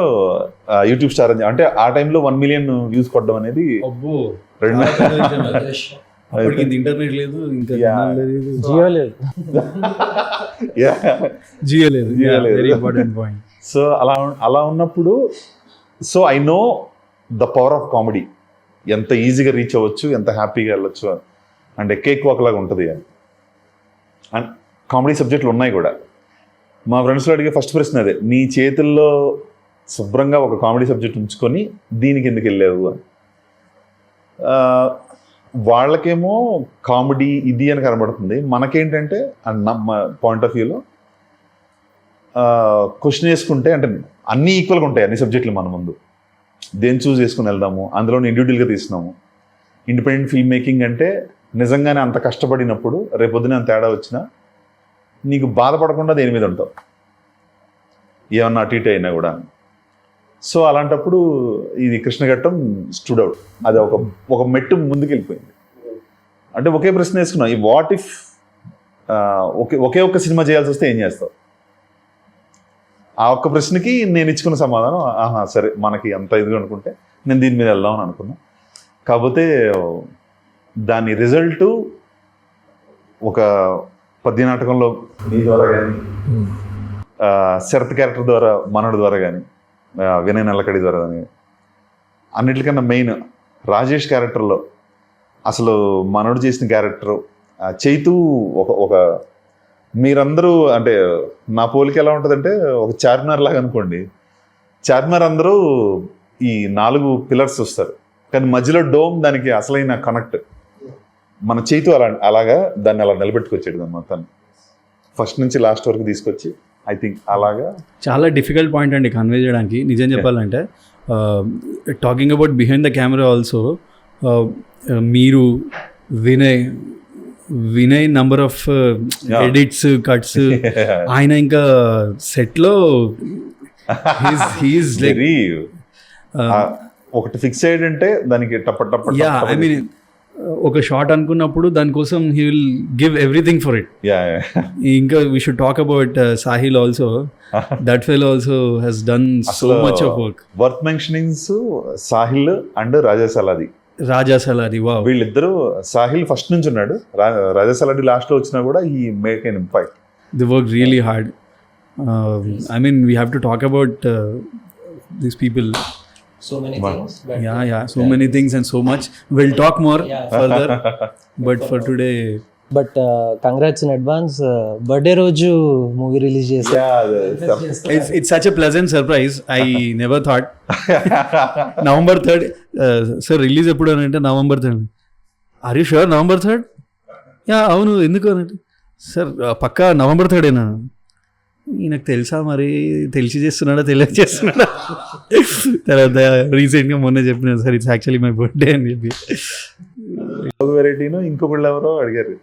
యూట్యూబ్ స్టార్ అని, అంటే ఆ టైంలో 1 మిలియన్ వ్యూస్ కొట్టడం అనేది ఇంటర్నెట్ లేదు, ఇంకా జియో లేదు. సో అలా ఉన్నప్పుడు, so I know the power of comedy, ఎంత ఈజీగా రీచ్ అవ్వచ్చు, ఎంత హ్యాపీగా వెళ్ళొచ్చు, అండ్ కేక్ వాక్ లాగా ఉంటుంది అని. అండ్ కామెడీ సబ్జెక్టులు ఉన్నాయి కూడా. మా ఫ్రెండ్స్లో అడిగే ఫస్ట్ ప్రశ్న అదే, నీ చేతుల్లో శుభ్రంగా ఒక కామెడీ సబ్జెక్ట్ ఉంచుకొని దీనికి ఎందుకు వెళ్ళావు అని. వాళ్ళకేమో కామెడీ ఇది అని కనబడుతుంది, మనకేంటంటే మా పాయింట్ ఆఫ్ వ్యూలో క్వశ్చన్ వేసుకుంటే, అంటే అన్నీ ఈక్వల్గా ఉంటాయి అన్ని సబ్జెక్టులు మన ముందు, దేని చూస్ చేసుకుని వెళ్దాము, అందులో ఇండివిజువల్గా తీస్తున్నాము. ఇండిపెండెంట్ ఫిల్మ్ మేకింగ్ అంటే నిజంగానే అంత కష్టపడినప్పుడు రేపొద్దున అంత తేడా వచ్చినా నీకు బాధపడకుండా దేని మీద ఉంటావు, ఏమన్నా అటు ఇటు అయినా కూడా. సో అలాంటప్పుడు ఇది కృష్ణ ఘట్టం స్టూడ్ అవుట్. అది ఒక మెట్టు ముందుకు వెళ్ళిపోయింది. అంటే ఒకే ప్రశ్న వేసుకున్నాం, ఈ వాట్ ఇఫ్ ఒకే ఒక్క సినిమా చేయాల్సి వస్తే ఏం చేస్తావు. ఆ ఒక్క ప్రశ్నకి నేను ఇచ్చుకున్న సమాధానం, సరే మనకి అంత ఇదిగా అనుకుంటే నేను దీని మీద వెళ్దాం అని అనుకున్నా. కాకపోతే దాని రిజల్ట్ ఒక పద్య నాటకంలో నీ ద్వారా కానీ, శరత్ క్యారెక్టర్ ద్వారా మనోడి ద్వారా కానీ, వినయ్ నల్లకడి ద్వారా కానీ, అన్నిటికన్నా మెయిన్ రాజేష్ క్యారెక్టర్లో అసలు మనోడు చేసిన క్యారెక్టర్ చైతు ఒక మీరందరూ, అంటే నా పోలిక ఎలా ఉంటుందంటే ఒక చార్మినార్ లాగా అనుకోండి. చార్మినార్ అందరూ ఈ 4 పిల్లర్స్ వస్తారు, కానీ మధ్యలో డోమ్ దానికి అసలైన కనెక్ట్. మన చైతు అలాగా దాన్ని అలా నిలబెట్టుకొచ్చాడు దాన్ని మొత్తాన్ని ఫస్ట్ నుంచి లాస్ట్ వరకు తీసుకొచ్చి. ఐ థింక్ అలాగా చాలా డిఫికల్ట్ పాయింట్ అండి కన్వే చేయడానికి. నిజం చెప్పాలంటే talking about behind the camera also, మీరు Vinay number of edits cuts, ఆయన ఇంకా సెట్లో ఒకటి ఫిక్స్ అయ్యాడంటే దానికి యా ఐ మీన్ ఒక షార్ట్ అనుకున్నప్పుడు దానికోసం he will give everything for it. ఇంకా we should talk about Sahil also. That fellow also he's done so much of work. Worth mentionings Sahil and Raja Saladi. Wow, వీళ్ళిద్దరూ. సాహిల్ ఫస్ట్ నుంచి ఉన్నాడు, రాజా సలాది లాస్ట్ లో వచ్చినా కూడా ఈ make an impact. They work really hard. I mean, we have to talk about these people. So many things. So many things and so much. We'll talk more further. But for today. But congrats in advance. Birthday roju movie release chesi. It's such a pleasant surprise. I never thought. November 3rd. Sir, release eppudu ante November 3rd. Are you sure November 3rd? Yeah, avunu enduku ante. Sir, pakka November 3rd ena. ఈయనకు తెలుసా మరి, తెలిసి చేస్తున్నాడా తెలియక చేస్తున్నాడా? తర్వాత రీసెంట్గా మొన్న చెప్పిన sir it's actually my birthday అని చెప్పి. వెరైటీను ఇంకొకళ్ళు ఎవరో అడిగారు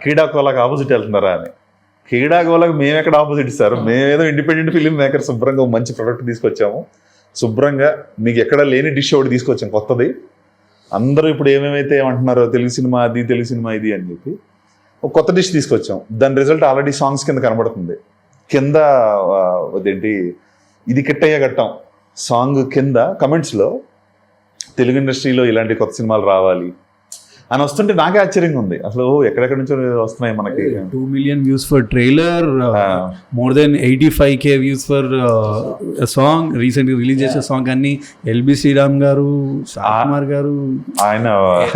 క్రీడాకోలకు ఆపోజిట్ వెళ్తున్నారా అని. క్రీడాకోలకు మేము ఎక్కడ ఆపోజిట్ సార్, మేమేదో ఇండిపెండెంట్ ఫిలిం మేకర్ శుభ్రంగా మంచి ప్రొడక్ట్ తీసుకొచ్చాము, శుభ్రంగా మీకు ఎక్కడ లేని డిష్ ఒకటి తీసుకొచ్చాం కొత్తది. అందరూ ఇప్పుడు ఏమేమైతే ఏమంటున్నారో తెలుగు సినిమా అది, తెలుగు సినిమా ఇది అని చెప్పి ఒక కొత్త డిష్ తీసుకొచ్చాం. దాని రిజల్ట్ ఆల్రెడీ సాంగ్స్ కింద కనబడుతుంది. కింద అదేంటి ఇది కిట్టయ్య ఘట్టం సాంగ్ కింద కమెంట్స్లో తెలుగు ఇండస్ట్రీలో ఇలాంటి కొత్త సినిమాలు రావాలి అని వస్తుంటే నాకే ఆశ్చర్యంగా ఉంది. అసలు ఎక్కడెక్కడి నుంచో వస్తున్నాయి మనకి. 2 million views for trailer, more than 85K views for a song. Recently release చేసే సాంగ్ అన్ని ఎల్బి శ్రీరామ్ గారు, కుమార్ గారు, ఆయన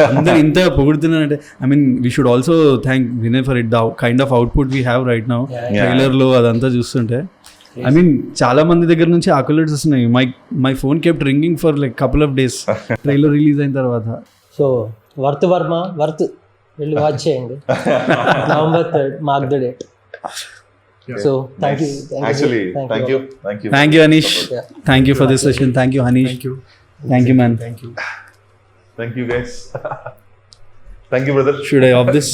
అందరు ఇంత పొగుడుతున్నారంటే I mean we should also thank Vinay for it. The kind of output we have right now. Trailer లో అదంతా చూస్తుంటే I mean చాలా మంది దగ్గర నుంచి అకలెట్స్ వస్తున్నాయి. My phone kept ringing for like couple of days trailer release అయిన తర్వాత. సో వర్త్ వర్మ వర్త్ వెళ్ళి వాచ్ చేయండి. November 3rd, mark the date. So thank you Anish. Thank you for this session. Thank you Anish. Thank you man. Thank you guys. Thank you brother. Should I off this?